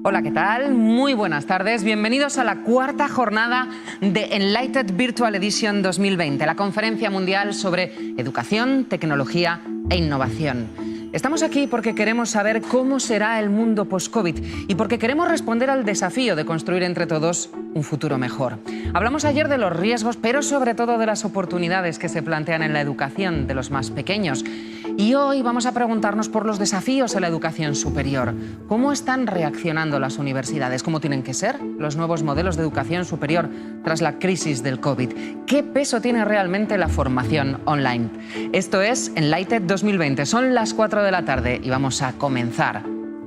Hola, ¿qué tal? Muy buenas tardes. Bienvenidos a la cuarta jornada de Enlightened Virtual Edition 2020, la conferencia mundial sobre educación, tecnología e innovación. Estamos aquí porque queremos saber cómo será el mundo post-COVID y porque queremos responder al desafío de construir entre todos un futuro mejor. Hablamos ayer de los riesgos, pero sobre todo de las oportunidades que se plantean en la educación de los más pequeños. Y hoy vamos a preguntarnos por los desafíos en la educación superior. ¿Cómo están reaccionando las universidades? ¿Cómo tienen que ser los nuevos modelos de educación superior tras la crisis del COVID? ¿Qué peso tiene realmente la formación online? Esto es Enlightened 2020. Son las 4 de la tarde y vamos a comenzar.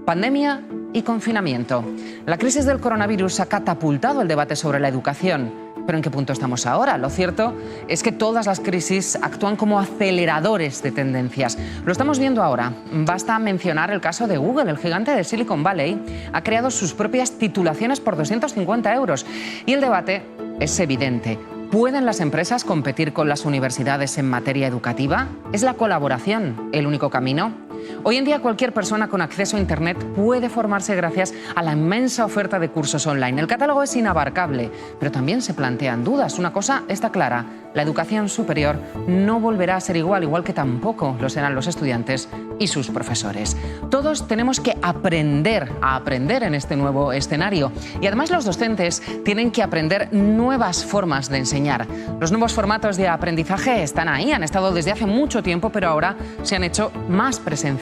Pandemia y confinamiento. La crisis del coronavirus ha catapultado el debate sobre la educación. ¿Pero en qué punto estamos ahora? Lo cierto es que todas las crisis actúan como aceleradores de tendencias. Lo estamos viendo ahora. Basta mencionar el caso de Google. El gigante de Silicon Valley ha creado sus propias titulaciones por 250 euros. Y el debate es evidente. ¿Pueden las empresas competir con las universidades en materia educativa? ¿Es la colaboración el único camino? Hoy en día cualquier persona con acceso a Internet puede formarse gracias a la inmensa oferta de cursos online. El catálogo es inabarcable, pero también se plantean dudas. Una cosa está clara, la educación superior no volverá a ser igual que tampoco lo serán los estudiantes y sus profesores. Todos tenemos que aprender a aprender en este nuevo escenario y además los docentes tienen que aprender nuevas formas de enseñar. Los nuevos formatos de aprendizaje están ahí, han estado desde hace mucho tiempo, pero ahora se han hecho más presenciales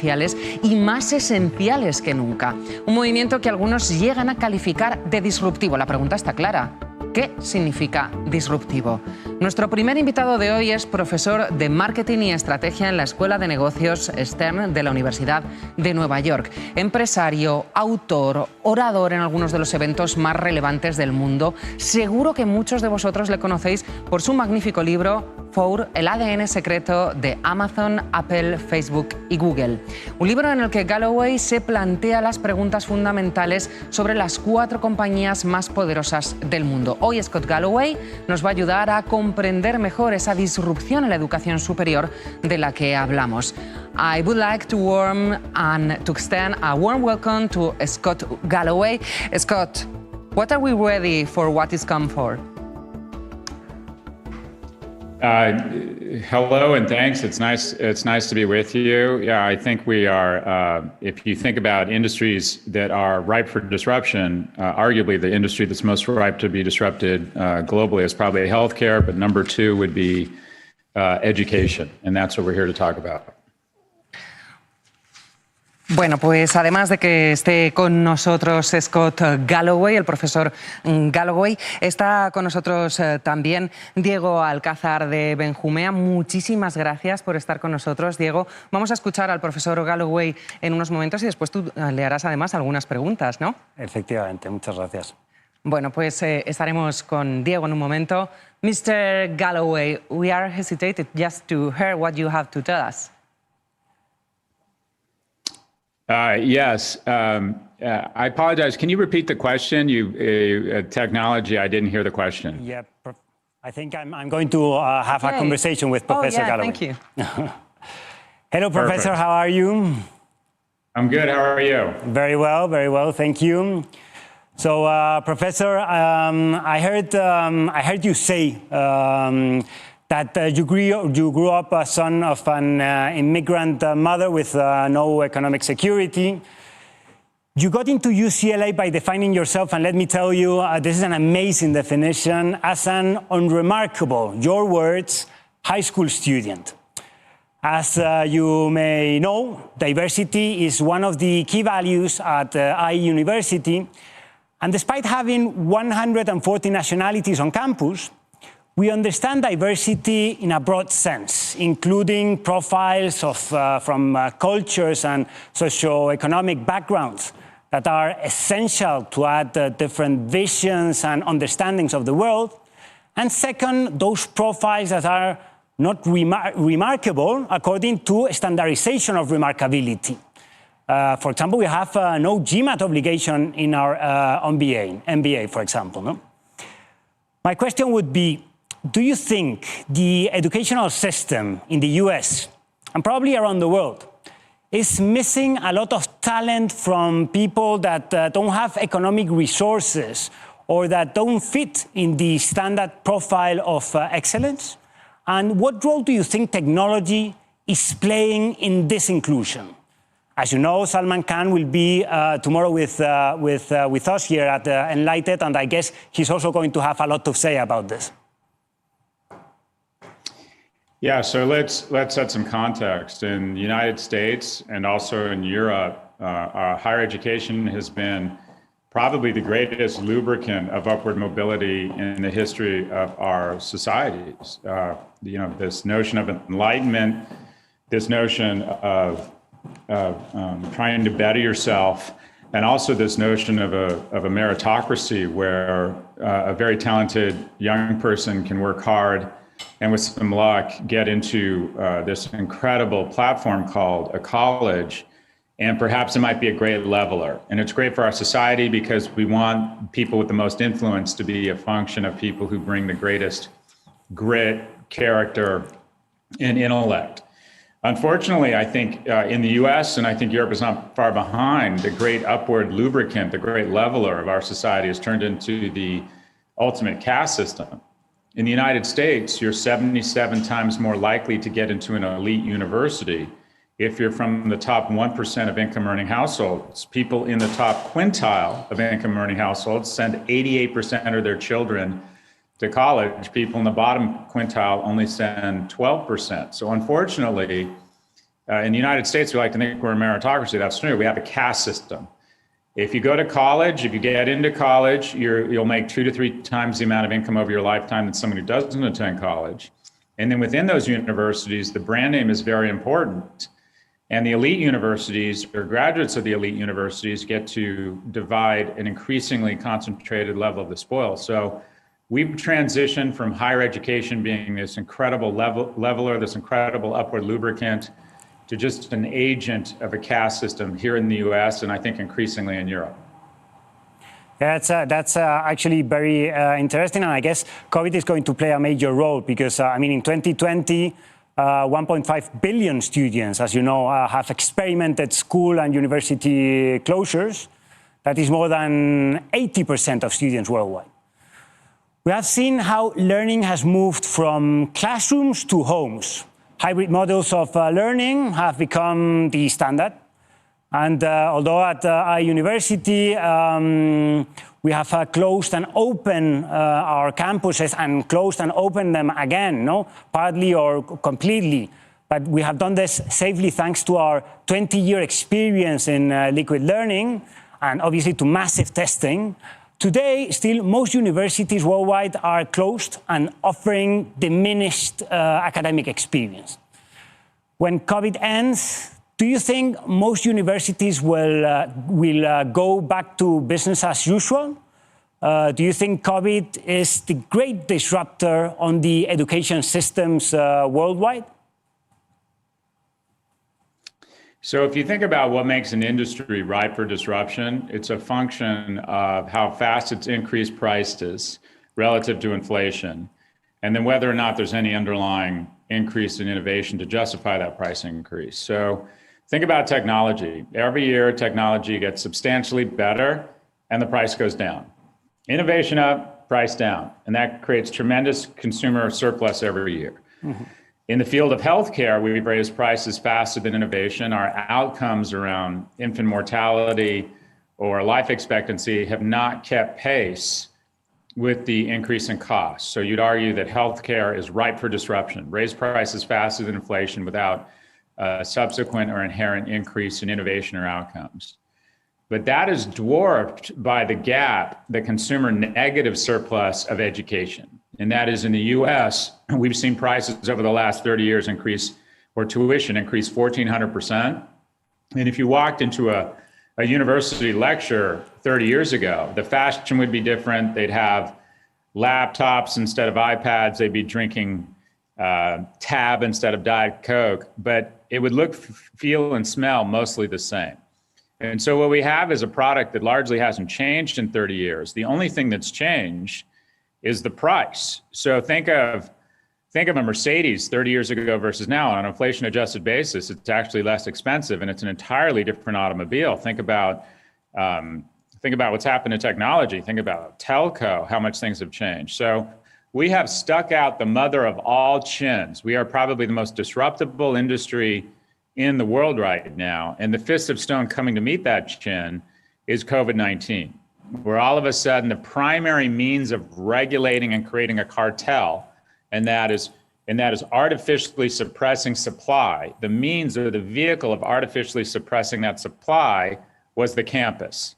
y más esenciales que nunca. Un movimiento que algunos llegan a calificar de disruptivo. La pregunta está clara. ¿Qué significa disruptivo? Nuestro primer invitado de hoy es profesor de Marketing y Estrategia en la Escuela de Negocios Stern de la Universidad de Nueva York. Empresario, autor, orador en algunos de los eventos más relevantes del mundo. Seguro que muchos de vosotros le conocéis por su magnífico libro For, el ADN secreto de Amazon, Apple, Facebook y Google. Un libro en el que Galloway se plantea las preguntas fundamentales sobre las 4 compañías más poderosas del mundo. Hoy Scott Galloway nos va a ayudar a comprender mejor esa disrupción en la educación superior de la que hablamos. I would like to extend a warm welcome to Scott Galloway. Scott, what are we ready for what is come for? Hello and thanks. It's nice to be with you. Yeah, I think we are. If you think about industries that are ripe for disruption, arguably the industry that's most ripe to be disrupted globally is probably healthcare, but number 2 would be education, and that's what we're here to talk about. Bueno, pues además de que esté con nosotros Scott Galloway, el profesor Galloway, está con nosotros también Diego Alcázar de Benjumea. Muchísimas gracias por estar con nosotros, Diego. Vamos a escuchar al profesor Galloway en unos momentos y después tú le harás además algunas preguntas, ¿no? Efectivamente, muchas gracias. Bueno, pues estaremos con Diego en un momento. Mr. Galloway, we are hesitated just to hear what you have to tell us. Yes. I apologize. Can you repeat the question? Technology, I didn't hear the question. Yeah, I think I'm going to have a conversation with Professor Galloway. Thank you. Hello, Professor. Perfect. How are you? I'm good. How are you? Very well. Thank you. So, Professor, I heard you say that you grew up a son of an immigrant mother with no economic security. You got into UCLA by defining yourself, and let me tell you, this is an amazing definition, as an unremarkable, your words, high school student. As you may know, diversity is one of the key values at IE University, and despite having 140 nationalities on campus, we understand diversity in a broad sense, including profiles from cultures and socio-economic backgrounds that are essential to add different visions and understandings of the world. And second, those profiles that are not remarkable according to standardization of remarkability. For example, we have no GMAT obligation in our MBA, for example. No? My question would be, do you think the educational system in the US, and probably around the world, is missing a lot of talent from people that don't have economic resources or that don't fit in the standard profile of excellence? And what role do you think technology is playing in this inclusion? As you know, Salman Khan will be tomorrow with us here at Enlighted, and I guess he's also going to have a lot to say about this. Yeah, so let's set some context. In the United States and also in Europe, higher education has been probably the greatest lubricant of upward mobility in the history of our societies. This notion of enlightenment, this notion of trying to better yourself, and also this notion of a meritocracy where a very talented young person can work hard and with some luck get into this incredible platform called a college. And perhaps it might be a great leveler. And it's great for our society because we want people with the most influence to be a function of people who bring the greatest grit, character, and intellect. Unfortunately, I think in the US, and I think Europe is not far behind, the great upward lubricant, the great leveler of our society has turned into the ultimate caste system. In the United States, you're 77 times more likely to get into an elite university if you're from the top 1% of income earning households. People in the top quintile of income earning households send 88% of their children to college. People in the bottom quintile only send 12%. So unfortunately, in the United States, we like to think we're a meritocracy. That's true. We have a caste system. If you go to college, if you get into college, you'll make 2 to 3 times the amount of income over your lifetime than someone who doesn't attend college. And then within those universities, the brand name is very important. And the elite universities, or graduates of the elite universities, get to divide an increasingly concentrated level of the spoil. So we've transitioned from higher education being this incredible leveler, this incredible upward lubricant, to just an agent of a caste system here in the US and I think increasingly in Europe. Yeah, that's actually very interesting, and I guess COVID is going to play a major role because, in 2020, 1.5 billion students, as you know, have experimented school and university closures. That is more than 80% of students worldwide. We have seen how learning has moved from classrooms to homes. Hybrid models of learning have become the standard. And although at our university, we have closed and opened our campuses and closed and opened them again, partly or completely. But we have done this safely thanks to our 20-year experience in liquid learning and obviously to massive testing. Today, still, most universities worldwide are closed and offering diminished academic experience. When COVID ends, do you think most universities will go back to business as usual? Do you think COVID is the great disruptor on the education systems worldwide? So if you think about what makes an industry ripe for disruption, it's a function of how fast it's increased prices relative to inflation, and then whether or not there's any underlying increase in innovation to justify that price increase. So think about technology. Every year, technology gets substantially better and the price goes down. Innovation up, price down, and that creates tremendous consumer surplus every year. Mm-hmm. In the field of healthcare, we've raised prices faster than innovation. Our outcomes around infant mortality or life expectancy have not kept pace with the increase in costs. So you'd argue that healthcare is ripe for disruption. Raise prices faster than inflation without a subsequent or inherent increase in innovation or outcomes. But that is dwarfed by the gap, the consumer negative surplus of education. And that is in the US, we've seen prices over the last 30 years increase, or tuition increase 1,400%. And if you walked into a university lecture 30 years ago, the fashion would be different. They'd have laptops instead of iPads. They'd be drinking Tab instead of Diet Coke. But it would look, feel, and smell mostly the same. And so what we have is a product that largely hasn't changed in 30 years. The only thing that's changed is the price. So think of think of a Mercedes 30 years ago versus now on an inflation adjusted basis, it's actually less expensive and it's an entirely different automobile. Think about what's happened in technology. Think about telco, how much things have changed. So we have stuck out the mother of all chins. We are probably the most disruptible industry in the world right now. And the fist of stone coming to meet that chin is COVID-19, where all of a sudden the primary means of regulating and creating a cartel, and that is artificially suppressing supply. The means or the vehicle of artificially suppressing that supply was the campus.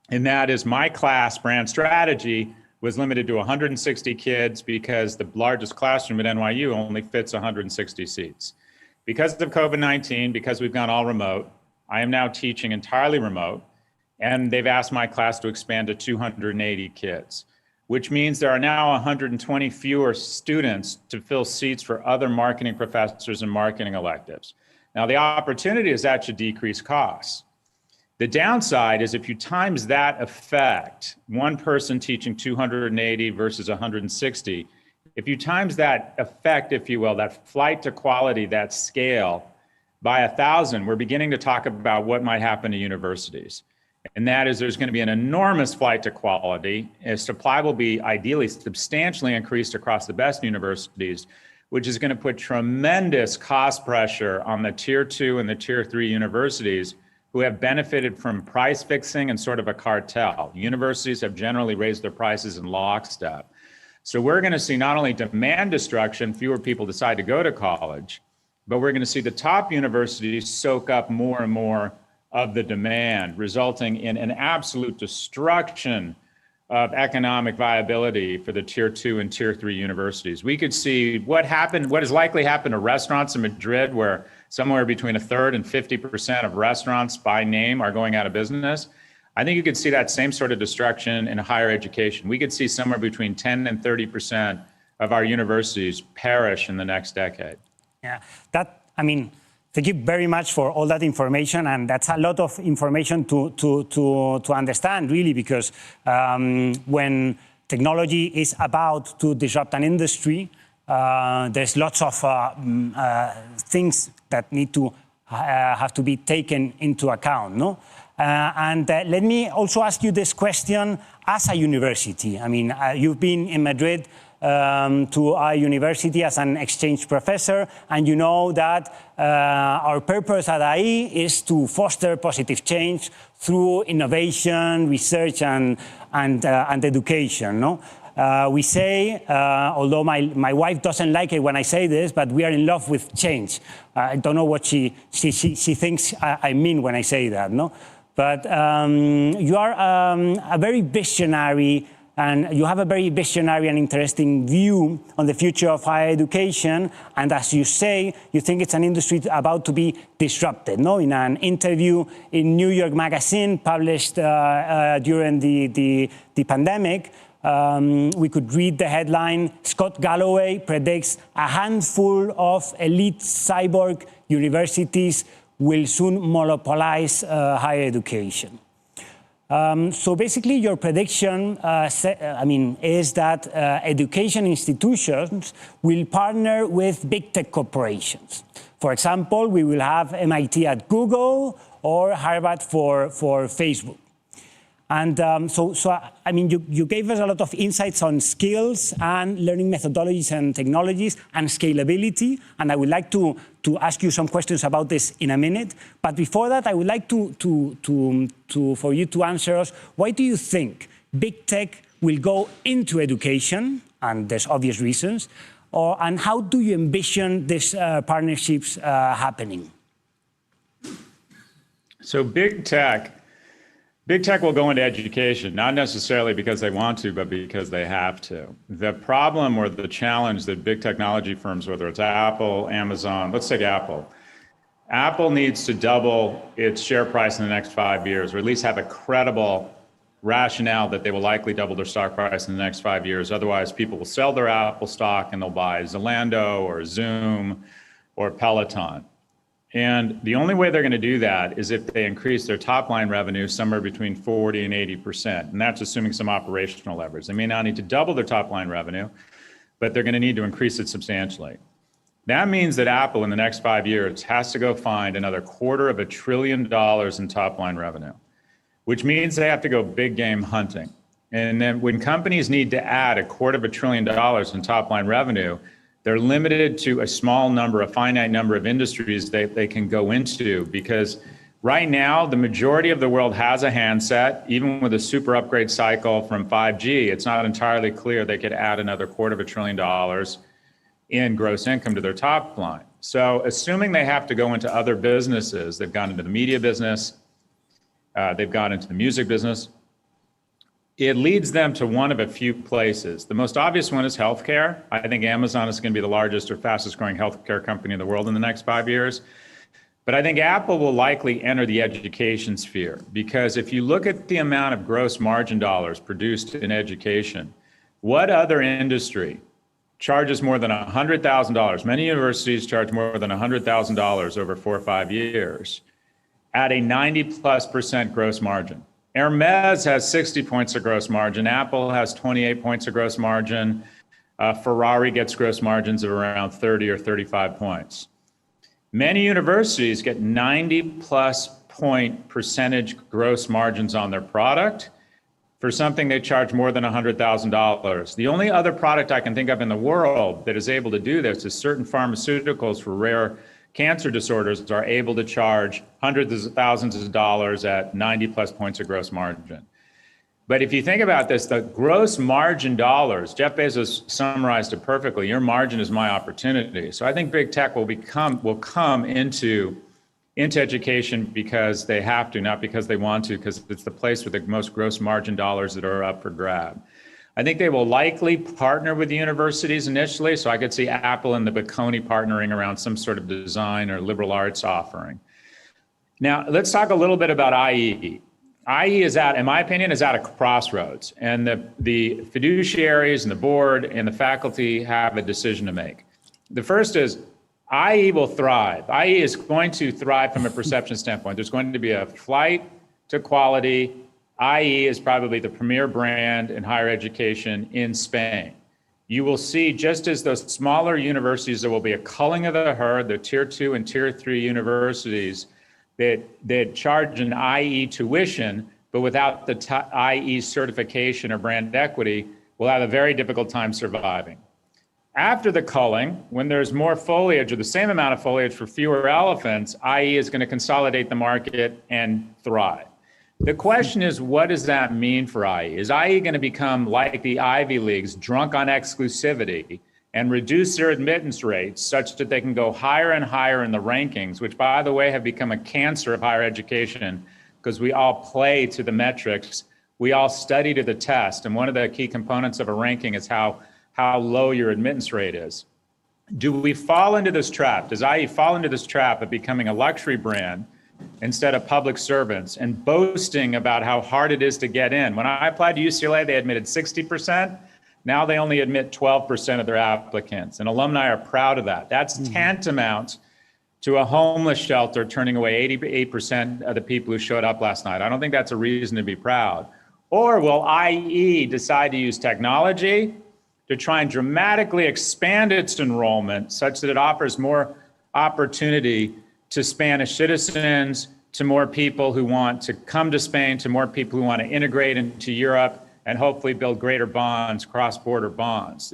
And that is my class brand strategy was limited to 160 kids because the largest classroom at NYU only fits 160 seats. Because of COVID-19, because we've gone all remote, I am now teaching entirely remote, and they've asked my class to expand to 280 kids, which means there are now 120 fewer students to fill seats for other marketing professors and marketing electives. Now, the opportunity is that should decrease costs. The downside is if you times that effect, one person teaching 280 versus 160, if you times that effect, if you will, that flight to quality, that scale by 1,000, we're beginning to talk about what might happen to universities. And that is there's going to be an enormous flight to quality. Supply will be ideally substantially increased across the best universities, which is going to put tremendous cost pressure on the tier 2 and the tier 3 universities who have benefited from price fixing and sort of a cartel. Universities have generally raised their prices in lockstep. So we're going to see not only demand destruction, fewer people decide to go to college, but we're going to see the top universities soak up more and more of the demand, resulting in an absolute destruction of economic viability for the tier 2 and tier 3 universities. We could see what has likely happened to restaurants in Madrid, where somewhere between 1/3 and 50% of restaurants by name are going out of business. I think you could see that same sort of destruction in higher education. We could see somewhere between 10 and 30% of our universities perish in the next decade. Yeah, thank you very much for all that information, and that's a lot of information to understand, really, because when technology is about to disrupt an industry, there's lots of things that need to have to be taken into account, no? Let me also ask you this question as a university. You've been in Madrid to our university as an exchange professor, and you know that our purpose at IE is to foster positive change through innovation, research, and education. No? We say, although my wife doesn't like it when I say this, but we are in love with change. I don't know what she thinks I mean when I say that. No, but you are a very visionary. And you have a very visionary and interesting view on the future of higher education. And as you say, you think it's an industry about to be disrupted. No? In an interview in New York Magazine published during the pandemic, we could read the headline, Scott Galloway predicts a handful of elite cyborg universities will soon monopolize higher education. So basically, your prediction is that education institutions will partner with big tech corporations. For example, we will have MIT at Google or Harvard for Facebook. And you gave us a lot of insights on skills and learning methodologies and technologies and scalability. And I would like to ask you some questions about this in a minute. But before that, I would like for you to answer us, why do you think big tech will go into education? And there's obvious reasons. And how do you envision these partnerships happening? So big tech will go into education, not necessarily because they want to, but because they have to. The problem or the challenge that big technology firms, whether it's Apple, Amazon, let's take Apple. Apple needs to double its share price in the next 5 years, or at least have a credible rationale that they will likely double their stock price in the next 5 years. Otherwise, people will sell their Apple stock and they'll buy Zalando or Zoom or Peloton. And the only way they're going to do that is if they increase their top line revenue somewhere between 40 and 80%. And that's assuming some operational leverage. They may not need to double their top line revenue, but they're going to need to increase it substantially. That means that Apple in the next 5 years has to go find another $250 billion in top line revenue, which means they have to go big game hunting. And then when companies need to add $250 billion in top line revenue, they're limited to a small number, a finite number of industries they can go into, because right now the majority of the world has a handset. Even with a super upgrade cycle from 5G, it's not entirely clear they could add another $250 billion in gross income to their top line. So assuming they have to go into other businesses, they've gone into the media business, they've gone into the music business, it leads them to one of a few places. The most obvious one is healthcare. I think Amazon is going to be the largest or fastest growing healthcare company in the world in the next 5 years. But I think Apple will likely enter the education sphere, because if you look at the amount of gross margin dollars produced in education, what other industry charges more than $100,000? Many universities charge more than $100,000 over 4 or 5 years at a 90+% gross margin. Hermes has 60 points of gross margin. Apple has 28 points of gross margin. Ferrari gets gross margins of around 30 or 35 points. Many universities get 90+ point percentage gross margins on their product for something they charge more than $100,000. The only other product I can think of in the world that is able to do this is certain pharmaceuticals for rare cancer disorders are able to charge hundreds of thousands of dollars at 90+ points of gross margin. But if you think about this, the gross margin dollars, Jeff Bezos summarized it perfectly. Your margin is my opportunity. So I think big tech will come into education because they have to, not because they want to, because it's the place with the most gross margin dollars that are up for grab. I think they will likely partner with the universities initially. So I could see Apple and the Bocconi partnering around some sort of design or liberal arts offering. Now, let's talk a little bit about IE. IE is at, in my opinion, is at a crossroads. And the fiduciaries and the board and the faculty have a decision to make. The first is IE will thrive. IE is going to thrive from a perception standpoint. There's going to be a flight to quality. IE is probably the premier brand in higher education in Spain. You will see, just as those smaller universities, there will be a culling of the herd, the tier 2 and tier 3 universities that charge an IE tuition, but without the IE certification or brand equity, will have a very difficult time surviving. After the culling, when there's more foliage or the same amount of foliage for fewer elephants, IE is going to consolidate the market and thrive. The question is, what does that mean for IE? Is IE going to become like the Ivy Leagues, drunk on exclusivity, and reduce their admittance rates such that they can go higher and higher in the rankings, which, by the way, have become a cancer of higher education because we all play to the metrics. We all study to the test. And one of the key components of a ranking is how low your admittance rate is. Do we fall into this trap? Does IE fall into this trap of becoming a luxury brand instead of public servants and boasting about how hard it is to get in? When I applied to UCLA, they admitted 60%. Now they only admit 12% of their applicants, and alumni are proud of that. That's tantamount to a homeless shelter turning away 88% of the people who showed up last night. I don't think that's a reason to be proud. Or will IE decide to use technology to try and dramatically expand its enrollment such that it offers more opportunity to Spanish citizens, to more people who want to come to Spain, to more people who want to integrate into Europe, and hopefully build greater bonds, cross-border bonds.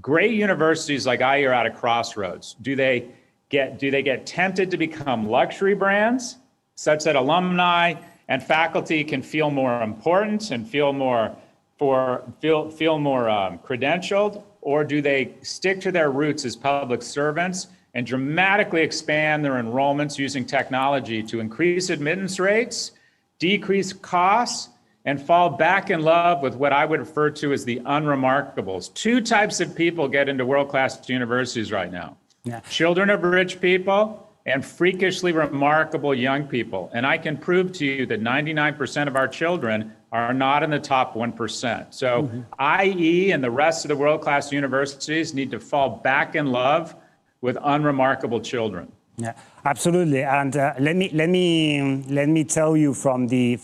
Great universities like IE are at a crossroads. Do they get tempted to become luxury brands such that alumni and faculty can feel more important and feel more credentialed, or do they stick to their roots as public servants and dramatically expand their enrollments using technology to increase admittance rates, decrease costs, and fall back in love with what I would refer to as the unremarkables? Two types of people get into world-class universities right now. Yeah. Children of rich people and freakishly remarkable young people. And I can prove to you that 99% of our children are not in the top 1%. So IE and the rest of the world-class universities need to fall back in love with unremarkable children. Yeah, absolutely. And let me tell you from the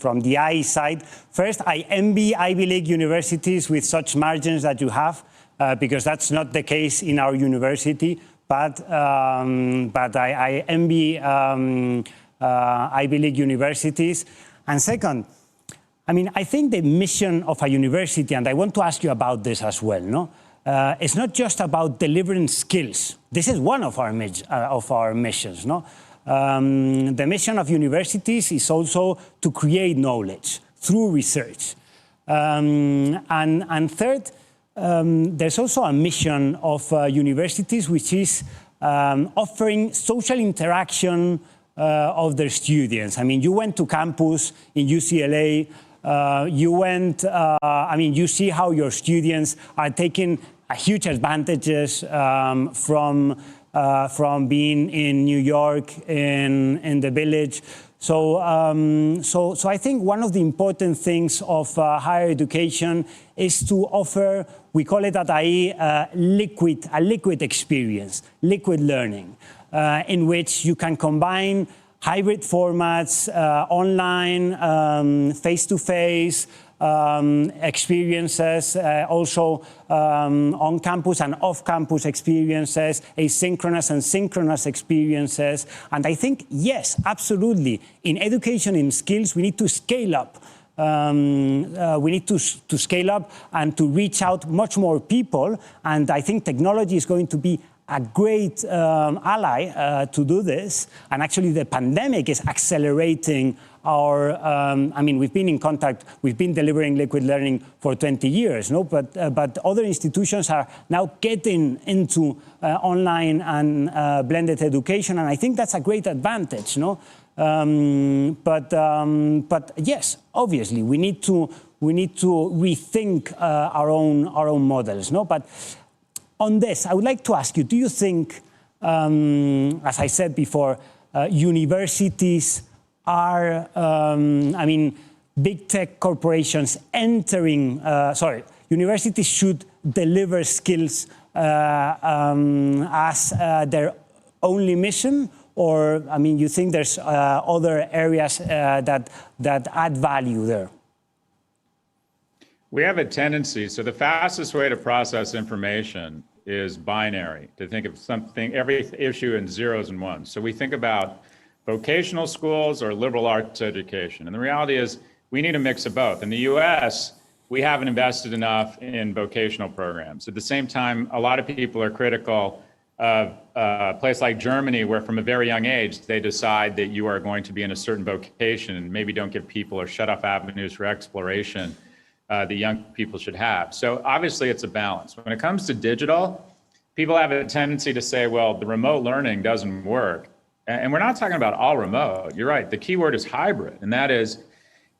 IE side. First, I envy Ivy League universities with such margins that you have, because that's not the case in our university. But I envy Ivy League universities. And second, I mean, I think the mission of a university, and I want to ask you about this as well, no? It's not just about delivering skills. This is one of our missions, no? The mission of universities is also to create knowledge through research. And third, there's also a mission of universities, which is offering social interaction of their students. I mean, you went to campus in UCLA. You see how your students are taking huge advantages from being in New York, in the village. So I think one of the important things of higher education is to offer, we call it at IE, a liquid experience, liquid learning, in which you can combine hybrid formats, online, face-to-face experiences, also on-campus and off-campus experiences, asynchronous and synchronous experiences. And I think, yes, absolutely, in education, in skills, we need to scale up. We need to scale up and to reach out much more people. And I think technology is going to be a great ally to do this. And actually, the pandemic is accelerating our, we've been in contact, we've been delivering liquid learning for 20 years, no? But other institutions are now getting into online and blended education, and I think that's a great advantage, no? But yes, obviously, we need to rethink our own models, no? But on this, I would like to ask you, do you think, as I said before, universities are, big tech corporations entering, universities should deliver skills as their only mission? Or, you think there's other areas that add value there? We have a tendency, so the fastest way to process information is binary, to think of every issue in zeros and ones. So we think about vocational schools or liberal arts education. And the reality is we need a mix of both. In the US, we haven't invested enough in vocational programs. At the same time, a lot of people are critical of a place like Germany, where from a very young age, they decide that you are going to be in a certain vocation and maybe don't give people or shut off avenues for exploration that young people should have. So obviously it's a balance. When it comes to digital, people have a tendency to say, well, the remote learning doesn't work. And we're not talking about all remote. You're right. The key word is hybrid. And that is,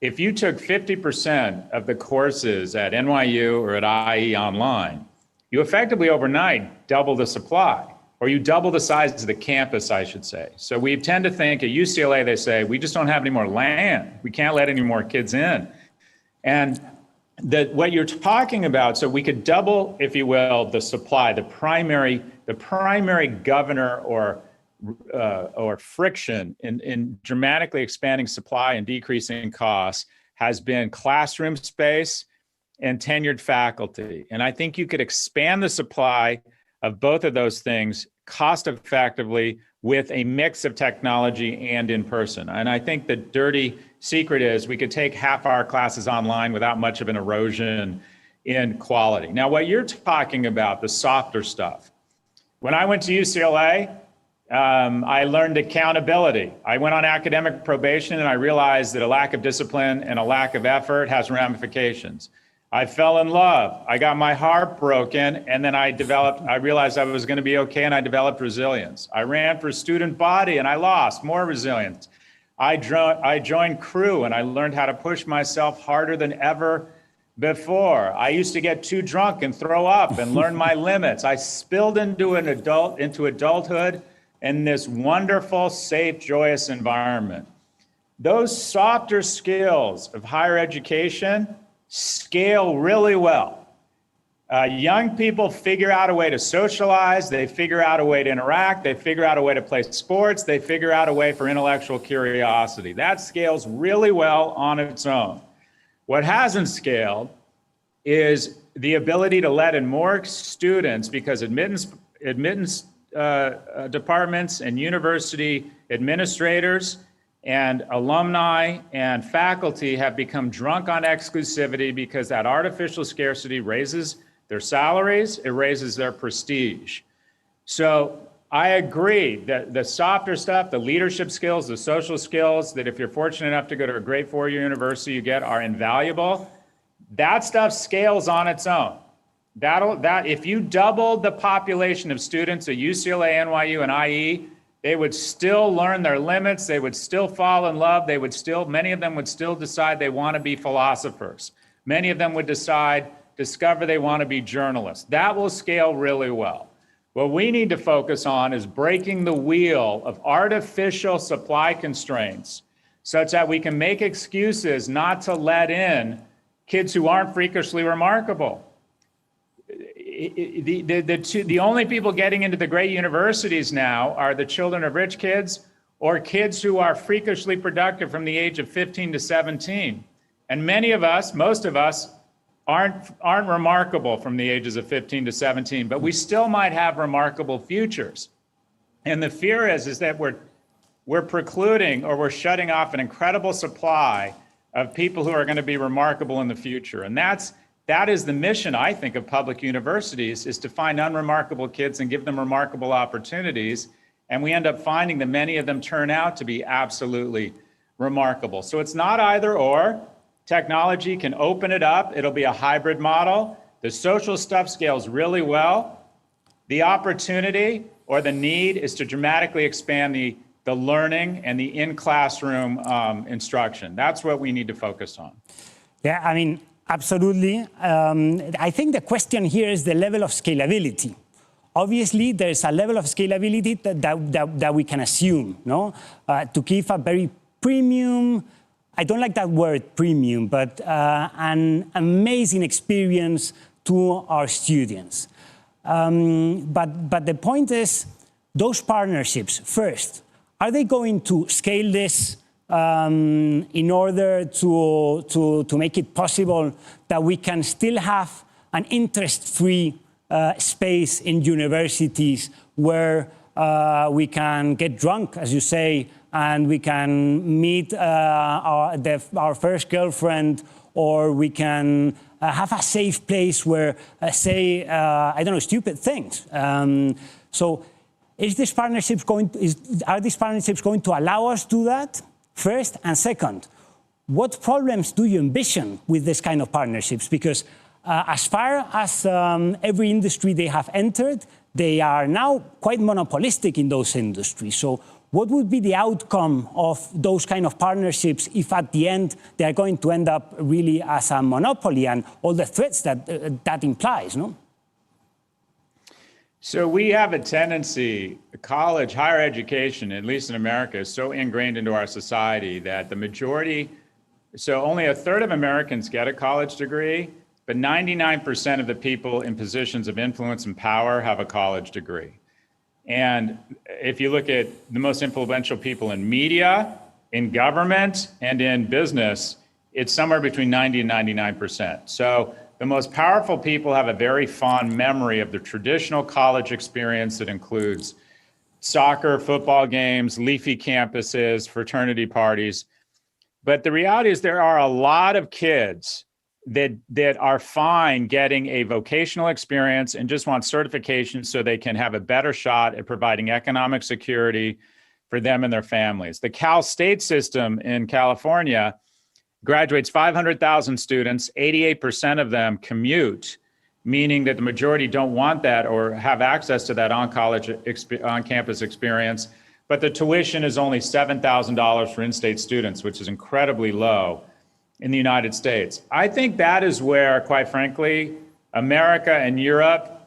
if you took 50% of the courses at NYU or at IE online, you effectively overnight double the supply, or you double the size of the campus, I should say. So we tend to think at UCLA, they say, we just don't have any more land. We can't let any more kids in. And what you're talking about, so we could double, if you will, the supply, the primary governor or friction in dramatically expanding supply and decreasing costs has been classroom space and tenured faculty. And I think you could expand the supply of both of those things cost effectively with a mix of technology and in person. And I think the dirty secret is we could take half our classes online without much of an erosion in quality. Now, what you're talking about, the softer stuff. When I went to UCLA, I learned accountability. I went on academic probation and I realized that a lack of discipline and a lack of effort has ramifications. I fell in love. I got my heart broken, and then I realized I was going to be okay, and I developed resilience. I ran for student body and I lost, more resilience. I joined crew and I learned how to push myself harder than ever before. I used to get too drunk and throw up and learn my limits. I spilled into adulthood in this wonderful, safe, joyous environment. Those softer skills of higher education scale really well. Young people figure out a way to socialize, they figure out a way to interact, they figure out a way to play sports, they figure out a way for intellectual curiosity. That scales really well on its own. What hasn't scaled is the ability to let in more students, because admittance departments and university administrators and alumni and faculty have become drunk on exclusivity because that artificial scarcity raises their salaries, it raises their prestige. So I agree that the softer stuff, the leadership skills, the social skills that if you're fortunate enough to go to a great four-year university you get are invaluable. That stuff scales on its own. If you doubled the population of students at UCLA, NYU, and IE, they would still learn their limits. They would still fall in love. Many of them would still decide they want to be philosophers. Many of them would discover they want to be journalists. That will scale really well. What we need to focus on is breaking the wheel of artificial supply constraints such that we can make excuses not to let in kids who aren't freakishly remarkable. The only people getting into the great universities now are the children of rich kids or kids who are freakishly productive from the age of 15 to 17. And many of us, most of us, aren't remarkable from the ages of 15 to 17, but we still might have remarkable futures. And the fear is that we're precluding or we're shutting off an incredible supply of people who are going to be remarkable in the future. And that is the mission, I think, of public universities, is to find unremarkable kids and give them remarkable opportunities. And we end up finding that many of them turn out to be absolutely remarkable. So it's not either or. Technology can open it up. It'll be a hybrid model. The social stuff scales really well. The opportunity or the need is to dramatically expand the learning and the in-classroom instruction. That's what we need to focus on. Yeah, I mean, absolutely. I think the question here is the level of scalability. Obviously, there's a level of scalability that we can assume, no? To give a very premium, I don't like that word premium, but an amazing experience to our students. But the point is, those partnerships, first, are they going to scale this in order to make it possible that we can still have an interest-free space in universities where we can get drunk, as you say, and we can meet our first girlfriend, or we can have a safe place where say, I don't know, stupid things. So are these partnerships going to allow us to do that? First, and second, what problems do you envision with this kind of partnerships? Because as far as every industry they have entered, they are now quite monopolistic in those industries. So what would be the outcome of those kind of partnerships if at the end they are going to end up really as a monopoly and all the threats that that implies, no? So we have a tendency, college, higher education, at least in America, is so ingrained into our society that the majority, so only a third of Americans get a college degree, but 99% of the people in positions of influence and power have a college degree. And if you look at the most influential people in media, in government, and in business, it's somewhere between 90 and 99%. So the most powerful people have a very fond memory of the traditional college experience that includes soccer, football games, leafy campuses, fraternity parties. But the reality is there are a lot of kids that are fine getting a vocational experience and just want certification so they can have a better shot at providing economic security for them and their families. The Cal State system in California graduates 500,000 students, 88% of them commute, meaning that the majority don't want that or have access to that on-campus experience. But the tuition is only $7,000 for in-state students, which is incredibly low in the United States. I think that is where, quite frankly, America and Europe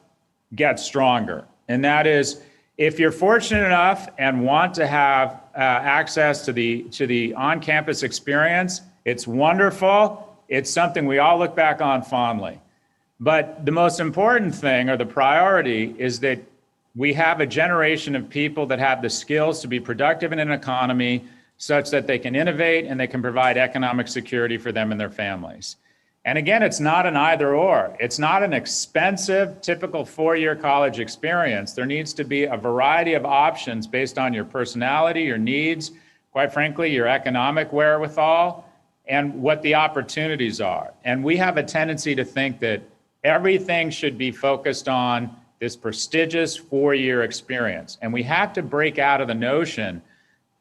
get stronger. And that is, if you're fortunate enough and want to have access to the on-campus experience, it's wonderful. It's something we all look back on fondly. But the most important thing, or the priority, is that we have a generation of people that have the skills to be productive in an economy such that they can innovate and they can provide economic security for them and their families. And again, it's not an either or. It's not an expensive, typical four-year college experience. There needs to be a variety of options based on your personality, your needs, quite frankly, your economic wherewithal, and what the opportunities are. And we have a tendency to think that everything should be focused on this prestigious four-year experience. And we have to break out of the notion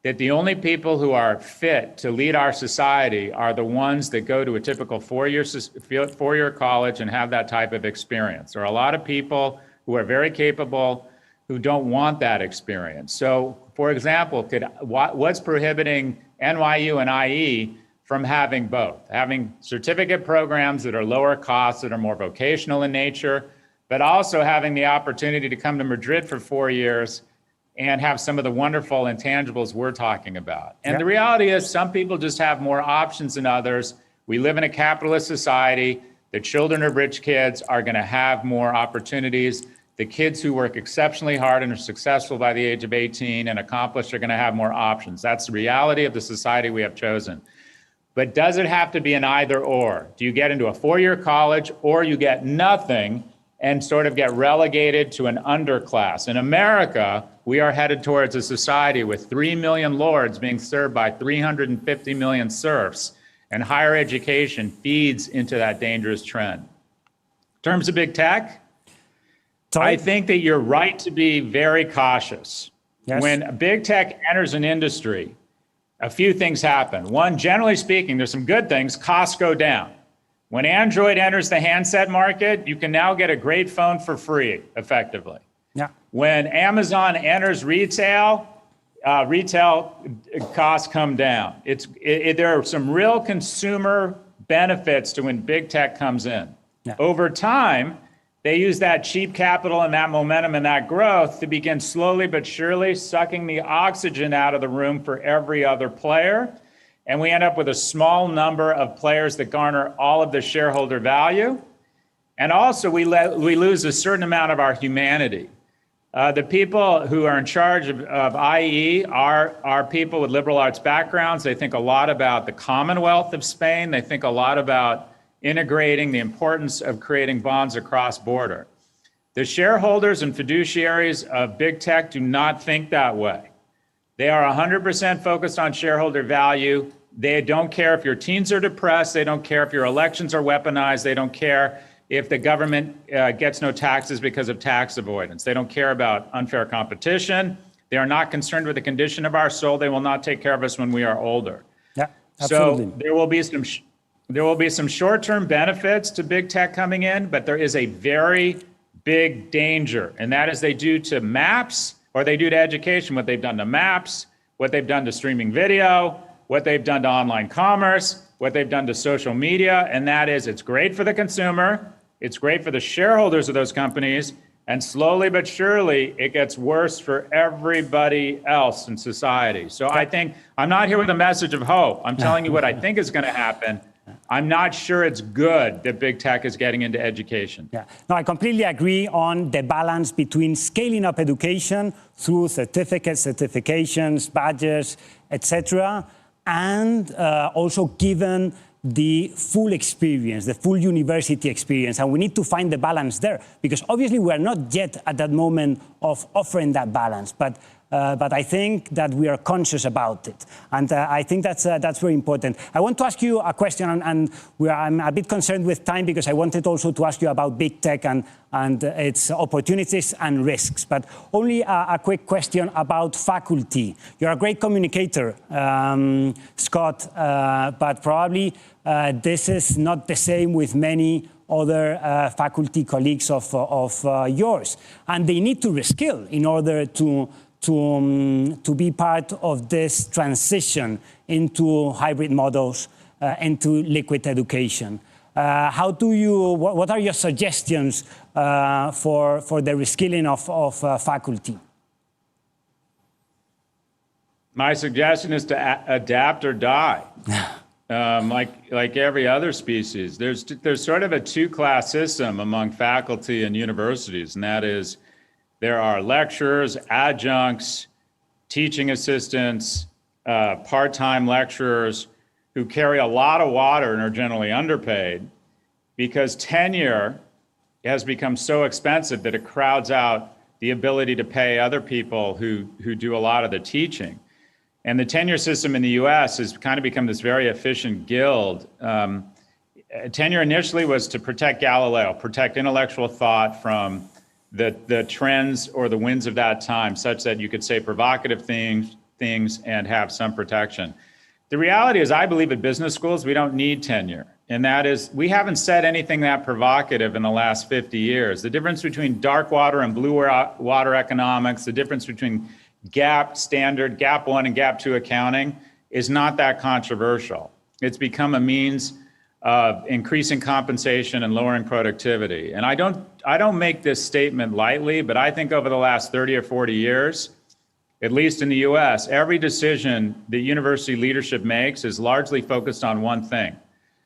that the only people who are fit to lead our society are the ones that go to a typical four-year college and have that type of experience. There are a lot of people who are very capable who don't want that experience. So, for example, what's prohibiting NYU and IE from having both? Having certificate programs that are lower cost, that are more vocational in nature, but also having the opportunity to come to Madrid for 4 years and have some of the wonderful intangibles we're talking about. And the reality is some people just have more options than others. We live in a capitalist society. The children of rich kids are going to have more opportunities. The kids who work exceptionally hard and are successful by the age of 18 and accomplished are going to have more options. That's the reality of the society we have chosen. But does it have to be an either or? Do you get into a four-year college or you get nothing and sort of get relegated to an underclass? In America, we are headed towards a society with 3 million lords being served by 350 million serfs, and higher education feeds into that dangerous trend. In terms of big tech, I think that you're right to be very cautious. Yes. When big tech enters an industry, a few things happen. One, generally speaking, there's some good things, costs go down. When Android enters the handset market, you can now get a great phone for free, effectively. Yeah. When Amazon enters retail, retail costs come down. There are some real consumer benefits to when big tech comes in. Yeah. Over time, they use that cheap capital and that momentum and that growth to begin slowly but surely sucking the oxygen out of the room for every other player. And we end up with a small number of players that garner all of the shareholder value. And also we lose a certain amount of our humanity. The people who are in charge of IE are people with liberal arts backgrounds. They think a lot about the Commonwealth of Spain. They think a lot about integrating the importance of creating bonds across border. The shareholders and fiduciaries of big tech do not think that way. They are 100% focused on shareholder value. They don't care if your teens are depressed. They don't care if your elections are weaponized. They don't care if the government gets no taxes because of tax avoidance. They don't care about unfair competition. They are not concerned with the condition of our soul. They will not take care of us when we are older. Yeah, absolutely. So there will be some short-term benefits to big tech coming in, but there is a very big danger, and that is they do to maps, or they do to education what they've done to maps, what they've done to streaming video, what they've done to online commerce, what they've done to social media, and that is it's great for the consumer, it's great for the shareholders of those companies, and slowly but surely it gets worse for everybody else in society. So I think I'm not here with a message of hope. I'm telling you what I think is going to happen. I'm not sure it's good that big tech is getting into education. Yeah, no, I completely agree on the balance between scaling up education through certificates, certifications, badges, etc., and also given the full experience, the full university experience. And we need to find the balance there, because obviously we are not yet at that moment of offering that balance. But I think that we are conscious about it. And I think that's very important. I want to ask you a question, and I'm a bit concerned with time, because I wanted also to ask you about big tech and its opportunities and risks. But only a quick question about faculty. You're a great communicator, Scott, but probably this is not the same with many other faculty colleagues of yours. And they need to reskill in order to be part of this transition into hybrid models, into liquid education. What are your suggestions for the reskilling of faculty? My suggestion is to adapt or die. Like every other species, there's sort of a two-class system among faculty and universities, and that is there are lecturers, adjuncts, teaching assistants, part-time lecturers who carry a lot of water and are generally underpaid. because tenure has become so expensive that it crowds out the ability to pay other people who do a lot of the teaching. And the tenure system in the US has kind of become this very efficient guild. Tenure initially was to protect Galileo, protect intellectual thought from the trends or the winds of that time, such that you could say provocative things and have some protection. The reality is, I believe at business schools, we don't need tenure. And that is, we haven't said anything that provocative in the last 50 years. The difference between dark water and blue water economics, the difference between GAAP standard, GAAP 1 and GAAP 2 accounting is not that controversial. It's become a means of increasing compensation and lowering productivity. And I don't make this statement lightly, but I think over the last 30 or 40 years, at least in the US, every decision that university leadership makes is largely focused on one thing: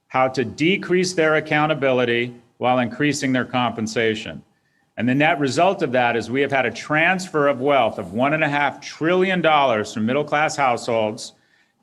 how to decrease their accountability while increasing their compensation. And the net result of that is we have had a transfer of wealth of $1.5 trillion from middle-class households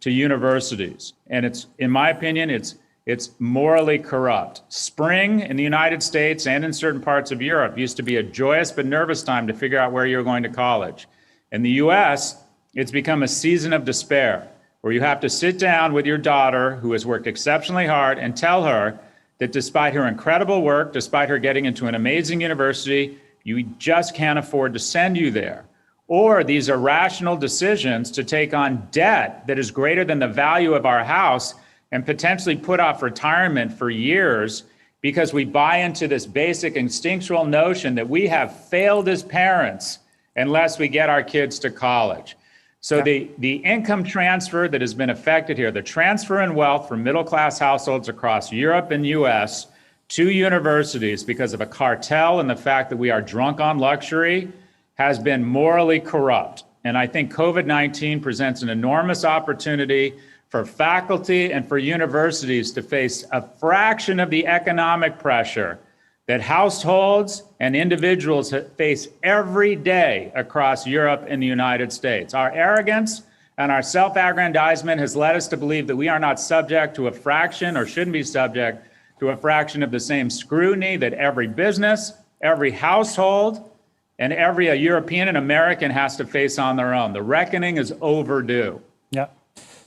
to universities. And it's, in my opinion, it's morally corrupt. Spring in the United States and in certain parts of Europe used to be a joyous but nervous time to figure out where you're going to college. In the US, it's become a season of despair, where you have to sit down with your daughter, who has worked exceptionally hard, and tell her that despite her incredible work, despite her getting into an amazing university, you just can't afford to send you there. Or these irrational decisions to take on debt that is greater than the value of our house and potentially put off retirement for years because we buy into this basic instinctual notion that we have failed as parents unless we get our kids to college. So the income transfer that has been affected here, the transfer in wealth from middle-class households across Europe and US to universities because of a cartel and the fact that we are drunk on luxury, has been morally corrupt. And I think COVID-19 presents an enormous opportunity for faculty and for universities to face a fraction of the economic pressure that households and individuals face every day across Europe and the United States. Our arrogance and our self-aggrandizement has led us to believe that we are not subject to a fraction, or shouldn't be subject to a fraction of the same scrutiny that every business, every household, and every European and American has to face on their own. The reckoning is overdue. Yeah.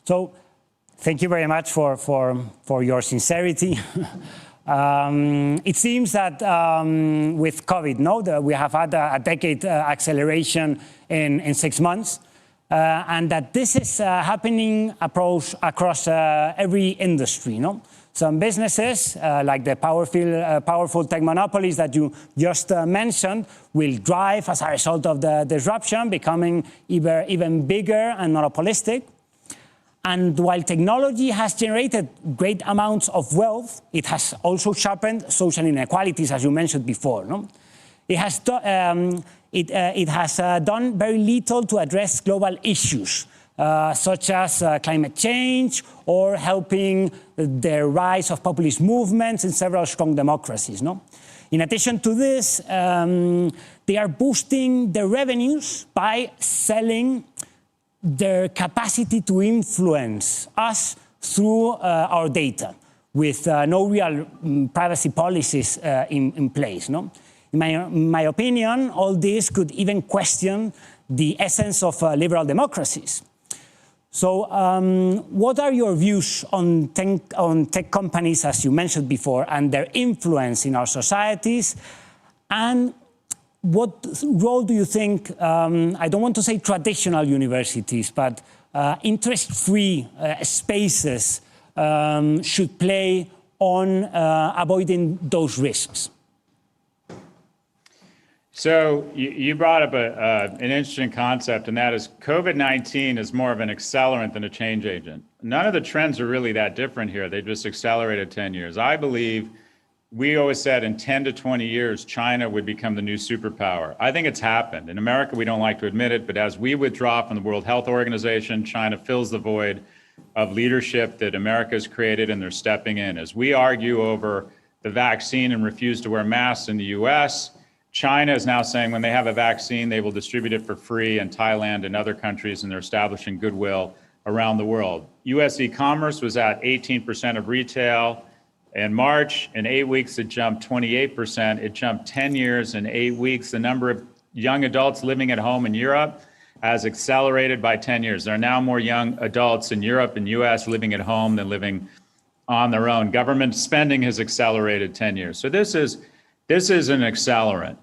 So thank you very much for your sincerity. It seems that with COVID, we have had a decade acceleration in 6 months, and that this is happening across every industry. Some businesses, like the powerful tech monopolies that you just mentioned, will drive as a result of the disruption, becoming even bigger and monopolistic. And while technology has generated great amounts of wealth, it has also sharpened social inequalities, as you mentioned before. It has done very little to address global issues, such as climate change or helping the rise of populist movements in several strong democracies. In addition to this, they are boosting their revenues by selling their capacity to influence us through our data, with no real privacy policies in place. In my opinion, all this could even question the essence of liberal democracies. So what are your views on tech companies, as you mentioned before, and their influence in our societies? And what role do you think, I don't want to say traditional universities, but interest-free spaces should play on avoiding those risks? So you brought up an interesting concept, and that is COVID-19 is more of an accelerant than a change agent. None of the trends are really that different here. They just accelerated 10 years. I believe we always said in 10 to 20 years, China would become the new superpower. I think it's happened. In America, we don't like to admit it, but as we withdraw from the World Health Organization, China fills the void of leadership that America has created, and they're stepping in. As we argue over the vaccine and refuse to wear masks in the US, China is now saying when they have a vaccine, they will distribute it for free in Thailand and other countries, and they're establishing goodwill around the world. US e-commerce was at 18% of retail In March, in 8 weeks, it jumped 28%. It jumped 10 years in 8 weeks. The number of young adults living at home in Europe has accelerated by 10 years. There are now more young adults in Europe and US living at home than living on their own. Government spending has accelerated 10 years. So this is an accelerant.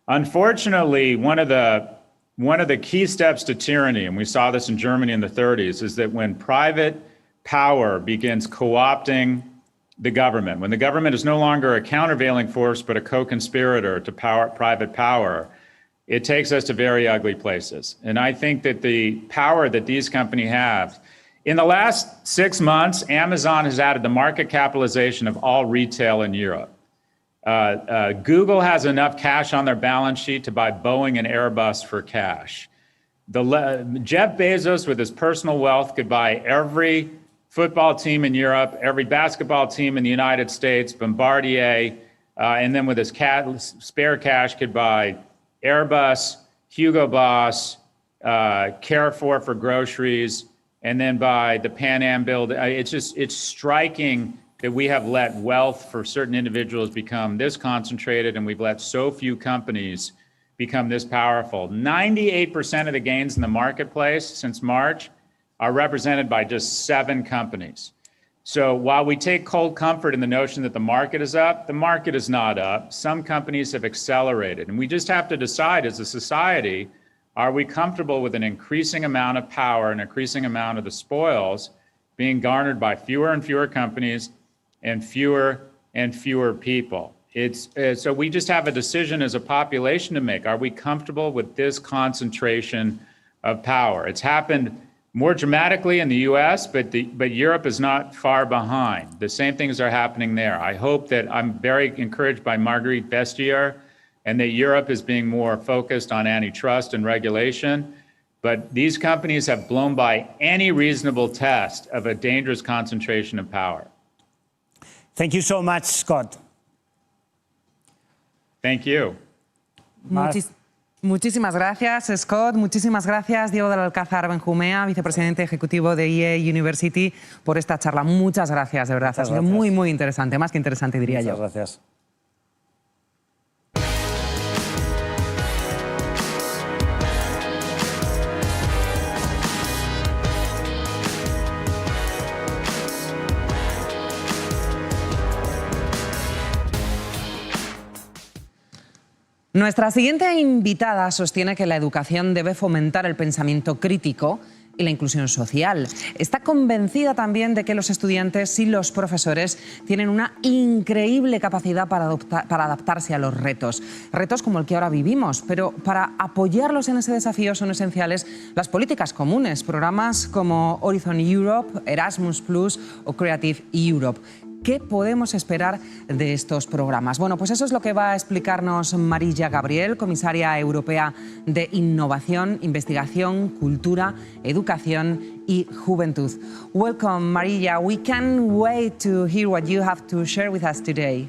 Unfortunately, one of the key steps to tyranny, and we saw this in Germany in the 30s, is that when private power begins co-opting the government, when the government is no longer a countervailing force but a co-conspirator to private power, it takes us to very ugly places. And I think that the power that these companies have, in the last 6 months, Amazon has added the market capitalization of all retail in Europe. Google has enough cash on their balance sheet to buy Boeing and Airbus for cash. Jeff Bezos, with his personal wealth, could buy every football team in Europe, every basketball team in the United States, Bombardier, and then with his spare cash could buy Airbus, Hugo Boss, Carrefour for groceries, and then buy the Pan Am building. It's striking that we have let wealth for certain individuals become this concentrated, and we've let so few companies become this powerful. 98% of the gains in the marketplace since March are represented by just 7 companies. So while we take cold comfort in the notion that the market is up, the market is not up. Some companies have accelerated, and we just have to decide as a society, are we comfortable with an increasing amount of power, an increasing amount of the spoils being garnered by fewer and fewer companies and fewer people? So we just have a decision as a population to make. Are we comfortable with this concentration of power? It's happened more dramatically in the US, but Europe is not far behind. The same things are happening there. I hope that I'm very encouraged by Marguerite Vestager and that Europe is being more focused on antitrust and regulation. But these companies have blown by any reasonable test of a dangerous concentration of power. Thank you so much, Scott. Thank you. Muchísimas gracias, Scott. Muchísimas gracias, Diego del Alcázar Benjumea, vicepresidente ejecutivo de EA University, por esta charla. Muchas gracias, de verdad. Ha sido muy, muy interesante, más que interesante, diría yo. Muchas gracias. Nuestra siguiente invitada sostiene que la educación debe fomentar el pensamiento crítico y la inclusión social. Está convencida también de que los estudiantes y los profesores tienen una increíble capacidad para adaptarse a los retos. Retos como el que ahora vivimos, pero para apoyarlos en ese desafío son esenciales las políticas comunes, programas como Horizon Europe, Erasmus Plus o Creative Europe. ¿Qué podemos esperar de estos programas? Bueno, pues eso es lo que va a explicarnos Marilla Gabriel, comisaria europea de Innovación, Investigación, Cultura, Educación y Juventud. Welcome, Marilla. We can't wait to hear what you have to share with us today.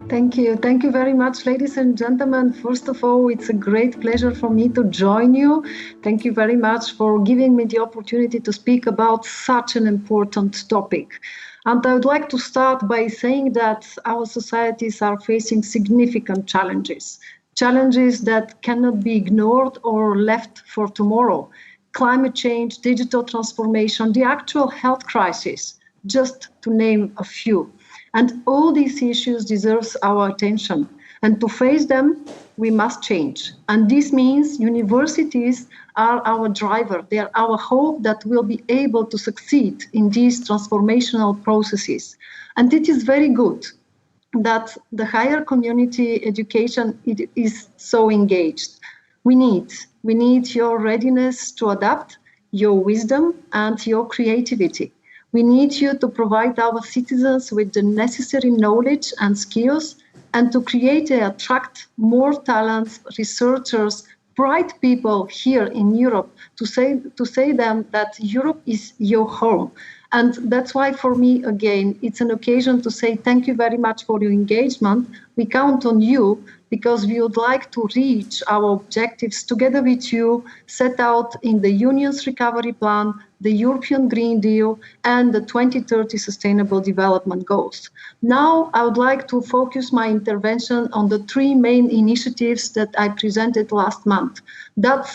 Thank you. Thank you very much, ladies and gentlemen. First of all, it's a great pleasure for me to join you. Thank you very much for giving me the opportunity to speak about such an important topic. And I would like to start by saying that our societies are facing significant challenges, challenges that cannot be ignored or left for tomorrow. Climate change, digital transformation, the actual health crisis, just to name a few. And all these issues deserve our attention. And to face them, we must change. And this means universities are our driver. They are our hope that we'll be able to succeed in these transformational processes. And it is very good that the higher community education is so engaged. We need your readiness to adapt, your wisdom and your creativity. We need you to provide our citizens with the necessary knowledge and skills and to create and attract more talents, researchers, bright people here in Europe to say them that Europe is your home. And that's why for me, again, it's an occasion to say thank you very much for your engagement. We count on you because we would like to reach our objectives together with you set out in the Union's Recovery Plan, the European Green Deal, and the 2030 Sustainable Development Goals. Now, I would like to focus my intervention on the three main initiatives that I presented last month. That's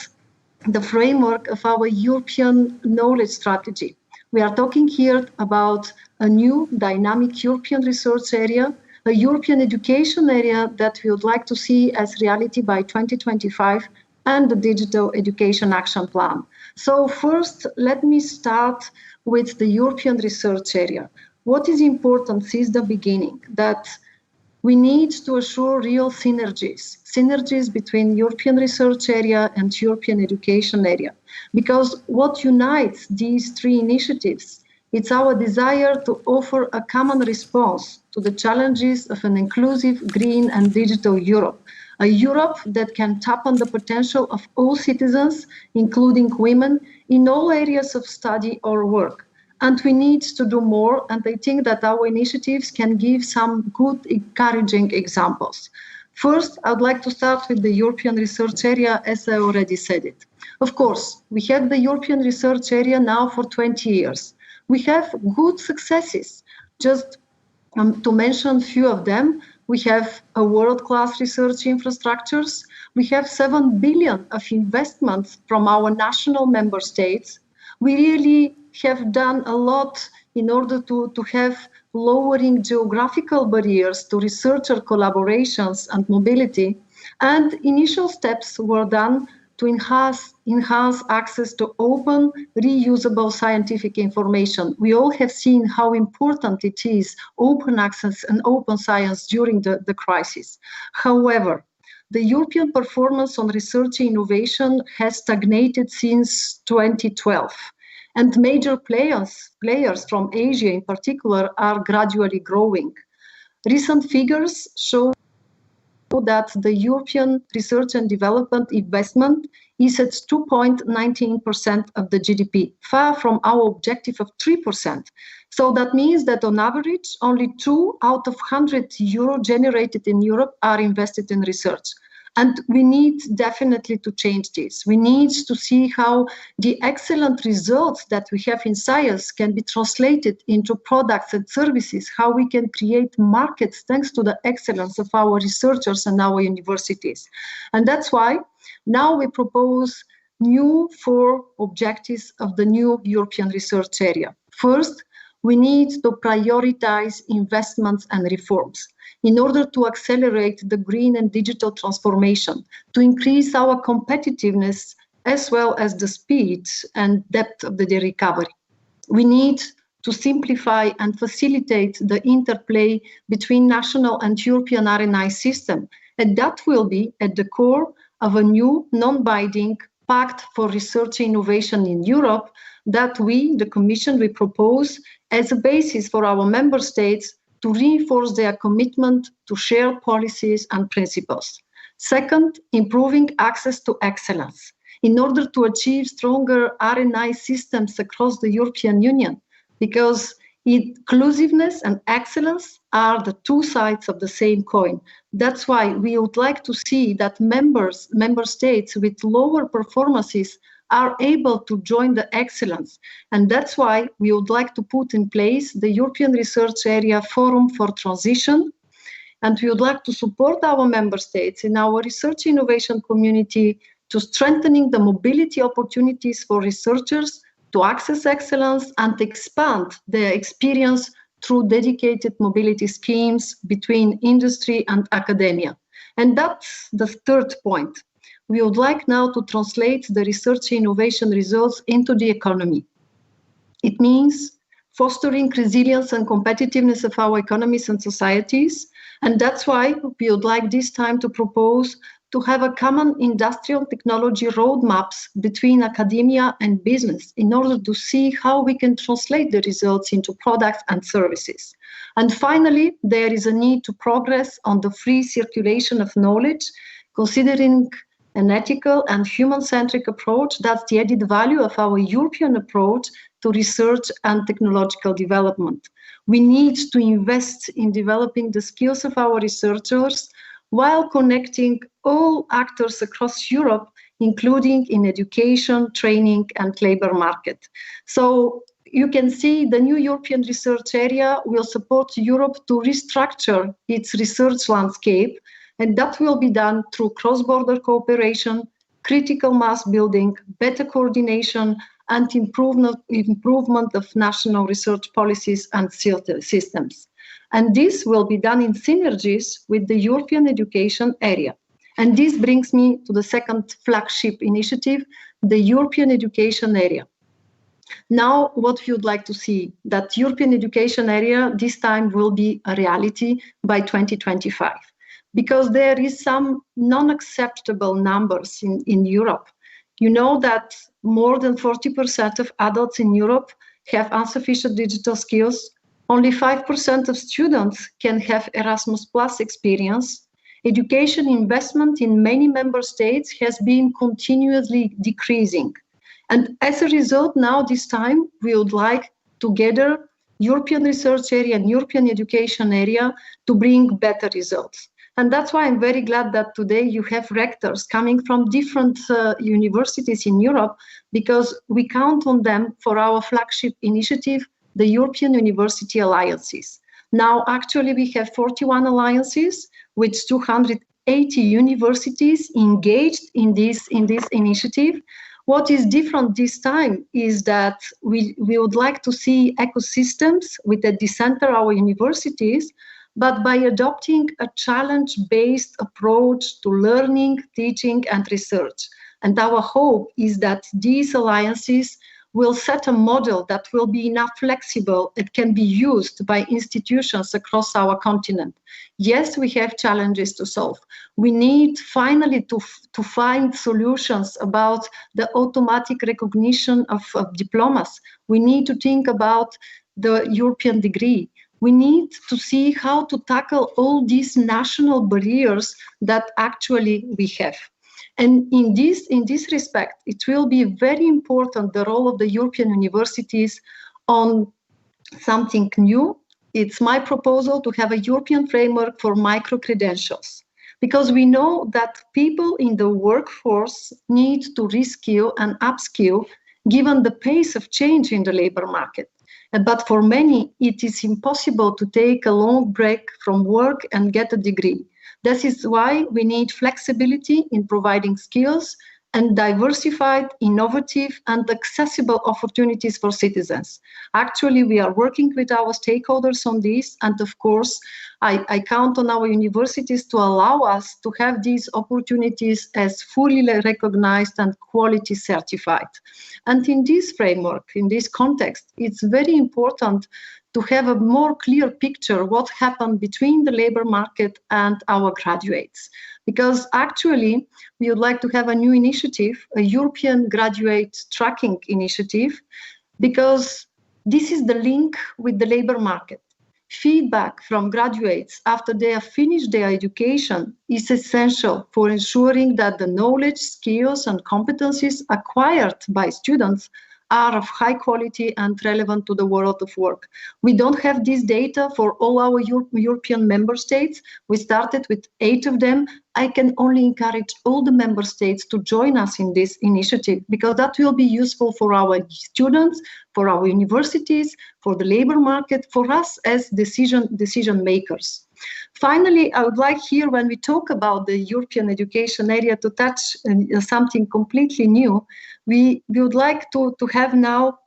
the framework of our European knowledge strategy. We are talking here about a new dynamic European research area, a European education area that we would like to see as reality by 2025, and the Digital Education Action Plan. So first, let me start with the European research area. What is important since the beginning? That we need to assure real synergies between European research area and European education area. Because what unites these three initiatives, it's our desire to offer a common response to the challenges of an inclusive, green and digital Europe. A Europe that can tap on the potential of all citizens, including women, in all areas of study or work. And we need to do more, and I think that our initiatives can give some good, encouraging examples. First, I would like to start with the European research area, as I already said it. Of course, we have the European research area now for 20 years. We have good successes. Just to mention a few of them, we have a world-class research infrastructures. We have 7 billion of investments from our national member states. We really have done a lot in order to have lowering geographical barriers to researcher collaborations and mobility. And initial steps were done to enhance access to open, reusable scientific information. We all have seen how important it is, open access and open science during the crisis. However, the European performance on research innovation has stagnated since 2012. And major players from Asia in particular are gradually growing. Recent figures show that the European research and development investment is at 2.19% of the GDP, far from our objective of 3%. So that means that on average, only 2 out of 100 euro generated in Europe are invested in research. And we need definitely to change this. We need to see how the excellent results that we have in science can be translated into products and services, how we can create markets thanks to the excellence of our researchers and our universities. And that's why now we propose new 4 objectives of the new European research area. First, we need to prioritize investments and reforms in order to accelerate the green and digital transformation, to increase our competitiveness as well as the speed and depth of the recovery. We need to simplify and facilitate the interplay between national and European R&I system, and that will be at the core of a new non-binding pact for research innovation in Europe that we, the Commission, will propose as a basis for our member states to reinforce their commitment to share policies and principles. Second, improving access to excellence in order to achieve stronger R&I systems across the European Union, because inclusiveness and excellence are the 2 sides of the same coin. That's why we would like to see that member states with lower performances are able to join the excellence. And that's why we would like to put in place the European Research Area Forum for Transition. And we would like to support our member states in our research innovation community to strengthening the mobility opportunities for researchers to access excellence and expand their experience through dedicated mobility schemes between industry and academia. And that's the 3rd point. We would like now to translate the research innovation results into the economy. It means fostering resilience and competitiveness of our economies and societies. And that's why we would like this time to propose to have a common industrial technology roadmaps between academia and business in order to see how we can translate the results into products and services. And finally, there is a need to progress on the free circulation of knowledge, considering an ethical and human-centric approach. That's the added value of our European approach to research and technological development. We need to invest in developing the skills of our researchers while connecting all actors across Europe, including in education, training, and labor market. So you can see the new European research area will support Europe to restructure its research landscape, and that will be done through cross-border cooperation, critical mass building, better coordination, and improvement of national research policies and systems. And this will be done in synergies with the European education area. And this brings me to the second flagship initiative, the European education area. Now, what we would like to see, that European education area this time will be a reality by 2025, because there is some non-acceptable numbers in Europe. You know that more than 40% of adults in Europe have insufficient digital skills. Only 5% of students can have Erasmus Plus experience. Education investment in many member states has been continuously decreasing. And as a result, now this time, we would like together European research area and European education area to bring better results. And that's why I'm very glad that today you have rectors coming from different universities in Europe, because we count on them for our flagship initiative, the European University Alliances. Now, actually, we have 41 alliances with 280 universities engaged in this initiative. What is different this time is that we would like to see ecosystems with at the center our universities, but by adopting a challenge-based approach to learning, teaching, and research. And our hope is that these alliances will set a model that will be enough flexible, it can be used by institutions across our continent. Yes, we have challenges to solve. We need finally to find solutions about the automatic recognition of diplomas. We need to think about the European degree. We need to see how to tackle all these national barriers that actually we have. And in this respect, it will be very important, the role of the European universities on something new. It's my proposal to have a European framework for micro-credentials, because we know that people in the workforce need to reskill and upskill given the pace of change in the labor market. But for many, it is impossible to take a long break from work and get a degree. This is why we need flexibility in providing skills and diversified, innovative, and accessible opportunities for citizens. Actually, we are working with our stakeholders on this, and of course, I count on our universities to allow us to have these opportunities as fully recognized and quality certified. And in this framework, in this context, it's very important to have a more clear picture what happened between the labor market and our graduates. Because actually, we would like to have a new initiative, a European graduate tracking initiative, because this is the link with the labor market. Feedback from graduates after they have finished their education is essential for ensuring that the knowledge, skills, and competencies acquired by students are of high quality and relevant to the world of work. We don't have this data for all our European member states. We started with 8 of them. I can only encourage all the member states to join us in this initiative, because that will be useful for our students, for our universities, for the labor market, for us as decision makers. Finally, I would like here, when we talk about the European education area, to touch something completely new. We would like to have now,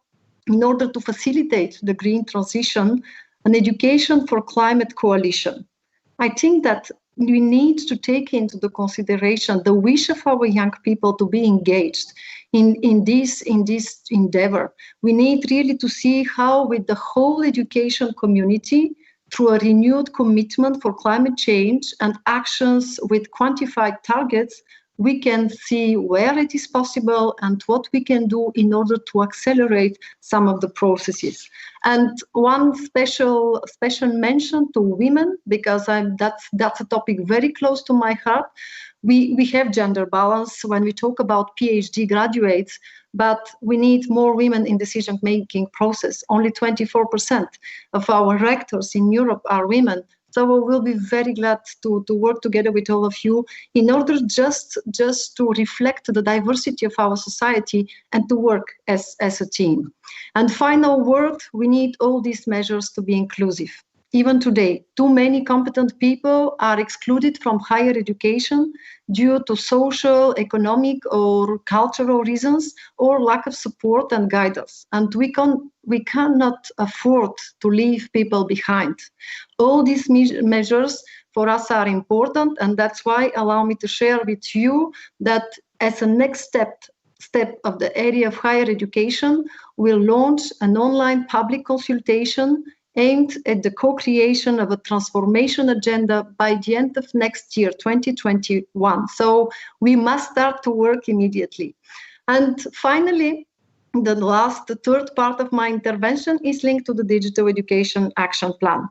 in order to facilitate the green transition, an education for climate coalition. I think that we need to take into the consideration the wish of our young people to be engaged in this endeavor. We need really to see how, with the whole education community, through a renewed commitment for climate change and actions with quantified targets, we can see where it is possible and what we can do in order to accelerate some of the processes. And one special mention to women, because that's a topic very close to my heart. We have gender balance when we talk about PhD graduates, but we need more women in decision-making process. Only 24% of our rectors in Europe are women. So we will be very glad to work together with all of you in order just to reflect the diversity of our society and to work as a team. And final word, we need all these measures to be inclusive. Even today, too many competent people are excluded from higher education due to social, economic, or cultural reasons, or lack of support and guidance. And we cannot afford to leave people behind. All these measures for us are important, and that's why allow me to share with you that as a next step of the area of higher education, we'll launch an online public consultation aimed at the co-creation of a transformation agenda by the end of next year, 2021. So we must start to work immediately. And finally, the third part of my intervention is linked to the Digital Education Action Plan.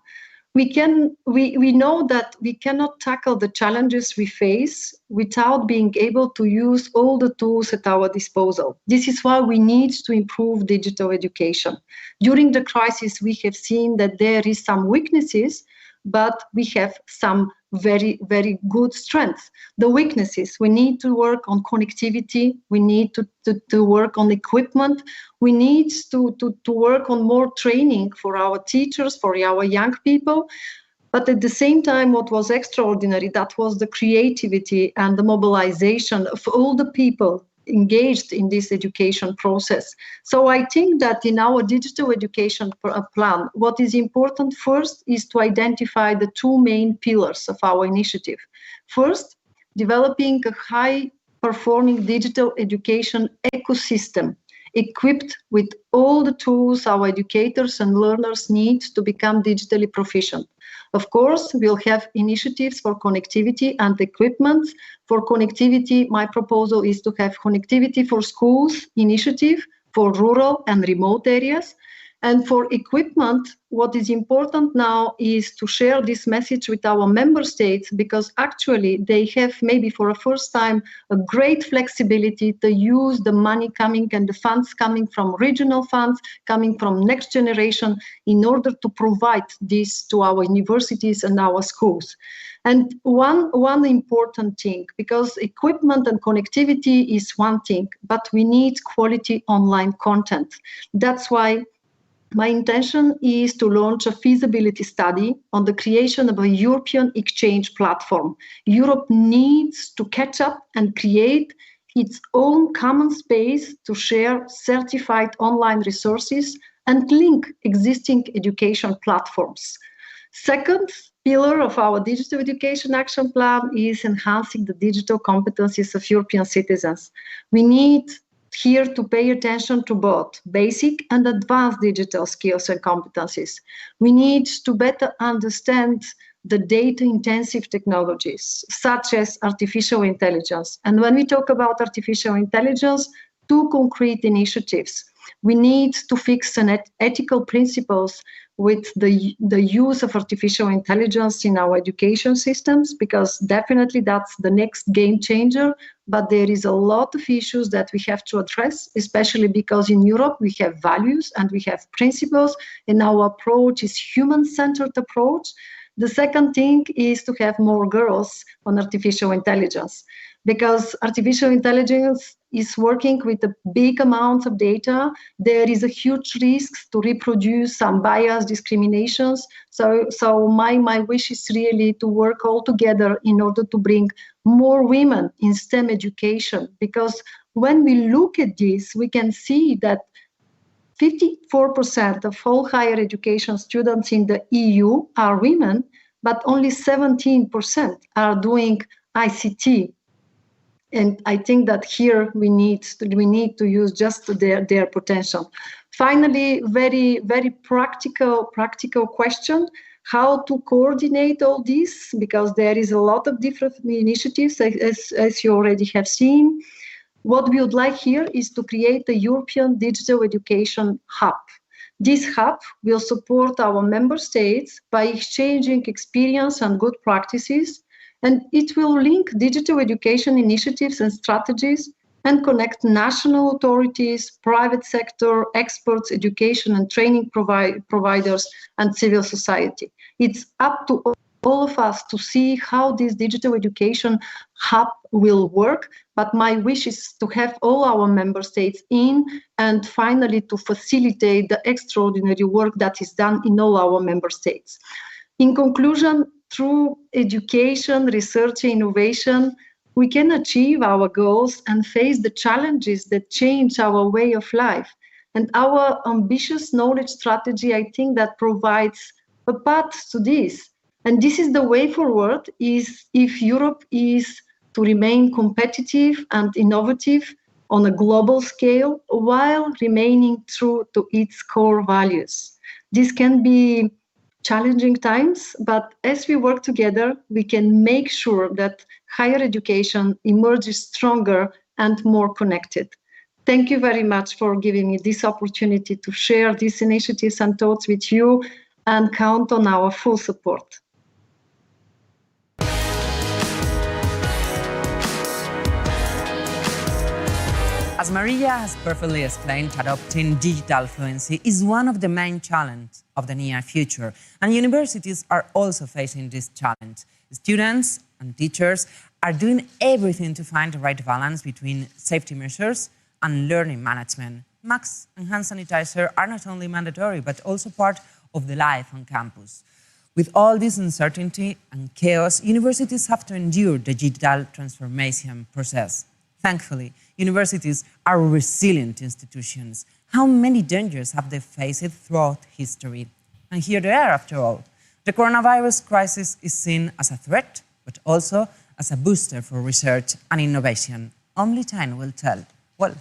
We know that we cannot tackle the challenges we face without being able to use all the tools at our disposal. This is why we need to improve digital education. During the crisis, we have seen that there is some weaknesses, but we have some very, very good strengths. The weaknesses, we need to work on connectivity, we need to work on equipment, we need to work on more training for our teachers, for our young people. But at the same time, what was extraordinary, that was the creativity and the mobilization of all the people engaged in this education process. So I think that in our digital education plan, what is important first is to identify the two main pillars of our initiative. First, developing a high-performing digital education ecosystem equipped with all the tools our educators and learners need to become digitally proficient. Of course, we'll have initiatives for connectivity and equipment. For connectivity, my proposal is to have connectivity for schools initiative for rural and remote areas. And for equipment, what is important now is to share this message with our member states, because actually they have maybe for the first time a great flexibility to use the money coming and the funds coming from regional funds, coming from next generation, in order to provide this to our universities and our schools. And one important thing, because equipment and connectivity is one thing, but we need quality online content. That's why my intention is to launch a feasibility study on the creation of a European exchange platform. Europe needs to catch up and create its own common space to share certified online resources and link existing education platforms. Second pillar of our digital education action plan is enhancing the digital competencies of European citizens. We need here to pay attention to both basic and advanced digital skills and competencies. We need to better understand the data-intensive technologies, such as artificial intelligence. And when we talk about artificial intelligence, two concrete initiatives. We need to fix an ethical principles with the use of artificial intelligence in our education systems, because definitely that's the next game changer. But there is a lot of issues that we have to address, especially because in Europe we have values and we have principles, and our approach is human-centered approach. The second thing is to have more girls on artificial intelligence, because artificial intelligence is working with a big amount of data. There is a huge risk to reproduce some bias, discriminations. So my wish is really to work all together in order to bring more women in STEM education, because when we look at this, we can see that 54% of all higher education students in the EU are women, but only 17% are doing ICT. And I think that here we need to use just their potential. Finally, very, very practical question: how to coordinate all this, because there is a lot of different initiatives, as you already have seen. What we would like here is to create a European digital education hub. This hub will support our member states by exchanging experience and good practices, and it will link digital education initiatives and strategies and connect national authorities, private sector, experts, education and training providers, and civil society. It's up to all of us to see how this digital education hub will work. But my wish is to have all our member states in and finally to facilitate the extraordinary work that is done in all our member states. In conclusion, through education, research, and innovation, we can achieve our goals and face the challenges that change our way of life. And our ambitious knowledge strategy, I think, that provides a path to this. And this is the way forward, is if Europe is to remain competitive and innovative on a global scale while remaining true to its core values. This can be challenging times, but as we work together, we can make sure that higher education emerges stronger and more connected. Thank you very much for giving me this opportunity to share these initiatives and thoughts with you, and count on our full support. As Maria has perfectly explained, adopting digital fluency is one of the main challenges of the near future, and universities are also facing this challenge. Students and teachers are doing everything to find the right balance between safety measures and learning management. Masks and hand sanitizer are not only mandatory, but also part of the life on campus. With all this uncertainty and chaos, universities have to endure the digital transformation process. Thankfully, universities are resilient institutions. How many dangers have they faced throughout history? And here they are, after all. The coronavirus crisis is seen as a threat, but also as a booster for research and innovation. Only time will tell. Well,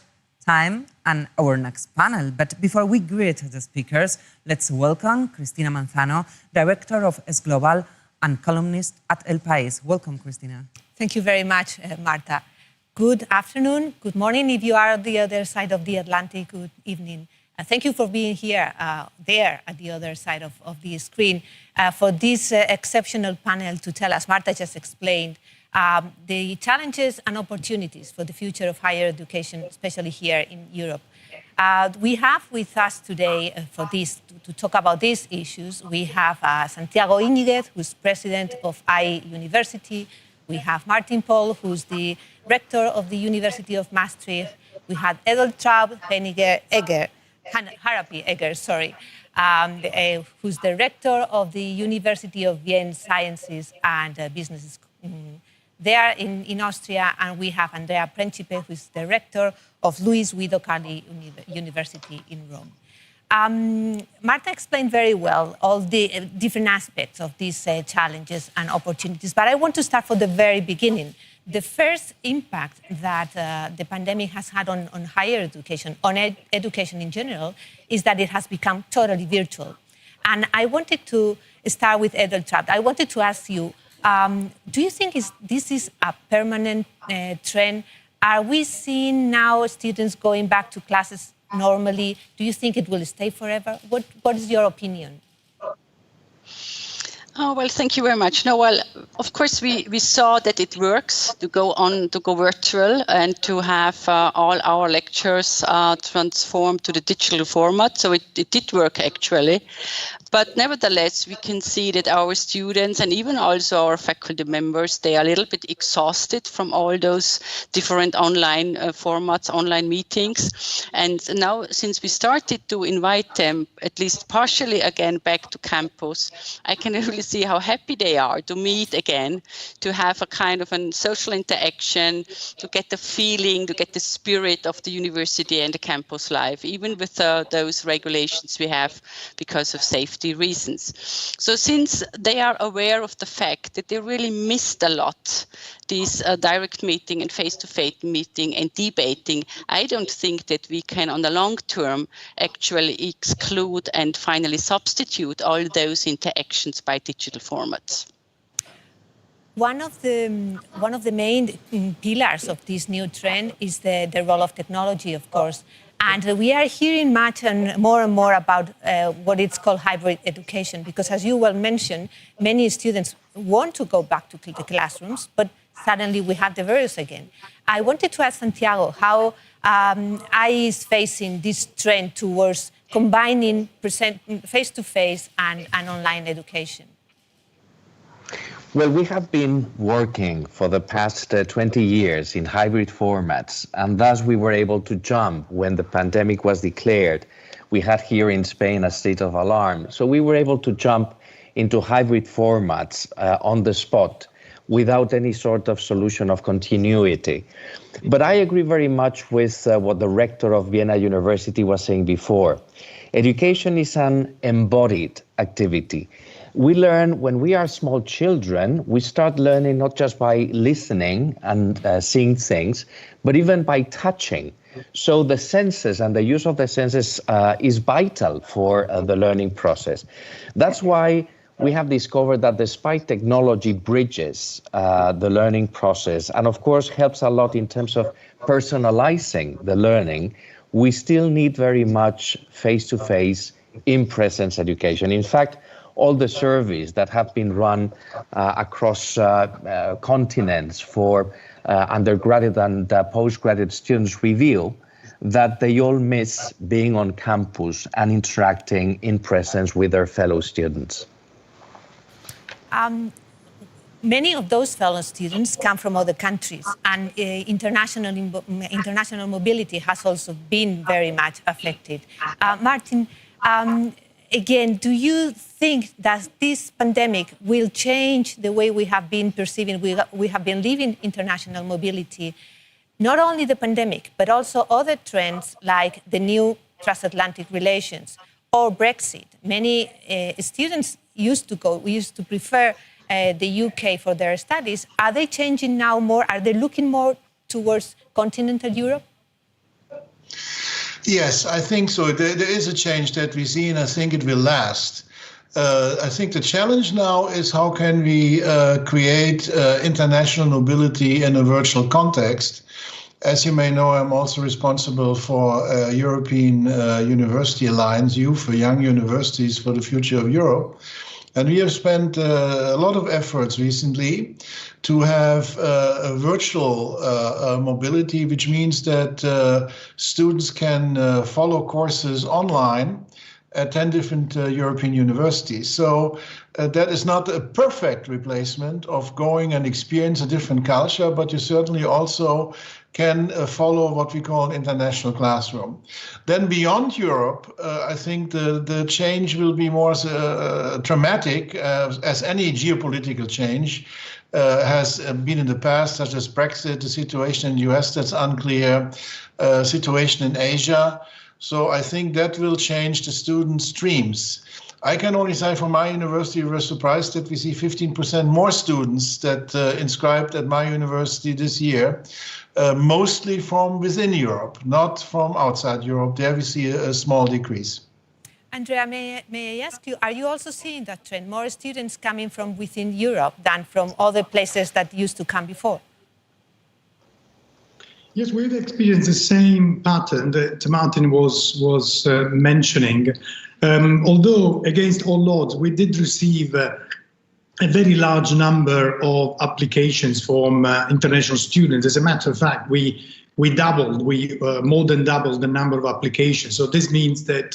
time and our next panel. But before we greet the speakers, let's welcome Cristina Manzano, Director of S Global and columnist at El País. Welcome, Cristina. Thank you very much, Marta. Good afternoon, good morning if you are on the other side of the Atlantic, good evening. Thank you for being here, there at the other side of the screen, for this exceptional panel to tell us, Marta just explained, the challenges and opportunities for the future of higher education, especially here in Europe. We have with us today for this, to talk about these issues, we have Santiago Iñiguez, who's president of iUniversity. We have Martin Paul, who's the rector of the University of Maastricht. We had Edeltraud Harapi Egger, who's the rector of the University of Vienna Sciences and Business there in Austria. And we have Andrea Principe, who's the rector of Luis Guido Carli University in Rome. Marta explained very well all the different aspects of these challenges and opportunities, but I want to start from the very beginning. The first impact that the pandemic has had on higher education, on education in general, is that it has become totally virtual. And I wanted to start with Edeltraud. I wanted to ask you, do you think this is a permanent trend? Are we seeing now students going back to classes normally? Do you think it will stay forever? What is your opinion? Oh, well, thank you very much. No, well, of course, we saw that it works to go virtual and to have all our lectures transformed to the digital format. So it did work, actually. But nevertheless, we can see that our students and even also our faculty members, they are a little bit exhausted from all those different online formats, online meetings. And now, since we started to invite them, at least partially again, back to campus, I can really see how happy they are to meet again, to have a kind of a social interaction, to get the feeling, to get the spirit of the university and the campus life, even with those regulations we have because of safety reasons. So since they are aware of the fact that they really missed a lot, this direct meeting and face-to-face meeting and debating, I don't think that we can on the long term actually exclude and finally substitute all those interactions by digital formats. One of the main pillars of this new trend is the role of technology, of course. And we are hearing much and more about what it's called hybrid education, because as you well mentioned, many students want to go back to the classrooms, but suddenly we have the virus again. I wanted to ask Santiago how IE is facing this trend towards combining face-to-face and online education. Well, we have been working for the past 20 years in hybrid formats, and thus we were able to jump when the pandemic was declared. We had here in Spain a state of alarm. So we were able to jump into hybrid formats on the spot without any sort of solution of continuity. But I agree very much with what the rector of Vienna University was saying before. Education is an embodied activity. We learn when we are small children, we start learning not just by listening and seeing things, but even by touching. So the senses and the use of the senses is vital for the learning process. That's why we have discovered that despite technology bridges the learning process and of course helps a lot in terms of personalizing the learning, we still need very much face-to-face, in-presence education. In fact, all the surveys that have been run across continents for undergraduate and postgraduate students reveal that they all miss being on campus and interacting in presence with their fellow students. Many of those fellow students come from other countries, and international mobility has also been very much affected. Martin, again, do you think that this pandemic will change the way we have been perceiving, we have been living international mobility? Not only the pandemic, but also other trends like the new transatlantic relations or Brexit. Many students used to prefer the UK for their studies. Are they changing now more? Are they looking more towards continental Europe? Yes, I think so. There is a change that we see, and I think it will last. I think the challenge now is how can we create international mobility in a virtual context. As you may know, I'm also responsible for European University Alliance, Youth for Young Universities for the Future of Europe. And we have spent a lot of efforts recently to have a virtual mobility, which means that students can follow courses online at 10 different European universities. So that is not a perfect replacement of going and experience a different culture, but you certainly also can follow what we call an international classroom. Then beyond Europe, I think the change will be more dramatic as any geopolitical change has been in the past, such as Brexit, the situation in the US that's unclear, situation in Asia. So I think that will change the student streams. I can only say from my university, we were surprised that we see 15% more students that inscribed at my university this year, mostly from within Europe, not from outside Europe. There we see a small decrease. Andrea, may I ask you, are you also seeing that trend? More students coming from within Europe than from other places that used to come before? Yes, we've experienced the same pattern that Martin was mentioning. Although, against all odds, we did receive a very large number of applications from international students. As a matter of fact, we more than doubled the number of applications. So this means that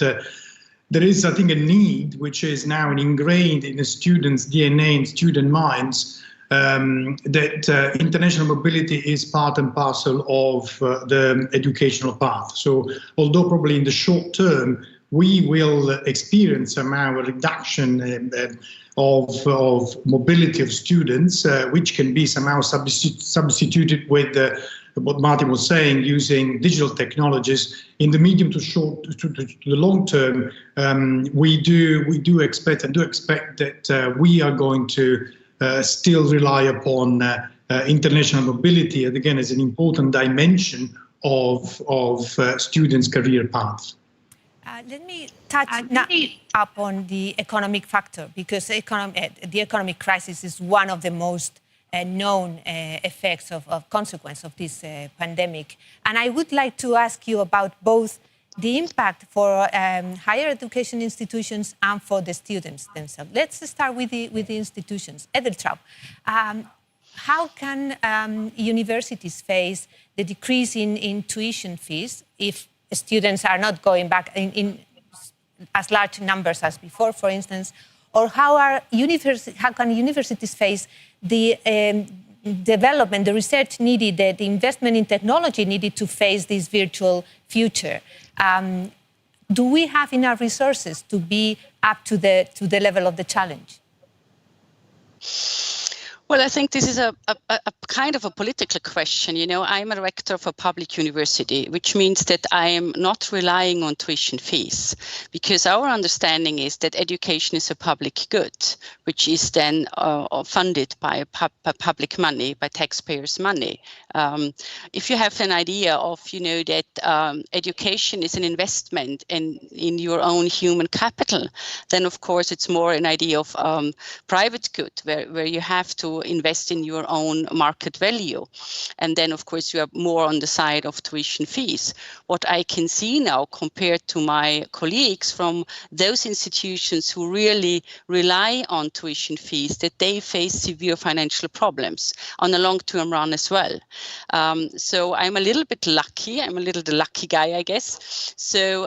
there is, I think, a need which is now ingrained in the students' DNA and student minds, that international mobility is part and parcel of the educational path. So although probably in the short term we will experience somehow a reduction of mobility of students, which can be somehow substituted with what Martin was saying, using digital technologies. In the medium to the long term, we do expect that we are going to still rely upon international mobility, and again, as an important dimension of students' career paths. Let me touch upon the economic factor, because the economic crisis is one of the most known effects of consequence of this pandemic. And I would like to ask you about both the impact for higher education institutions and for the students themselves. Let's start with the institutions. Edeltraub, how can universities face the decrease in tuition fees if students are not going back in as large numbers as before, for instance, Or how can universities face the development, the research needed, the investment in technology needed to face this virtual future? Do we have enough resources to be up to the level of the challenge? Well, I think this is a kind of a political question. You know, I'm a rector of a public university, which means that I am not relying on tuition fees, because our understanding is that education is a public good, which is then funded by public money, by taxpayers' money. If you have an idea of, you know, that education is an investment in your own human capital, then of course it's more an idea of private good, where you have to invest in your own market value. And then, of course, you are more on the side of tuition fees. What I can see now, compared to my colleagues from those institutions who really rely on tuition fees, that they face severe financial problems on a long-term run as well. So I'm a little bit lucky. I'm a little the lucky guy, I guess. So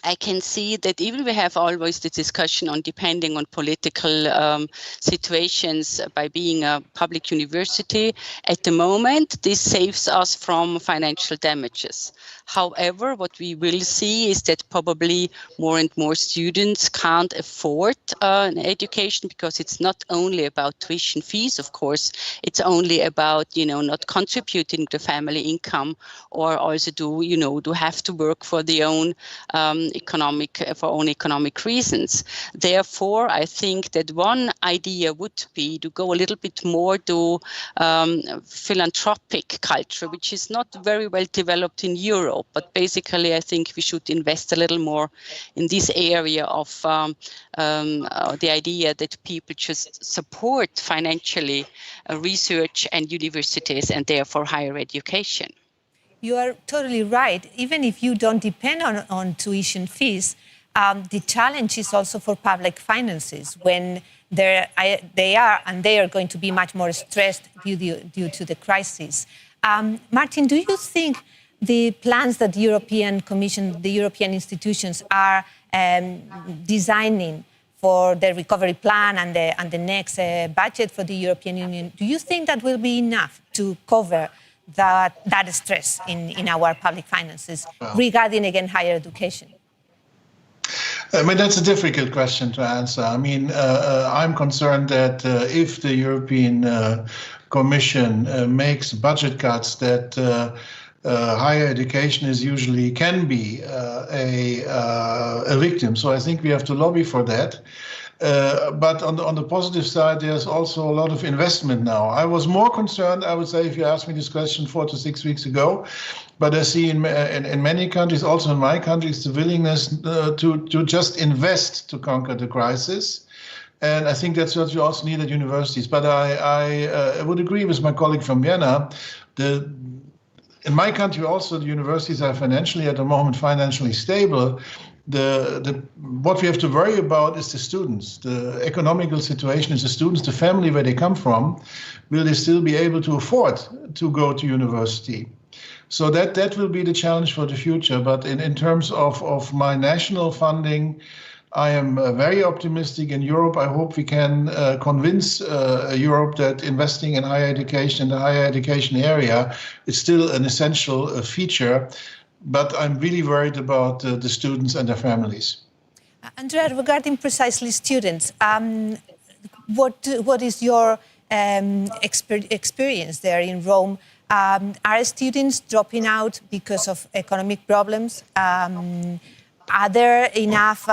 I can see that even we have always the discussion on depending on political situations by being a public university. At the moment, this saves us from financial damages. However, what we will see is that probably more and more students can't afford an education, because it's not only about tuition fees, of course, it's only about, you know, not contributing to family income, or also do have to work for their own economic reasons. Therefore, I think that one idea would be to go a little bit more to philanthropic culture, which is not very well developed in Europe. But basically, I think we should invest a little more in this area of the idea that people just support financially research and universities, and therefore higher education. You are totally right. Even if you don't depend on tuition fees, the challenge is also for public finances when they are going to be much more stressed due to the crisis. Martin, do you think the plans that the European Commission, the European institutions are designing for the recovery plan and the next budget for the European Union, do you think that will be enough to cover that stress in our public finances regarding, again, higher education? I mean, that's a difficult question to answer. I mean, I'm concerned that if the European Commission makes budget cuts, that higher education can be a victim. So I think we have to lobby for that. But on the positive side, there's also a lot of investment now. I was more concerned, I would say, if you asked me this question 4 to 6 weeks ago, but I see in many countries, also in my countries, the willingness to just invest to conquer the crisis. And I think that's what you also need at universities. But I would agree with my colleague from Vienna. In my country also, the universities are at the moment financially stable. What we have to worry about is the students. The economical situation is the students, the family where they come from. Will they still be able to afford to go to university? So that will be the challenge for the future. But in terms of my national funding, I am very optimistic in Europe. I hope we can convince Europe that investing in higher education, in the higher education area, is still an essential feature. But I'm really worried about the students and their families. Andrea, regarding precisely students, what is your experience there in Rome? Are students dropping out because of economic problems? Are there enough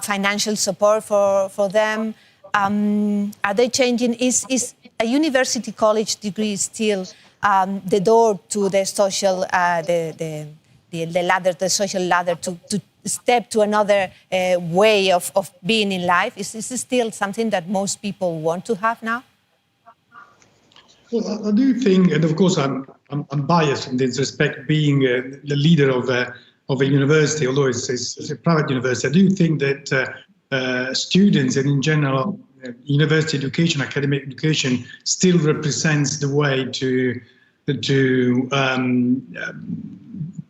financial support for them? Are they changing? Is a university college degree still the door to the social, the ladder, the social ladder to step to another way of being in life? Is this still something that most people want to have now? Well, I do think, and of course I'm biased in this respect, being the leader of a university, although it's a private university. I do think that students and in general university education, academic education, still represents the way to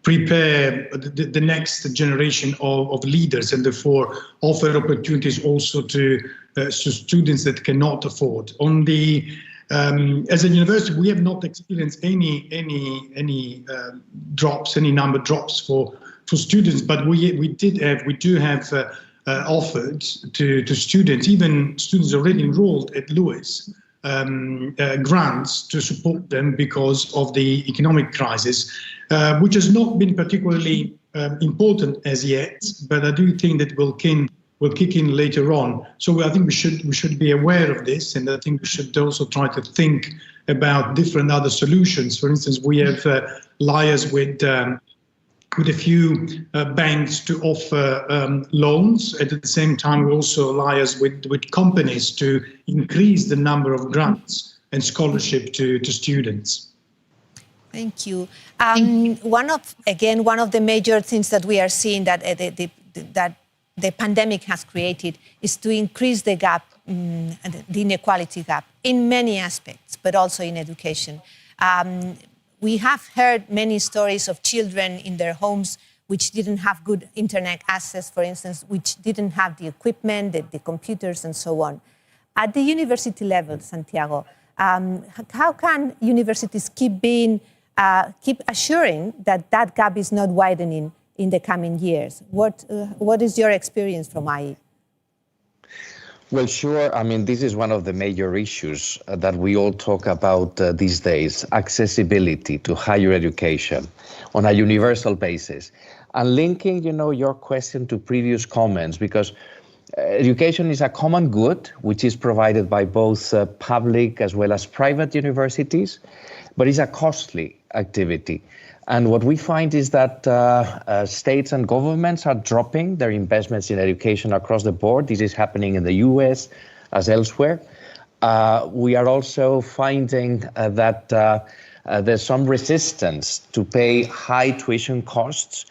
prepare the next generation of leaders, and therefore offer opportunities also to students that cannot afford. As a university, we have not experienced any number drops for students, but we do have offered to students, even students already enrolled at Lewis, grants to support them because of the economic crisis, which has not been particularly important as yet, but I do think that will kick in later on. So I think we should be aware of this, and I think we should also try to think about different other solutions. For instance, we have liaised with a few banks to offer loans. At the same time, we also liaise with companies to increase the number of grants and scholarship to students. Thank you. One of the major things that we are seeing that the pandemic has created is to increase the gap, the inequality gap, in many aspects, but also in education. We have heard many stories of children in their homes which didn't have good internet access, for instance, which didn't have the equipment, the computers, and so on. At the university level, Santiago, how can universities keep assuring that gap is not widening in the coming years? What is your experience from IE? Well, sure. I mean, this is one of the major issues that we all talk about these days, accessibility to higher education on a universal basis. And linking, your question to previous comments, because education is a common good, which is provided by both public as well as private universities, but it's a costly activity. And what we find is that states and governments are dropping their investments in education across the board. This is happening in the US as elsewhere. We are also finding that there's some resistance to pay high tuition costs.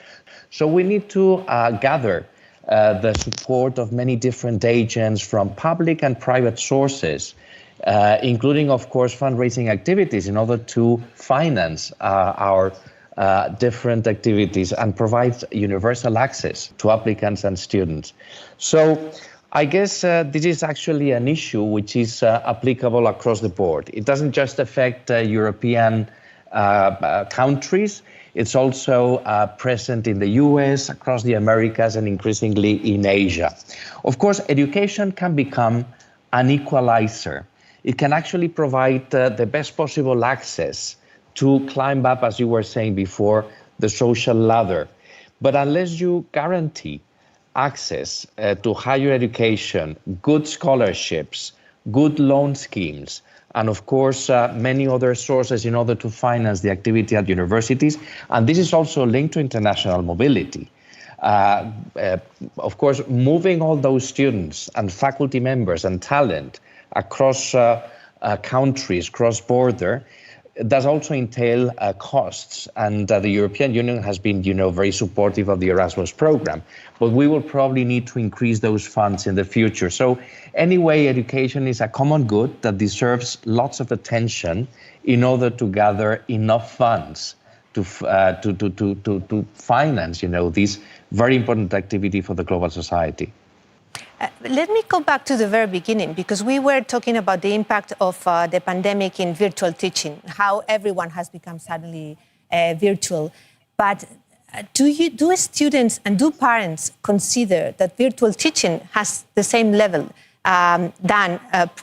So we need to gather the support of many different agents from public and private sources, including, of course, fundraising activities in order to finance our different activities and provides universal access to applicants and students. So I guess this is actually an issue which is applicable across the board. It doesn't just affect European countries. It's also present in the US, across the Americas, and increasingly in Asia. Of course, education can become an equalizer. It can actually provide the best possible access to climb up, as you were saying before, the social ladder. But unless you guarantee access to higher education, good scholarships, good loan schemes, and of course, many other sources in order to finance the activity at universities, and this is also linked to international mobility. Of course, moving all those students and faculty members and talent across countries, cross-border, does also entail costs, and the European Union has been, very supportive of the Erasmus program. But we will probably need to increase those funds in the future. So anyway, education is a common good that deserves lots of attention in order to gather enough funds to finance, this very important activity for the global society. Let me go back to the very beginning, because we were talking about the impact of the pandemic in virtual teaching, how everyone has become suddenly virtual. But do students and do parents consider that virtual teaching has the same level than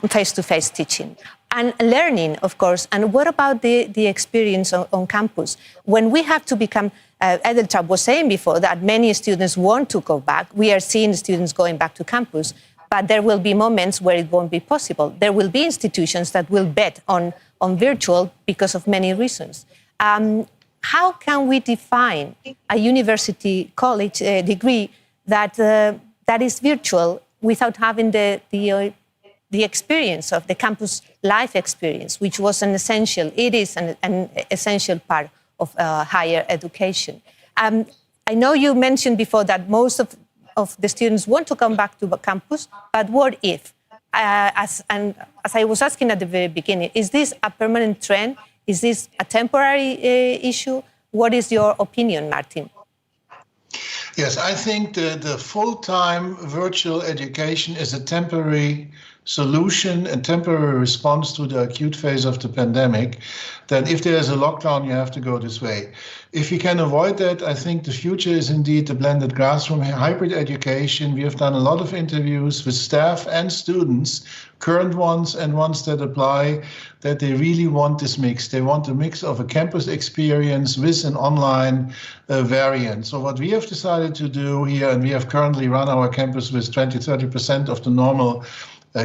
face-to-face teaching? And learning, of course. And what about the experience on campus? When we have to become, Edeltraud was saying before that many students want to go back. We are seeing students going back to campus, but there will be moments where it won't be possible. There will be institutions that will bet on virtual because of many reasons. How can we define a university college degree that is virtual without having the experience of the campus life experience, which was it is an essential part of higher education? I know you mentioned before that most of the students want to come back to the campus, but what if? As I was asking at the very beginning, is this a permanent trend? Is this a temporary issue? What is your opinion, Martin? Yes, I think the full-time virtual education is a temporary solution and temporary response to the acute phase of the pandemic. Then if there's a lockdown, you have to go this way. If you can avoid that, I think the future is indeed the blended classroom, hybrid education. We have done a lot of interviews with staff and students, current ones and ones that apply, that they really want this mix. They want a mix of a campus experience with an online variant. So what we have decided to do here, and we have currently run our campus with 20-30% of the normal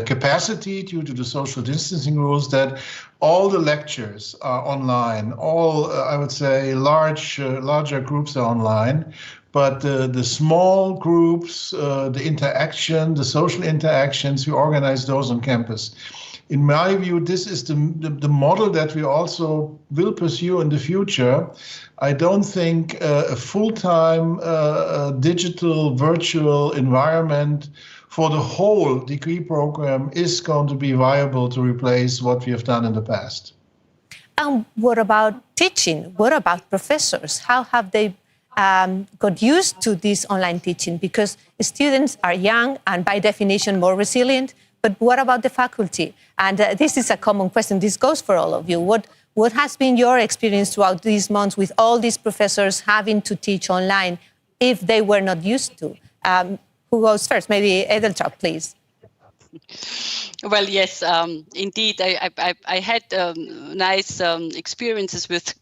capacity due to the social distancing rules, that all the lectures are online. All, I would say, larger groups are online. But the small groups, the interaction, the social interactions, we organize those on campus. In my view, this is the model that we also will pursue in the future. I don't think a full-time digital virtual environment for the whole degree program is going to be viable to replace what we have done in the past. What about teaching? What about professors? How have they got used to this online teaching? Because students are young and by definition more resilient, but what about the faculty? And this is a common question. This goes for all of you. What has been your experience throughout these months with all these professors having to teach online if they were not used to? Who goes first? Maybe Edeltraud, please. Well, yes, indeed. I had nice experiences with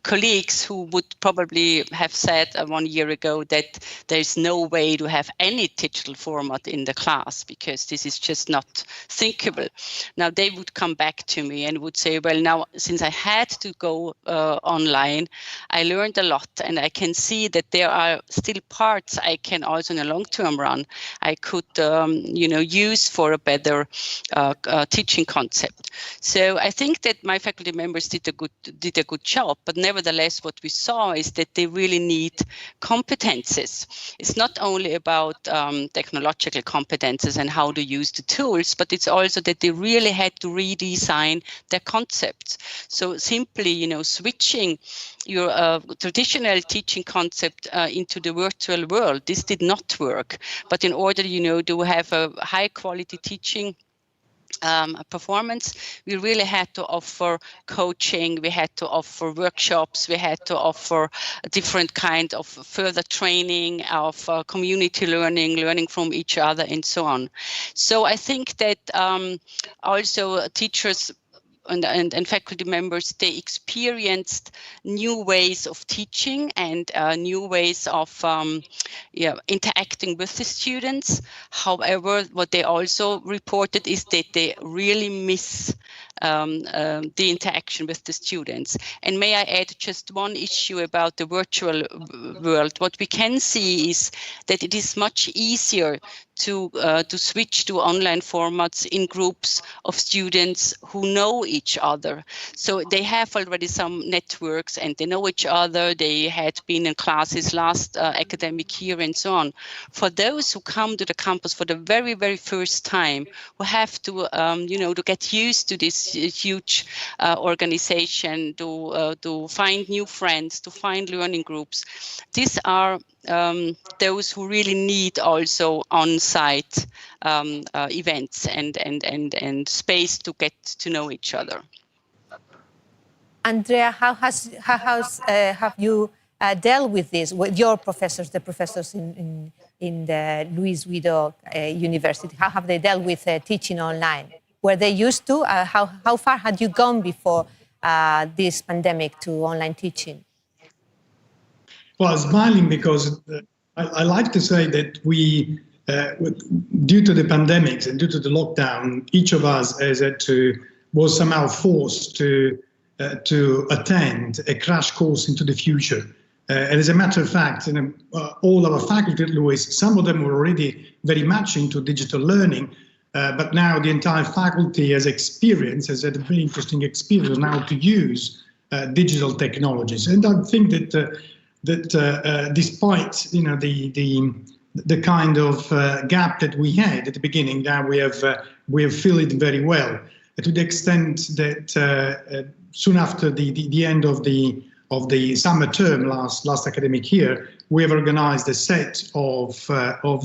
colleagues who would probably have said 1 year ago that there is no way to have any digital format in the class because this is just not thinkable. Now they would come back to me and would say, well, now since I had to go online, I learned a lot, and I can see that there are still parts I can also in a long-term run I could use for a better teaching concept. So I think that my faculty members did a good job. But nevertheless, what we saw is that they really need competences. It's not only about technological competences and how to use the tools, but it's also that they really had to redesign their concepts. So simply, switching your traditional teaching concept into the virtual world, this did not work. But in order, to have a high quality teaching performance, we really had to offer coaching, we had to offer workshops, we had to offer a different kind of further training of community learning from each other and so on. So I think that also teachers and faculty members, they experienced new ways of teaching and new ways of interacting with the students. However, what they also reported is that they really miss the interaction with the students. And may I add just one issue about the virtual world? What we can see is that it is much easier to switch to online formats in groups of students who know each other. So they have already some networks and they know each other. They had been in classes last academic year and so on. For those who come to the campus for the very, very first time, who have to, to get used to this huge organization, to find new friends, to find learning groups, these are those who really need also on-site events and space to get to know each other. Andrea, how have you dealt with this with your professors, the professors in the Luis Guido University? How have they dealt with teaching online? Were they used to? How far had you gone before this pandemic to online teaching? Well, I'm smiling because I like to say that we, due to the pandemics and due to the lockdown, each of us was somehow forced to attend a crash course into the future. And as a matter of fact, all our faculty at Luis, some of them were already very much into digital learning, but now the entire faculty has had a very interesting experience now to use digital technologies. And I think that despite the kind of gap that we had at the beginning, now we have filled it very well, to the extent that soon after the end of the the summer term last academic year, we have organized a set of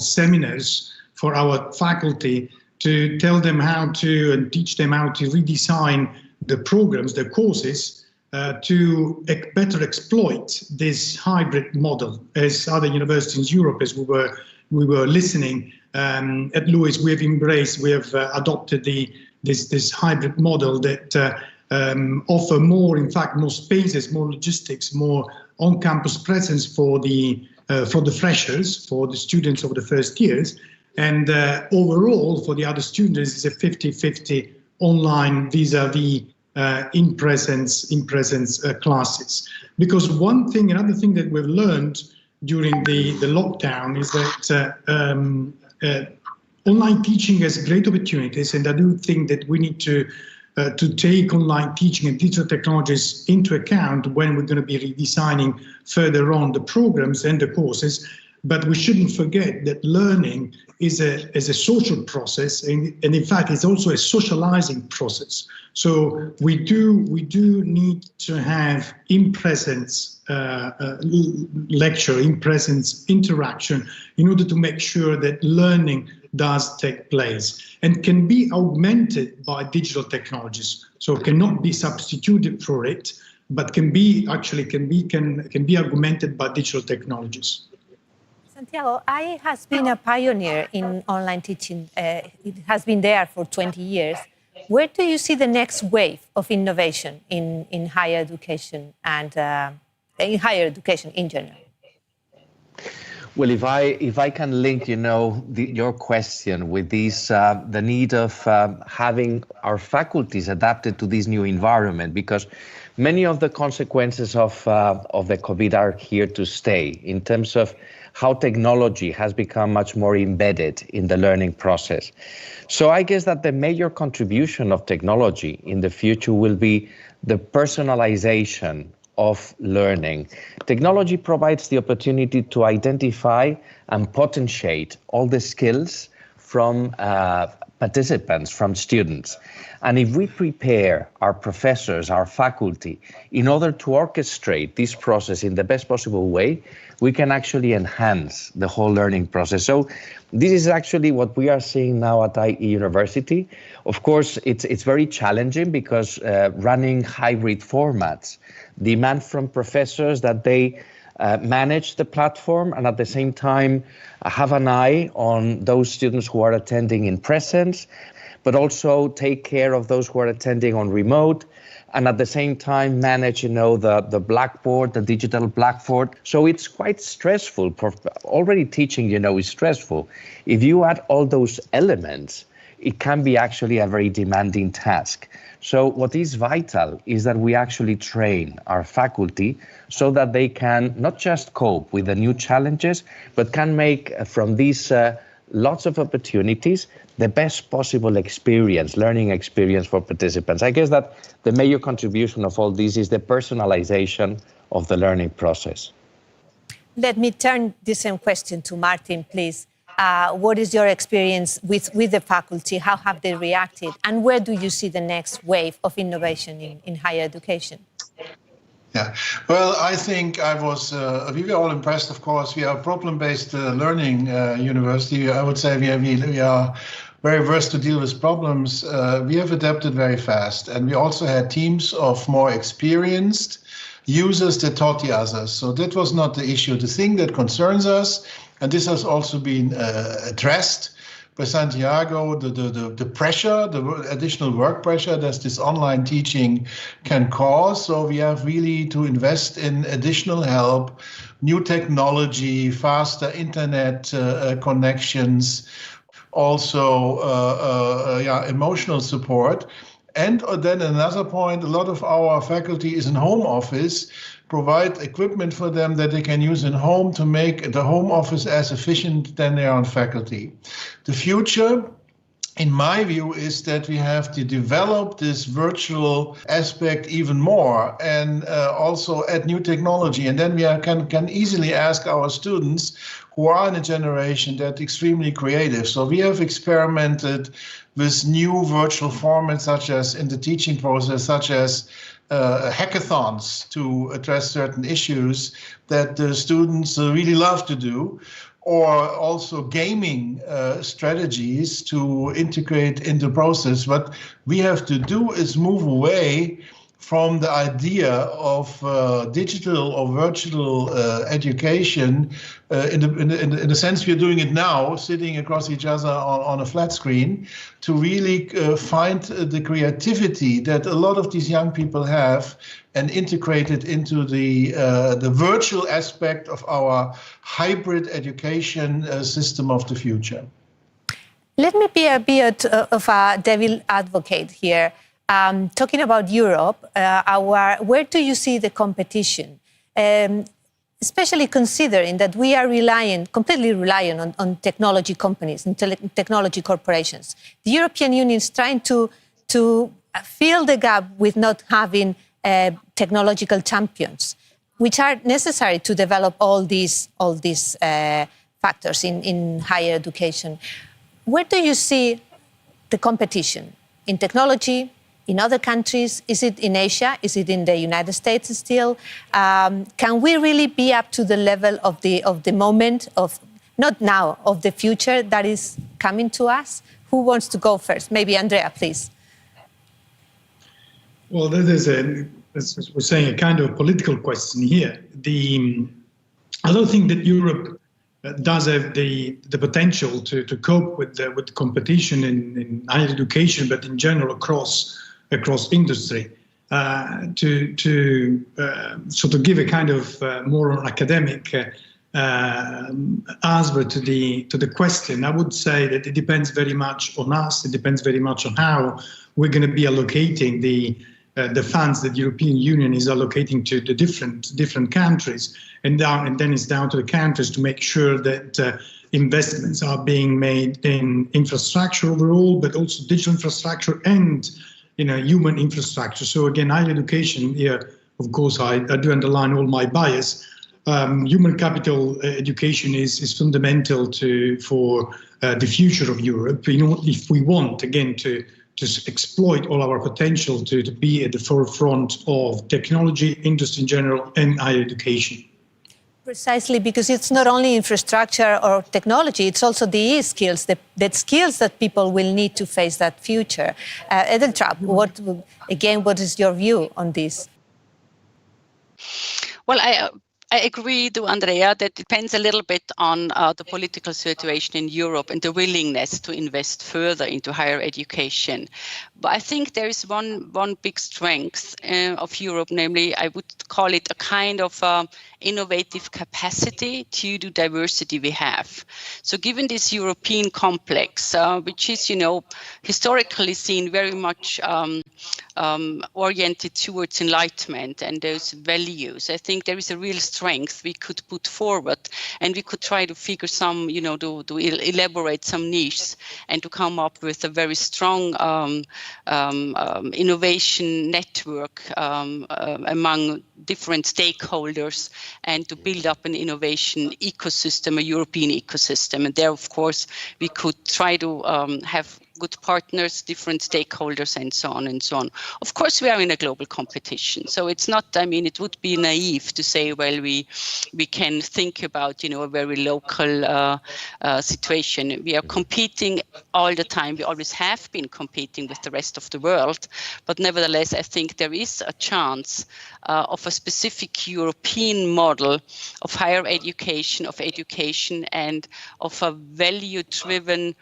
seminars for our faculty to tell them how to and teach them how to redesign the programs, the courses, to better exploit this hybrid model. As other universities in Europe, as we were listening at Lewis, we have adopted this hybrid model that offer more, in fact, more spaces, more logistics, more on-campus presence for the freshers, for the students of the first years, and overall for the other students it's a 50-50 online vis-a-vis in-presence classes. Because another thing that we've learned during the lockdown is that online teaching has great opportunities, and I do think that we need to take online teaching and digital technologies into account when we're going to be redesigning further on the programs and the courses. But we shouldn't forget that learning is a social process, and in fact, it's also a socializing process. So we do need to have in-presence lecture, in-presence interaction, in order to make sure that learning does take place and can be augmented by digital technologies. So cannot be substituted for it, but can be augmented by digital technologies. Santiago, AI has been a pioneer in online teaching. It has been there for 20 years. Where do you see the next wave of innovation in higher education and in higher education in general? Well, if I can link, your question with the need of having our faculties adapted to this new environment, because many of the consequences of the COVID are here to stay in terms of how technology has become much more embedded in the learning process. So I guess that the major contribution of technology in the future will be the personalization of learning. Technology provides the opportunity to identify and potentiate all the skills from participants, from students. And if we prepare our professors, our faculty, in order to orchestrate this process in the best possible way, we can actually enhance the whole learning process. So this is actually what we are seeing now at IE University. Of course, it's very challenging because running hybrid formats demand from professors that they manage the platform and at the same time have an eye on those students who are attending in presence, but also take care of those who are attending on remote, and at the same time manage, the blackboard, the digital blackboard. So it's quite stressful. Already teaching, is stressful. If you add all those elements, it can be actually a very demanding task. So what is vital is that we actually train our faculty so that they can not just cope with the new challenges, but can make from these lots of opportunities the best possible learning experience for participants. I guess that the major contribution of all this is the personalization of the learning process. Let me turn the same question to Martin, please. What is your experience with the faculty? How have they reacted? And where do you see the next wave of innovation in higher education? Yeah, well, I think we were all impressed, of course. We are a problem-based learning university. I would say we are very versed to deal with problems. We have adapted very fast, and we also had teams of more experienced users that taught the others. So that was not the issue. The thing that concerns us, and this has also been addressed by Santiago, the pressure, the additional work pressure that this online teaching can cause. So we have really to invest in additional help, new technology, faster internet connections, also emotional support. And then another point, a lot of our faculty is in home office, provide equipment for them that they can use in home to make the home office as efficient than they are on faculty. The future, in my view, is that we have to develop this virtual aspect even more and also add new technology. And then we can easily ask our students who are in a generation that's extremely creative. So we have experimented with new virtual formats, such as in the teaching process, such as hackathons to address certain issues that the students really love to do, or also gaming strategies to integrate in the process. What we have to do is move away from the idea of digital or virtual education in the sense we are doing it now, sitting across each other on a flat screen, to really find the creativity that a lot of these young people have and integrate it into the virtual aspect of our hybrid education system of the future. Let me be a bit of a devil advocate here. Talking about Europe, where do you see the competition? Especially considering that we are completely reliant on technology companies and technology corporations. The European Union is trying to fill the gap with not having technological champions, which are necessary to develop all these factors in higher education. Where do you see the competition in technology? In other countries? Is it in Asia? Is it in the United States still? Can we really be up to the level of the moment, of not now, of the future that is coming to us? Who wants to go first? Maybe Andrea, please. Well, there's as we're saying, a kind of political question here. I don't think that Europe does have the potential to cope with the competition in higher education, but in general across industry, to sort of give a kind of more academic answer to the question. I would say that it depends very much on us. It depends very much on how we're going to be allocating the funds that the European Union is allocating to the different countries, and then it's down to the countries to make sure that investments are being made in infrastructure overall, but also digital infrastructure and human infrastructure. So again, higher education here, of course, I do underline all my bias. Human capital education is fundamental for the future of Europe. If we want, again, to exploit all our potential to be at the forefront of technology, industry in general, and higher education. Precisely, because it's not only infrastructure or technology, it's also the skills, the skills that people will need to face that future. Edeltraud, what is your view on this? Well, I agree to Andrea that it depends a little bit on the political situation in Europe and the willingness to invest further into higher education. But I think there is one big strength of Europe, namely, I would call it a kind of innovative capacity to the diversity we have. So given this European complex, which is, historically seen very much oriented towards enlightenment and those values, I think there is a real strength we could put forward, and we could try to figure some, to elaborate some niches and to come up with a very strong innovation network among different stakeholders, and to build up an innovation ecosystem, a European ecosystem. And there, of course, we could try to have good partners, different stakeholders, and so on and so on. Of course, we are in a global competition. So it's not, it would be naive to say, well, we can think about, a very local situation. We are competing all the time. We always have been competing with the rest of the world. But nevertheless, I think there is a chance of a specific European model of higher education, and of a value-driven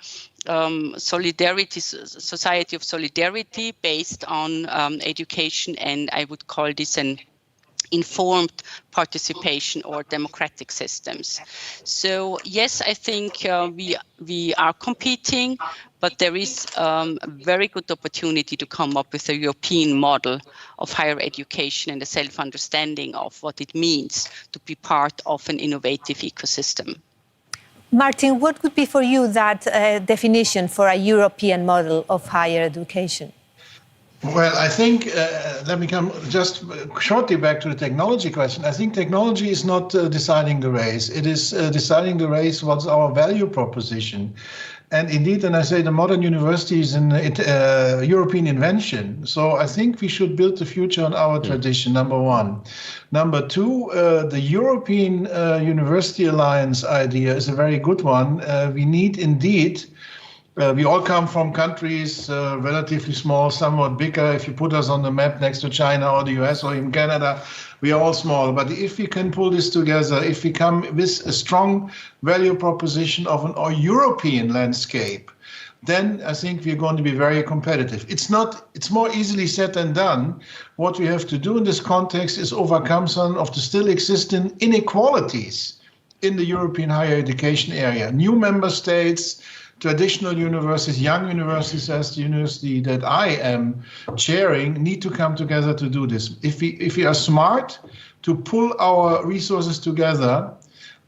society of solidarity based on education, and I would call this an informed participation or democratic systems. So yes, I think we are competing, but there is a very good opportunity to come up with a European model of higher education and a self-understanding of what it means to be part of an innovative ecosystem. Martin, what would be for you that definition for a European model of higher education? Well, I think, let me come just shortly back to the technology question. I think technology is not deciding the race. It is deciding the race, what's our value proposition. And indeed, and I say the modern university is an European invention. So I think we should build the future on our tradition, number one. Number two, the European University Alliance idea is a very good one. We need indeed, we all come from countries relatively small, somewhat bigger. If you put us on the map next to China or the US or even Canada, we are all small. But if we can pull this together, if we come with a strong value proposition of a European landscape, then I think we're going to be very competitive. It's more easily said than done. What we have to do in this context is overcome some of the still existing inequalities in the European higher education area. New member states, traditional universities, young universities, as the university that I am chairing, need to come together to do this. If we are smart to pull our resources together,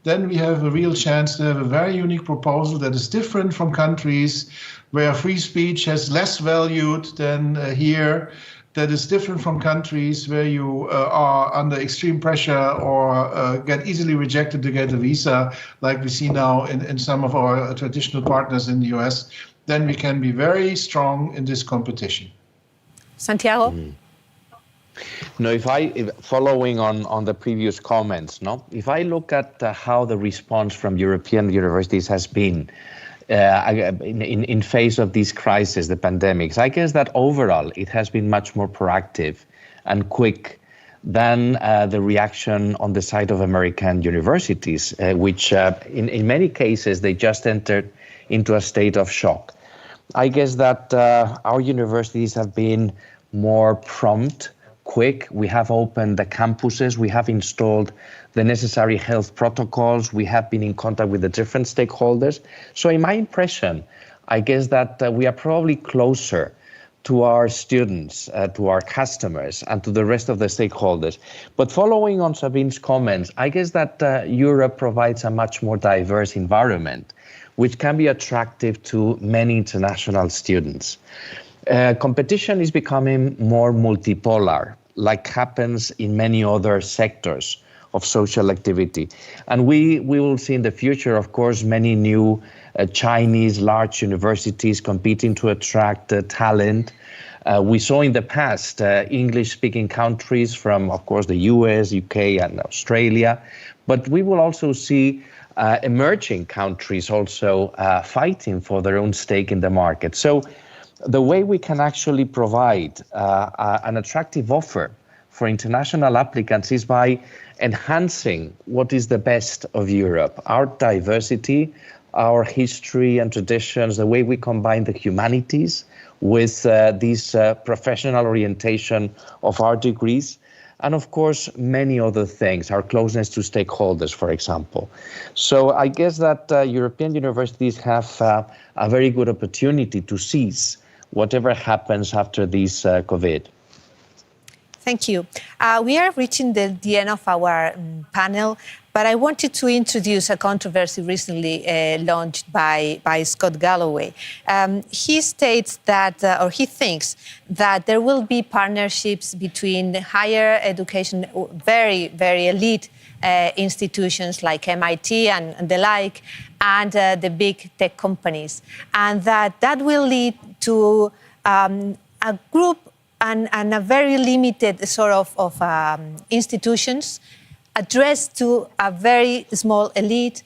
then we have a real chance to have a very unique proposal that is different from countries where free speech has less valued than here, that is different from countries where you are under extreme pressure or get easily rejected to get a visa, like we see now in some of our traditional partners in the US, then we can be very strong in this competition. Santiago? No, following on the previous comments, if I look at how the response from European universities has been in face of this crisis, the pandemics, I guess that overall it has been much more proactive and quick than the reaction on the side of American universities, which in many cases they just entered into a state of shock. I guess that our universities have been more prompt, quick. We have opened the campuses, we have installed the necessary health protocols, we have been in contact with the different stakeholders. So in my impression, I guess that we are probably closer to our students, to our customers, and to the rest of the stakeholders. But following on Sabine's comments, I guess that Europe provides a much more diverse environment, which can be attractive to many international students. Competition is becoming more multipolar, like happens in many other sectors of social activity. And we will see in the future, of course, many new Chinese large universities competing to attract talent. We saw in the past English-speaking countries from, of course, the US, UK, and Australia. But we will also see emerging countries also fighting for their own stake in the market. So the way we can actually provide an attractive offer for international applicants is by enhancing what is the best of Europe, our diversity, our history and traditions, the way we combine the humanities with this professional orientation of our degrees, and of course, many other things, our closeness to stakeholders, for example. So I guess that European universities have a very good opportunity to seize whatever happens after this COVID. Thank you. We are reaching the end of our panel, but I wanted to introduce a controversy recently launched by Scott Galloway. He states that, or he thinks that there will be partnerships between higher education, very, very elite institutions like MIT and the like, and the big tech companies, and that will lead to a group and a very limited sort of institutions addressed to a very small elite,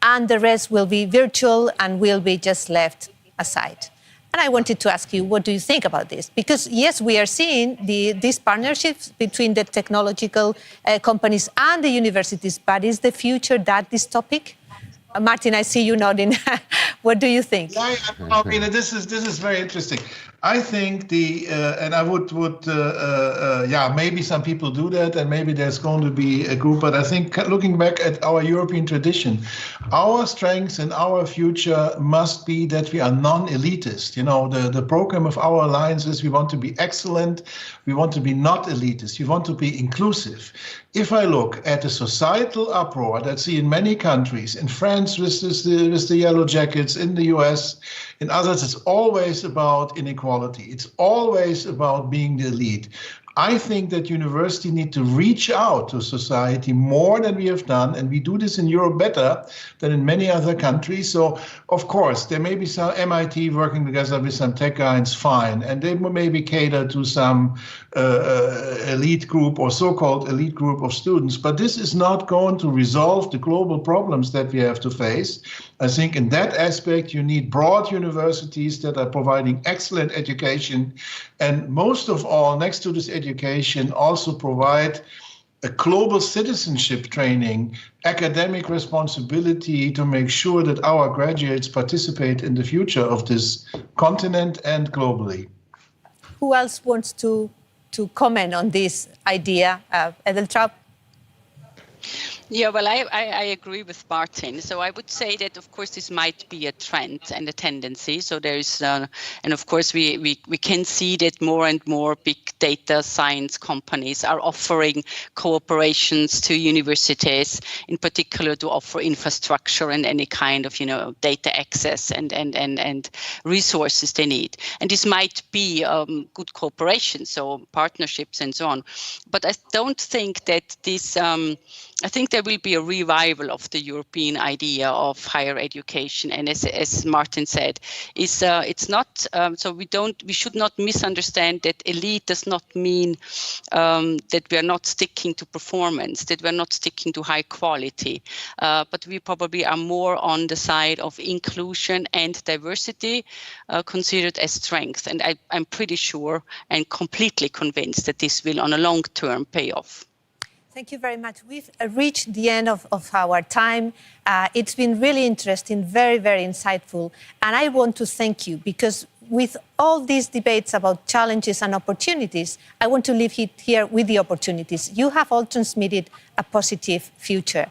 and the rest will be virtual and will be just left aside. And I wanted to ask you, what do you think about this? Because yes, we are seeing these partnerships between the technological companies and the universities, but is the future that dystopic? Martin, I see you nodding. What do you think? Yeah, I mean, this is very interesting. I think and I would maybe some people do that, and maybe there's going to be a group. But I think looking back at our European tradition, our strengths and our future must be that we are non-elitist. You know, the program of our alliance is we want to be excellent, we want to be not elitist, we want to be inclusive. If I look at the societal uproar that's seen in many countries, in France with the Yellow Jackets, in the US, in others, it's always about inequality. It's always about being the elite. I think that university need to reach out to society more than we have done, and we do this in Europe better than in many other countries. So, of course, there may be some MIT working together with some tech guys, fine, and they maybe cater to some elite group or so-called elite group of students, but this is not going to resolve the global problems that we have to face. I think in that aspect, you need broad universities that are providing excellent education, and most of all, next to this education, also provide a global citizenship training, academic responsibility to make sure that our graduates participate in the future of this continent and globally. Who else wants to comment on this idea? Edeltraud? Yeah, well, I agree with Martin. So I would say that, of course, this might be a trend and a tendency. So there is, and of course, we can see that more and more big data science companies are offering cooperations to universities, in particular to offer infrastructure and any kind of, data access and resources they need. And this might be good cooperation, so partnerships and so on. But I don't think that this. I think there will be a revival of the European idea of higher education, and as Martin said, it's not so we should not misunderstand that elite does not mean that we are not sticking to performance, that we're not sticking to high quality, but we probably are more on the side of inclusion and diversity considered as strength, and I'm pretty sure and completely convinced that this will on a long term pay off. Thank you very much. We've reached the end of our time. It's been really interesting, very, very insightful. And I want to thank you because with all these debates about challenges and opportunities, I want to leave it here with the opportunities. You have all transmitted a positive future.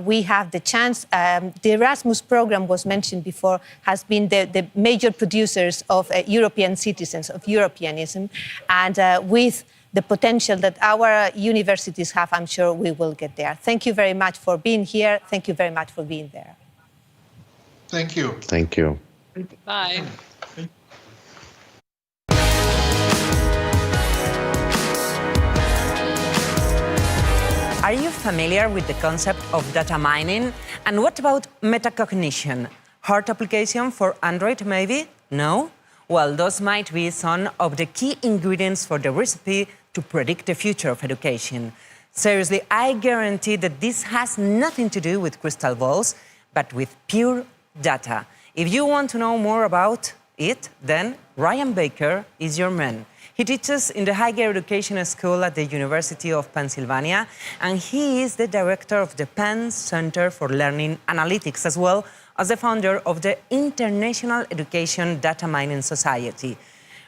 We have the chance, the Erasmus program was mentioned before, has been the major producers of European citizens, of Europeanism. And with the potential that our universities have, I'm sure we will get there. Thank you very much for being here. Thank you very much for being there. Thank you. Thank you. Bye. Are you familiar with the concept of data mining? And what about metacognition? Hard application for Android, maybe? No? Well, those might be some of the key ingredients for the recipe to predict the future of education. Seriously, I guarantee that this has nothing to do with crystal balls, but with pure data. If you want to know more about it, then Ryan Baker is your man. He teaches in the Higher Education School at the University of Pennsylvania, and he is the director of the Penn Center for Learning Analytics, as well as the founder of the International Education Data Mining Society.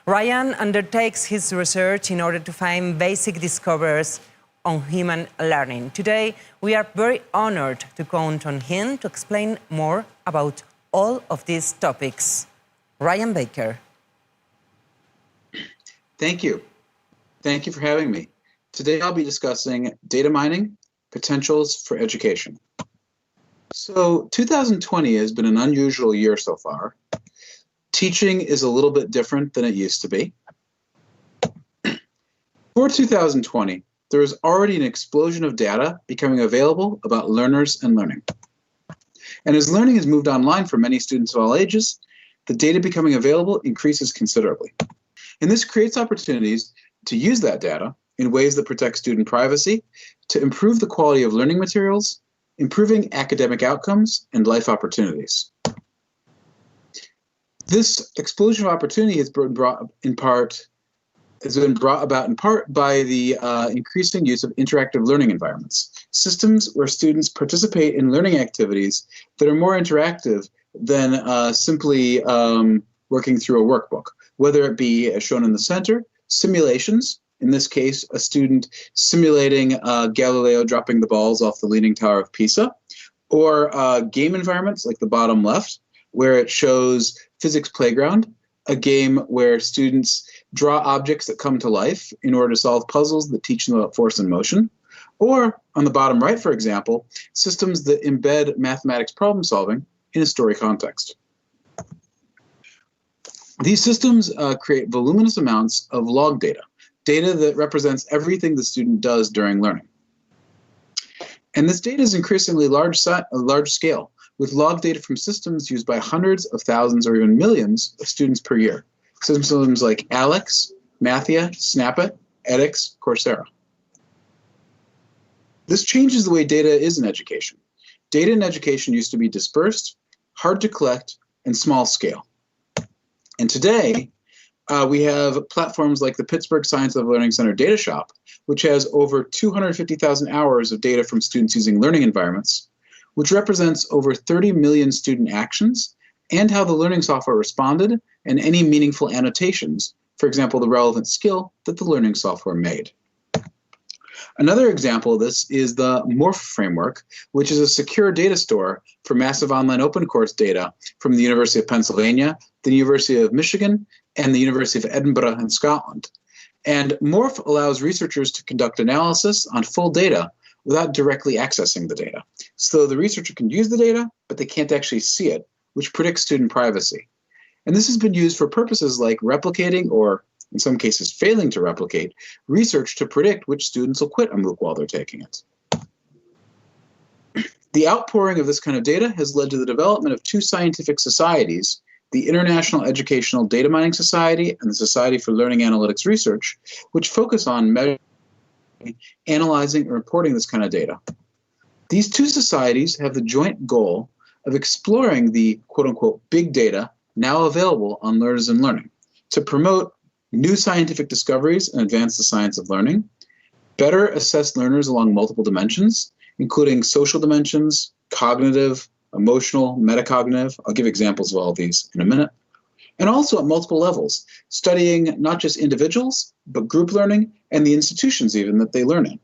Ryan undertakes his research in order to find basic discoveries on human learning. Today, we are very honored to count on him to explain more about all of these topics. Ryan Baker. Thank you. Thank you for having me. Today, I'll be discussing data mining, potentials for education. So 2020 has been an unusual year so far. Teaching is a little bit different than it used to be. For 2020, there is already an explosion of data becoming available about learners and learning. And as learning has moved online for many students of all ages, the data becoming available increases considerably. And this creates opportunities to use that data in ways that protect student privacy, to improve the quality of learning materials, improving academic outcomes and life opportunities. This explosion of opportunity has been brought about in part by the increasing use of interactive learning environments, systems where students participate in learning activities that are more interactive than simply working through a workbook, whether it be, as shown in the center, simulations. In this case, a student simulating Galileo dropping the balls off the Leaning Tower of Pisa, or game environments like the bottom left, where it shows Physics Playground, a game where students draw objects that come to life in order to solve puzzles that teach them about force and motion. Or, on the bottom right, for example, systems that embed mathematics problem solving in a story context. These systems create voluminous amounts of log data data that represents everything the student does during learning. And this data is increasingly large scale, with log data from systems used by hundreds of thousands or even millions of students per year. Systems like ALEX, Mathia, Snapit, edX, Coursera. This changes the way data is in education. Data in education used to be dispersed, hard to collect, and small scale. And today, we have platforms like the Pittsburgh Science of Learning Center Data Shop, which has over 250,000 hours of data from students using learning environments, which represents over 30 million student actions and how the learning software responded and any meaningful annotations, for example, the relevant skill that the learning software made. Another example of this is the Morph framework, which is a secure data store for massive online open course data from the University of Pennsylvania, the University of Michigan, and the University of Edinburgh in Scotland. And Morph allows researchers to conduct analysis on full data without directly accessing the data. So the researcher can use the data, but they can't actually see it, which predicts student privacy. And this has been used for purposes like replicating, or in some cases failing to replicate, research to predict which students will quit a MOOC while they're taking it. The outpouring of this kind of data has led to the development of two scientific societies, the International Educational Data Mining Society and the Society for Learning Analytics Research, which focus on measuring, analyzing, and reporting this kind of data. These two societies have the joint goal of exploring the quote-unquote big data now available on Learners in Learning to promote new scientific discoveries and advance the science of learning, better assess learners along multiple dimensions, including social dimensions, cognitive, emotional, metacognitive. I'll give examples of all of these in a minute. And also at multiple levels, studying not just individuals, but group learning and the institutions even that they learn in.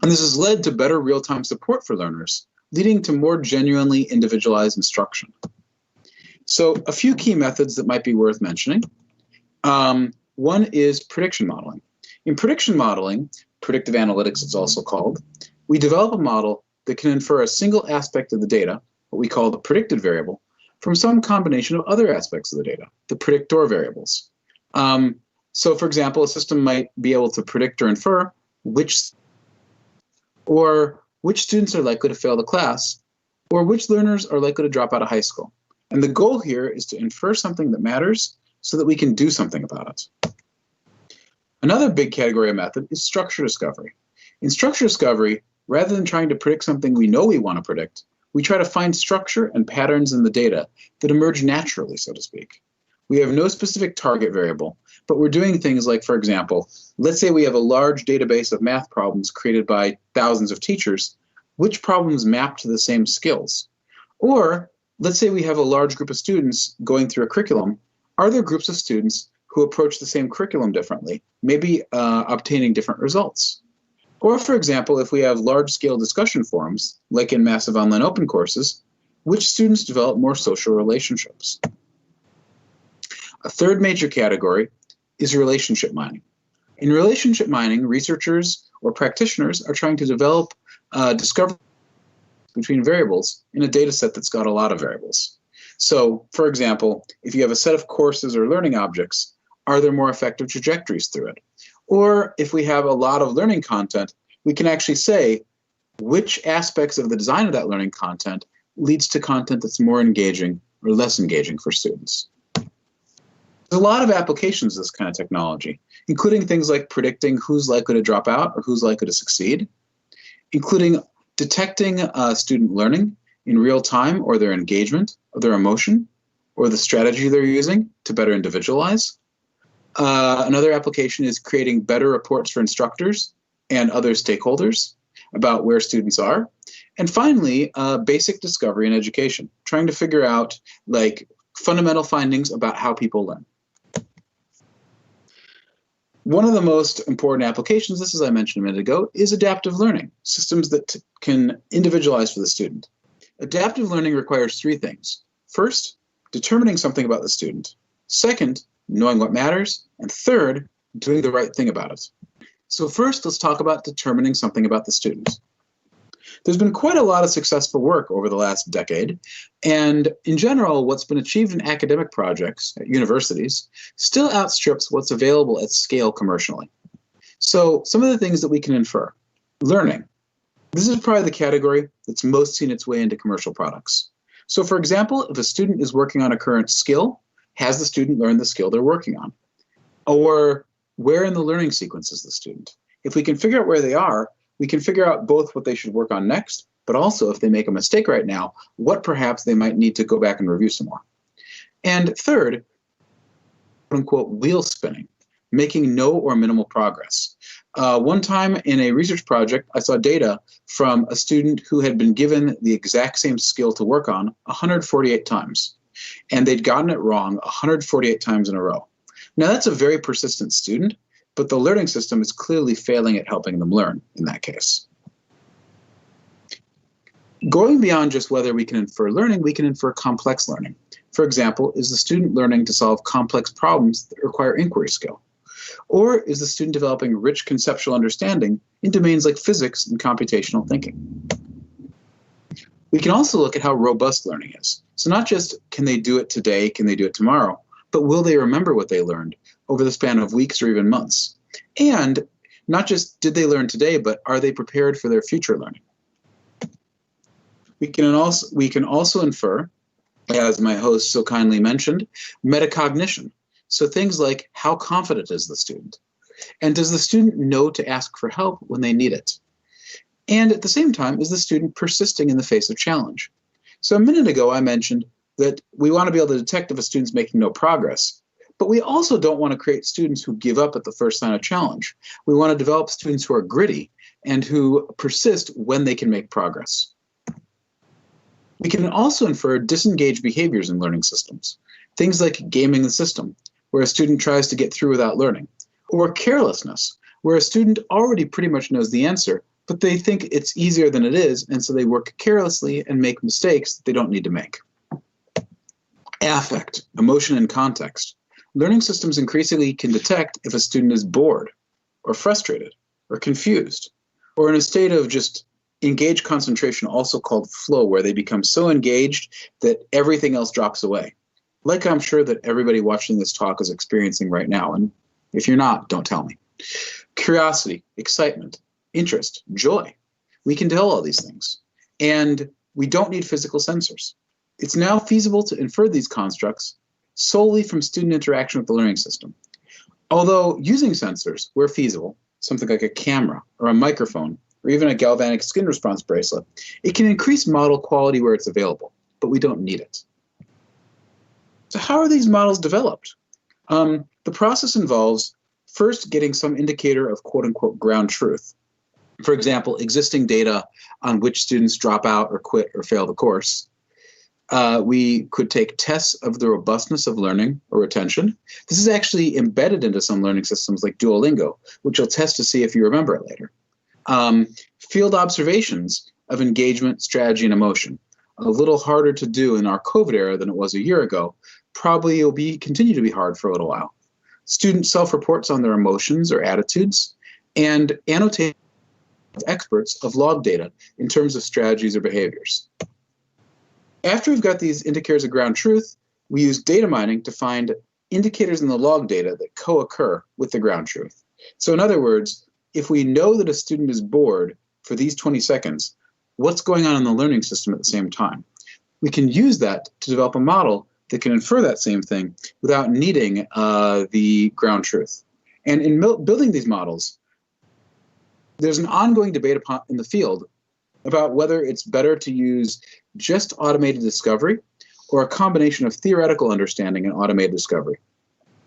And this has led to better real-time support for learners, leading to more genuinely individualized instruction. So a few key methods that might be worth mentioning. One is prediction modeling. In prediction modeling, predictive analytics it's also called, we develop a model that can infer a single aspect of the data, what we call the predicted variable, from some combination of other aspects of the data, the predictor variables. So for example, a system might be able to predict or infer which students are likely to fail the class, or which learners are likely to drop out of high school. And the goal here is to infer something that matters so that we can do something about it. Another big category of method is structure discovery. In structure discovery, rather than trying to predict something we know we want to predict, we try to find structure and patterns in the data that emerge naturally, so to speak. We have no specific target variable, but we're doing things like, for example, let's say we have a large database of math problems created by thousands of teachers. Which problems map to the same skills? Or let's say we have a large group of students going through a curriculum. Are there groups of students who approach the same curriculum differently, maybe obtaining different results? Or, for example, if we have large-scale discussion forums, like in massive online open courses, which students develop more social relationships? A third major category is relationship mining. In relationship mining, researchers or practitioners are trying to develop discovery between variables in a data set that's got a lot of variables. So, for example, if you have a set of courses or learning objects, are there more effective trajectories through it? Or if we have a lot of learning content, we can actually say which aspects of the design of that learning content leads to content that's more engaging or less engaging for students. There's a lot of applications of this kind of technology, including things like predicting who's likely to drop out or who's likely to succeed, including detecting student learning in real time or their engagement or their emotion or the strategy they're using to better individualize. Another application is creating better reports for instructors and other stakeholders about where students are. And finally, basic discovery in education, trying to figure out like fundamental findings about how people learn. One of the most important applications, this as I mentioned a minute ago, is adaptive learning, systems that can individualize for the student. Adaptive learning requires three things. First, determining something about the student. Second, knowing what matters. And third, doing the right thing about it. So first, let's talk about determining something about the student. There's been quite a lot of successful work over the last decade, and in general, what's been achieved in academic projects at universities still outstrips what's available at scale commercially. So some of the things that we can infer. Learning. This is probably the category that's most seen its way into commercial products. So for example, if a student is working on a current skill, has the student learned the skill they're working on? Or where in the learning sequence is the student? If we can figure out where they are, we can figure out both what they should work on next, but also if they make a mistake right now, what perhaps they might need to go back and review some more. And third, quote unquote, wheel spinning, making no or minimal progress. One time in a research project, I saw data from a student who had been given the exact same skill to work on 148 times, and they'd gotten it wrong 148 times in a row. Now that's a very persistent student, but the learning system is clearly failing at helping them learn in that case. Going beyond just whether we can infer learning, we can infer complex learning. For example, is the student learning to solve complex problems that require inquiry skill? Or is the student developing rich conceptual understanding in domains like physics and computational thinking? We can also look at how robust learning is. So not just can they do it today, can they do it tomorrow, but will they remember what they learned over the span of weeks or even months? And not just did they learn today, but are they prepared for their future learning? We can also infer, as my host so kindly mentioned, metacognition. So things like how confident is the student? And does the student know to ask for help when they need it? And at the same time, is the student persisting in the face of challenge? So a minute ago, I mentioned that we want to be able to detect if a student's making no progress, but we also don't want to create students who give up at the first sign of challenge. We want to develop students who are gritty and who persist when they can make progress. We can also infer disengaged behaviors in learning systems, things like gaming the system, where a student tries to get through without learning, or carelessness, where a student already pretty much knows the answer, but they think it's easier than it is, and so they work carelessly and make mistakes that they don't need to make. Affect, emotion, and context. Learning systems increasingly can detect if a student is bored, or frustrated, or confused, or in a state of just engaged concentration, also called flow, where they become so engaged that everything else drops away. Like I'm sure that everybody watching this talk is experiencing right now, and if you're not, don't tell me. Curiosity, excitement, interest, joy. We can tell all these things, and we don't need physical sensors. It's now feasible to infer these constructs solely from student interaction with the learning system. Although using sensors where feasible, something like a camera or a microphone or even a galvanic skin response bracelet, it can increase model quality where it's available, but we don't need it. So how are these models developed? The process involves first getting some indicator of quote-unquote ground truth. For example, existing data on which students drop out or quit or fail the course. We could take tests of the robustness of learning or retention. This is actually embedded into some learning systems like Duolingo, which will test to see if you remember it later. Field observations of engagement, strategy, and emotion. A little harder to do in our COVID era than it was a year ago. Probably will continue to be hard for a little while. Student self-reports on their emotions or attitudes, and annotate experts of log data in terms of strategies or behaviors. After we've got these indicators of ground truth, we use data mining to find indicators in the log data that co-occur with the ground truth. So in other words, if we know that a student is bored for these 20 seconds, what's going on in the learning system at the same time? We can use that to develop a model that can infer that same thing without needing the ground truth. And in building these models, there's an ongoing debate in the field about whether it's better to use just automated discovery or a combination of theoretical understanding and automated discovery.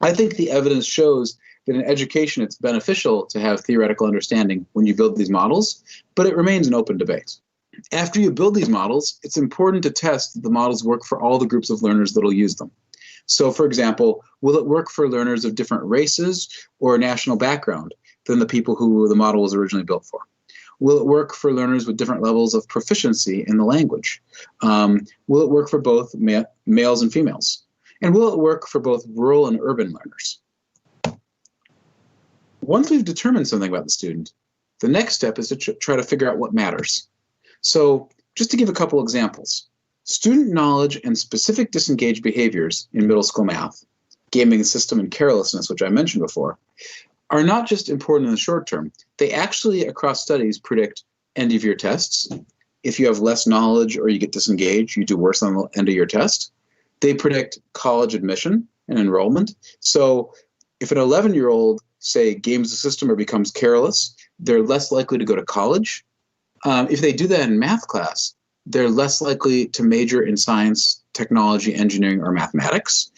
I think the evidence shows that in education it's beneficial to have theoretical understanding when you build these models, but it remains an open debate. After you build these models, it's important to test that the models work for all the groups of learners that will use them. So for example, will it work for learners of different races or national background than the people who the model was originally built for? Will it work for learners with different levels of proficiency in the language? Will it work for both males and females? And will it work for both rural and urban learners? Once we've determined something about the student, the next step is to try to figure out what matters. So just to give a couple examples, student knowledge and specific disengaged behaviors in middle school math, gaming the system and carelessness, which I mentioned before, are not just important in the short term. They actually, across studies, predict end of year tests. If you have less knowledge or you get disengaged, you do worse on the end of your test. They predict college admission and enrollment. So if an 11-year-old, say, games the system or becomes careless, they're less likely to go to college. If they do that in math class, they're less likely to major in science, technology, engineering, or mathematics.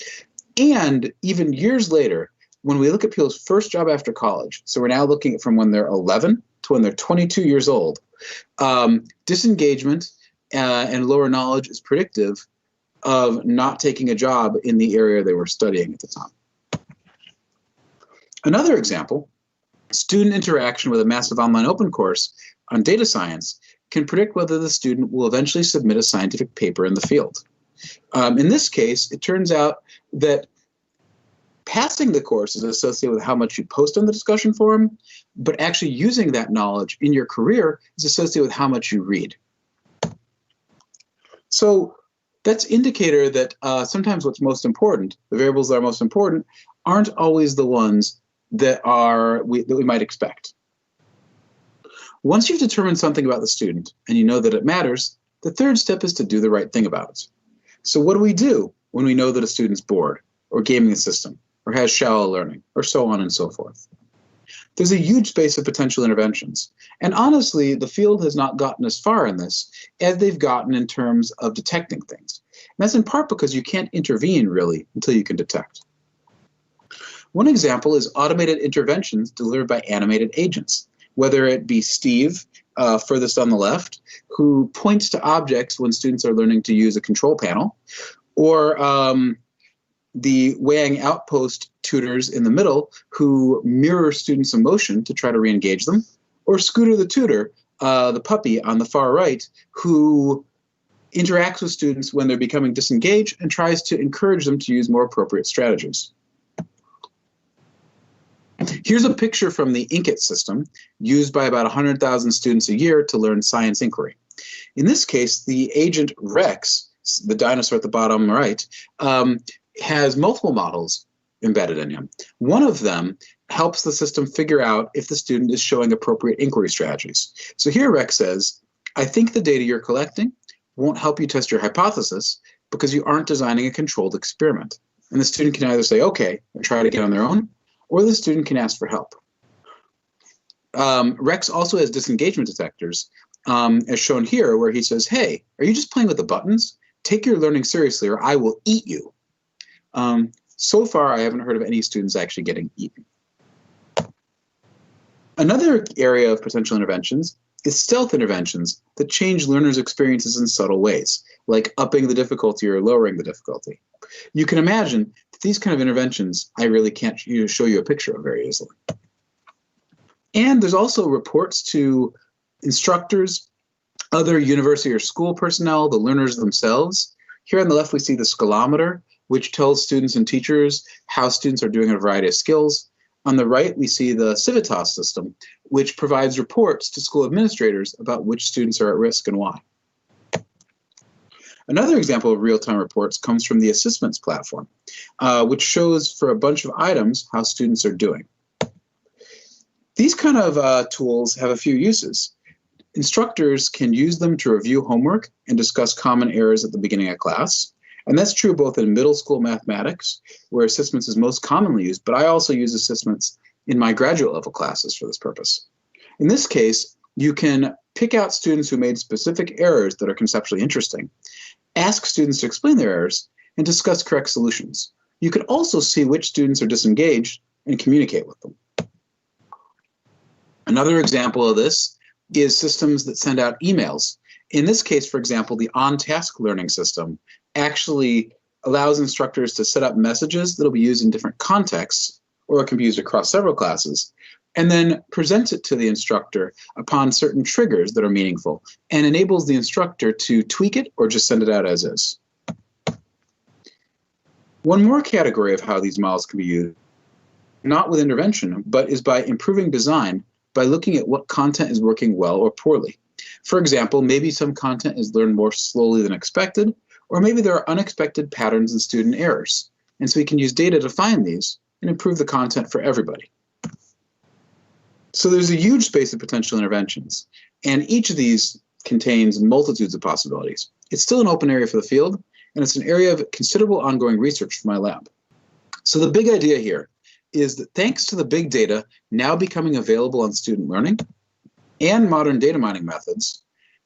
And even years later, when we look at people's first job after college, so we're now looking at from when they're 11 to when they're 22 years old, disengagement and lower knowledge is predictive of not taking a job in the area they were studying at the time. Another example, student interaction with a massive online open course on data science can predict whether the student will eventually submit a scientific paper in the field. In this case, it turns out that passing the course is associated with how much you post on the discussion forum, but actually using that knowledge in your career is associated with how much you read. So that's indicator that sometimes what's most important, the variables that are most important, aren't always the ones that we might expect. Once you've determined something about the student and you know that it matters, the third step is to do the right thing about it. So what do we do when we know that a student's bored or gaming the system or has shallow learning or so on and so forth? There's a huge space of potential interventions. And honestly, the field has not gotten as far in this as they've gotten in terms of detecting things. And that's in part because you can't intervene really until you can detect. One example is automated interventions delivered by animated agents, whether it be Steve, furthest on the left, who points to objects when students are learning to use a control panel, or the weighing outpost tutors in the middle who mirror students' emotion to try to re-engage them, or Scooter the tutor, the puppy on the far right, who interacts with students when they're becoming disengaged and tries to encourage them to use more appropriate strategies. Here's a picture from the Inkit system used by about 100,000 students a year to learn science inquiry. In this case, the agent Rex, the dinosaur at the bottom right, has multiple models embedded in him. One of them helps the system figure out if the student is showing appropriate inquiry strategies. So here Rex says, I think the data you're collecting won't help you test your hypothesis because you aren't designing a controlled experiment. And the student can either say, okay, and try to get on their own, or the student can ask for help. Rex also has disengagement detectors, as shown here, where he says, hey, are you just playing with the buttons? Take your learning seriously or I will eat you. So far, I haven't heard of any students actually getting eaten. Another area of potential interventions is stealth interventions that change learners' experiences in subtle ways, like upping the difficulty or lowering the difficulty. You can imagine that these kind of interventions, I really can't show you a picture of very easily. And there's also reports to instructors, other university or school personnel, the learners themselves. Here on the left, we see the Scalometer, which tells students and teachers how students are doing in a variety of skills. On the right, we see the Civitas system, which provides reports to school administrators about which students are at risk and why. Another example of real-time reports comes from the Assessments platform, which shows for a bunch of items how students are doing. These kind of tools have a few uses. Instructors can use them to review homework and discuss common errors at the beginning of class. And that's true both in middle school mathematics, where Assessments is most commonly used, but I also use Assessments in my graduate level classes for this purpose. In this case, you can pick out students who made specific errors that are conceptually interesting, ask students to explain their errors, and discuss correct solutions. You can also see which students are disengaged and communicate with them. Another example of this is systems that send out emails. In this case, for example, the on-task learning system actually allows instructors to set up messages that will be used in different contexts, or it can be used across several classes, and then presents it to the instructor upon certain triggers that are meaningful, and enables the instructor to tweak it or just send it out as is. One more category of how these models can be used, not with intervention, but is by improving design by looking at what content is working well or poorly. For example, maybe some content is learned more slowly than expected, or maybe there are unexpected patterns and student errors. And so we can use data to find these and improve the content for everybody. So there's a huge space of potential interventions, and each of these contains multitudes of possibilities. It's still an open area for the field, and it's an area of considerable ongoing research for my lab. So the big idea here is that thanks to the big data now becoming available on student learning and modern data mining methods,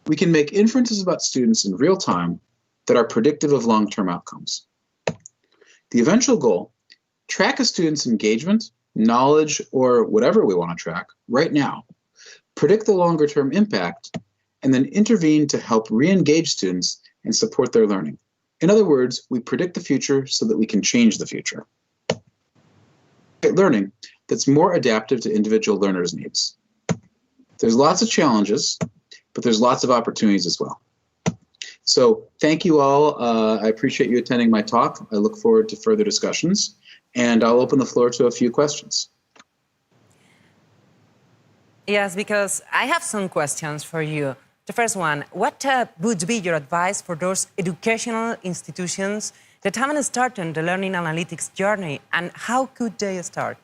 we can make inferences about students in real time that are predictive of long-term outcomes. The eventual goal, track a student's engagement, knowledge, or whatever we want to track right now, predict the longer-term impact, and then intervene to help re-engage students and support their learning. In other words, we predict the future so that we can change the future. Learning that's more adaptive to individual learners' needs. There's lots of challenges, but there's lots of opportunities as well. So thank you all. I appreciate you attending my talk. I look forward to further discussions, and I'll open the floor to a few questions. Yes, because I have some questions for you. The first one, what would be your advice for those educational institutions that haven't started the learning analytics journey, and how could they start?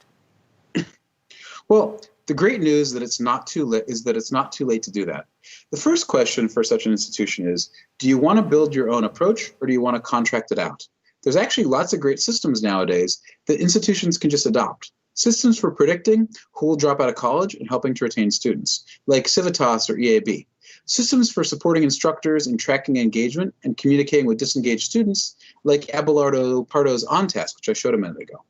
Well, the great news is that it's not too late to do that. The first question for such an institution is, do you want to build your own approach, or do you want to contract it out? There's actually lots of great systems nowadays that institutions can just adopt. Systems for predicting who will drop out of college and helping to retain students, like Civitas or EAB. Systems for supporting instructors in tracking engagement and communicating with disengaged students, like Abelardo Pardo's OnTask, which I showed a minute ago.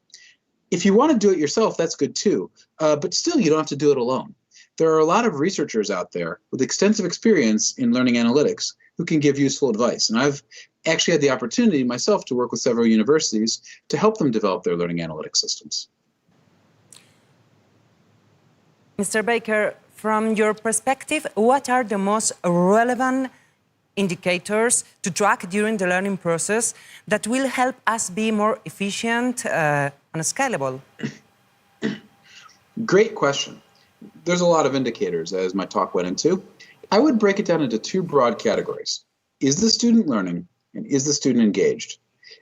If you want to do it yourself, that's good too, but still you don't have to do it alone. There are a lot of researchers out there with extensive experience in learning analytics who can give useful advice, and I've actually had the opportunity myself to work with several universities to help them develop their learning analytics systems. Mr. Baker, from your perspective, what are the most relevant indicators to track during the learning process that will help us be more efficient and scalable? Great question. There's a lot of indicators, as my talk went into. I would break it down into two broad categories. Is the student learning, and is the student engaged?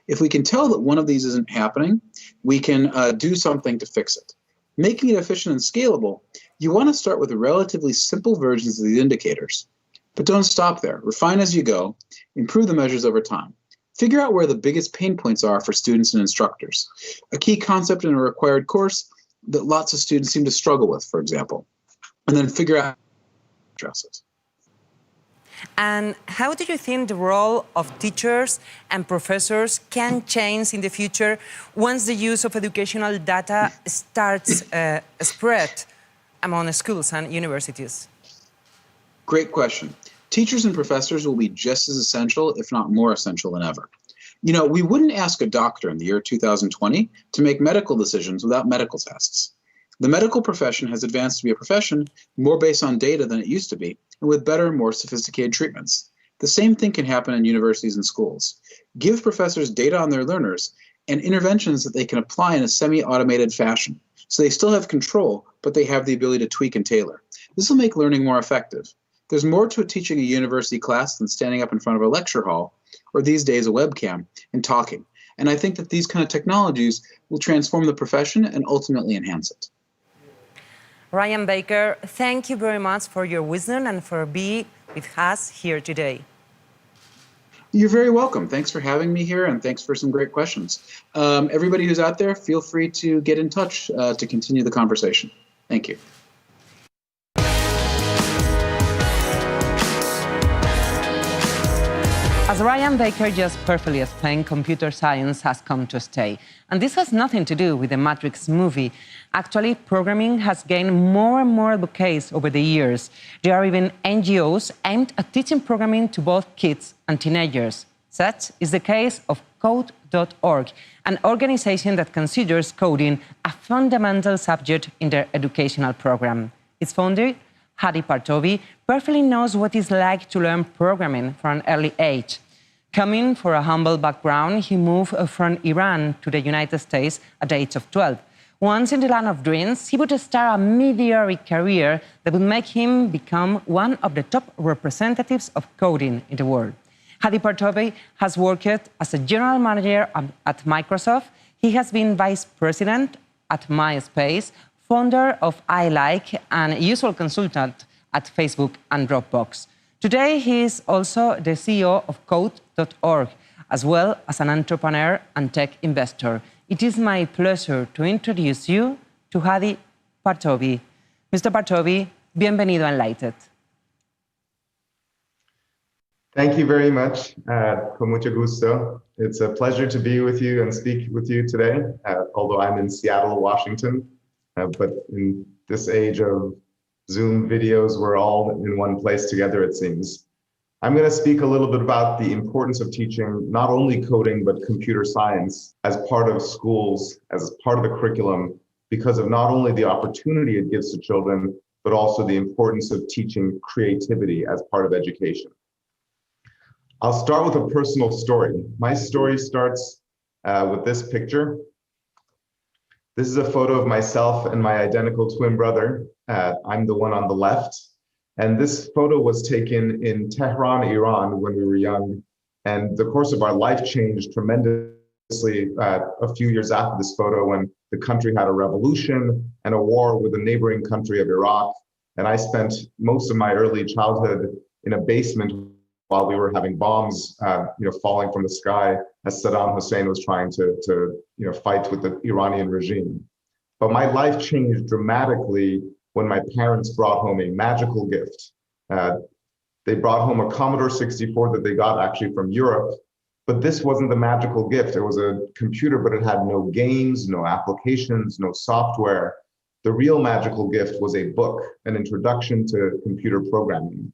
If we can tell that one of these isn't happening, we can do something to fix it. Making it efficient and scalable, you want to start with relatively simple versions of these indicators. But don't stop there. Refine as you go, improve the measures over time. Figure out where the biggest pain points are for students and instructors. A key concept in a required course that lots of students seem to struggle with, for example, and then figure out how to address it. And how do you think the role of teachers and professors can change in the future once the use of educational data starts spread among schools and universities? Great question. Teachers and professors will be just as essential, if not more essential than ever. You know, we wouldn't ask a doctor in the year 2020 to make medical decisions without medical tests. The medical profession has advanced to be a profession more based on data than it used to be, and with better, more sophisticated treatments. The same thing can happen in universities and schools. Give professors data on their learners and interventions that they can apply in a semi-automated fashion. So they still have control, but they have the ability to tweak and tailor. This will make learning more effective. There's more to teaching a university class than standing up in front of a lecture hall, or these days a webcam, and talking. And I think that these kind of technologies will transform the profession and ultimately enhance it. Ryan Baker, thank you very much for your wisdom and for being with us here today. You're very welcome. Thanks for having me here, and thanks for some great questions. Everybody who's out there, feel free to get in touch to continue the conversation. Thank you. As Ryan Baker just perfectly explained, computer science has come to stay. And this has nothing to do with the Matrix movie. Actually, programming has gained more and more advocates over the years. There are even NGOs aimed at teaching programming to both kids and teenagers. Such is the case of Code.org, an organization that considers coding a fundamental subject in their educational program. Its founder, Hadi Partovi, perfectly knows what it's like to learn programming from an early age. Coming from a humble background, he moved from Iran to the United States at the age of 12. Once in the land of dreams, he would start a meteoric career that would make him become one of the top representatives of coding in the world. Hadi Partovi has worked as a general manager at Microsoft. He has been vice president at MySpace, founder of iLike, and usual consultant at Facebook and Dropbox. Today, he is also the CEO of Code.org, as well as an entrepreneur and tech investor. It is my pleasure to introduce you to Hadi Partovi. Mr. Partovi, bienvenido a Enlighted. Thank you very much. Con mucho gusto. It's a pleasure to be with you and speak with you today, although I'm in Seattle, Washington. But in this age of Zoom videos, we're all in one place together, it seems. I'm going to speak a little bit about the importance of teaching not only coding, but computer science as part of schools, as part of the curriculum, because of not only the opportunity it gives to children, but also the importance of teaching creativity as part of education. I'll start with a personal story. My story starts with this picture. This is a photo of myself and my identical twin brother. I'm the one on the left. And this photo was taken in Tehran, Iran, when we were young. And the course of our life changed tremendously a few years after this photo, when the country had a revolution and a war with the neighboring country of Iraq. And I spent most of my early childhood in a basement while we were having bombs falling from the sky as Saddam Hussein was trying to fight with the Iranian regime. But my life changed dramatically when my parents brought home a magical gift. They brought home a Commodore 64 that they got actually from Europe, but this wasn't the magical gift. It was a computer, but it had no games, no applications, no software. The real magical gift was a book, an introduction to computer programming.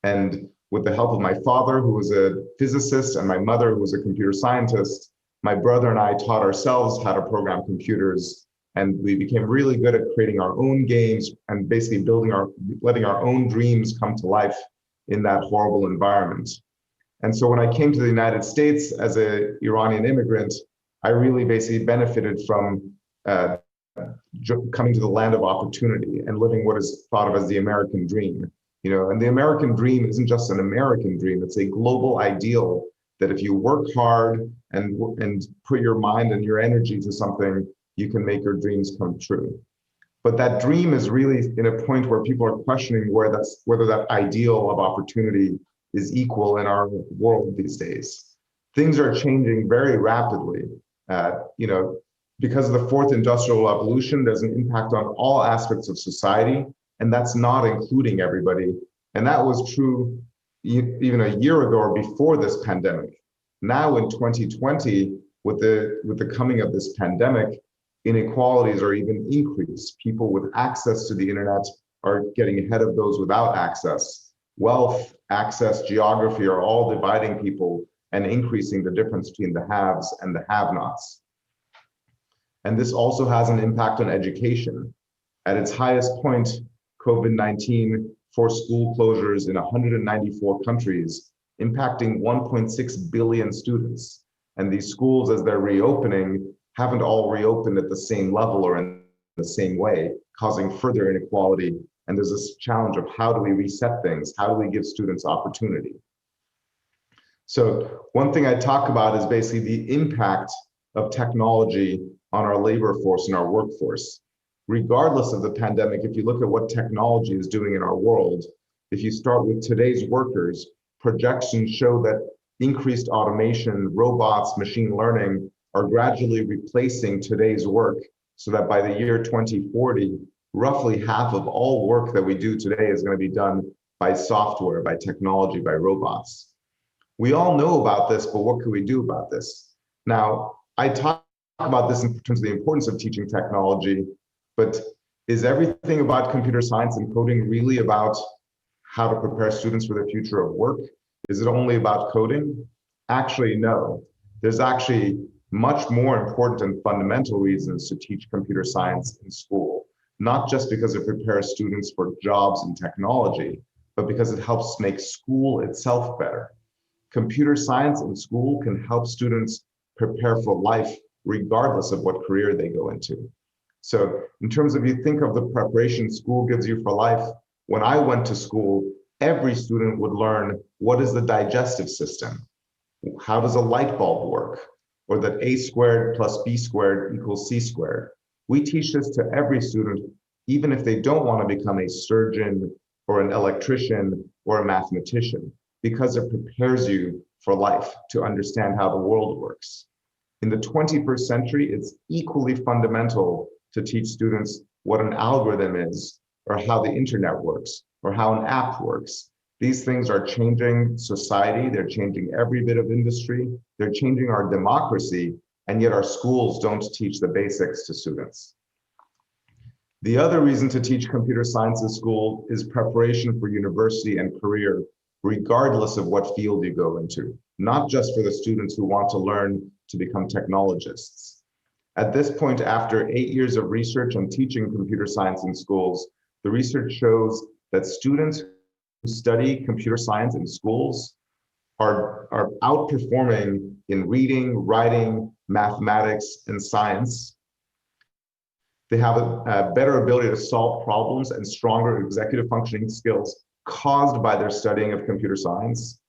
And with the help of my father, who was a physicist, and my mother, who was a computer scientist, my brother and I taught ourselves how to program computers. And we became really good at creating our own games and basically letting our own dreams come to life in that horrible environment. And so when I came to the United States as an Iranian immigrant, I really basically benefited from coming to the land of opportunity and living what is thought of as the American dream. And the American dream isn't just an American dream, it's a global ideal that if you work hard and put your mind and your energy to something, you can make your dreams come true. But that dream is really in a point where people are questioning whether that ideal of opportunity is equal in our world these days. Things are changing very rapidly. Because of the fourth industrial revolution, there's an impact on all aspects of society, and that's not including everybody. And that was true even a year ago or before this pandemic. Now in 2020, with the coming of this pandemic, inequalities are even increased. People with access to the internet are getting ahead of those without access. Wealth, access, geography are all dividing people and increasing the difference between the haves and the have-nots. And this also has an impact on education. At its highest point, COVID-19 forced school closures in 194 countries, impacting 1.6 billion students. And these schools, as they're reopening, haven't all reopened at the same level or in the same way, causing further inequality. And there's this challenge of how do we reset things? How do we give students opportunity? So one thing I talk about is basically the impact of technology on our labor force and our workforce. Regardless of the pandemic, if you look at what technology is doing in our world, if you start with today's workers, projections show that increased automation, robots, machine learning are gradually replacing today's work, so that by the year 2040, roughly half of all work that we do today is going to be done by software, by technology, by robots. We all know about this, but what can we do about this? Now, I talk about this in terms of the importance of teaching technology, but is everything about computer science and coding really about how to prepare students for the future of work? Is it only about coding? Actually, no. There's actually much more important and fundamental reasons to teach computer science in school, not just because it prepares students for jobs in technology, but because it helps make school itself better. Computer science in school can help students prepare for life regardless of what career they go into. So in terms of you think of the preparation school gives you for life, when I went to school, every student would learn what is the digestive system? How does a light bulb work? Or that a squared plus b squared equals c squared. We teach this to every student, even if they don't want to become a surgeon or an electrician or a mathematician, because it prepares you for life to understand how the world works. In the 21st century, it's equally fundamental to teach students what an algorithm is, or how the internet works, or how an app works. These things are changing society, they're changing every bit of industry, they're changing our democracy, and yet our schools don't teach the basics to students. The other reason to teach computer science in school is preparation for university and career, regardless of what field you go into, not just for the students who want to learn to become technologists. At this point, after 8 years of research on teaching computer science in schools, the research shows that students who study computer science in schools are outperforming in reading, writing, mathematics, and science. They have a better ability to solve problems and stronger executive functioning skills caused by their studying of computer science.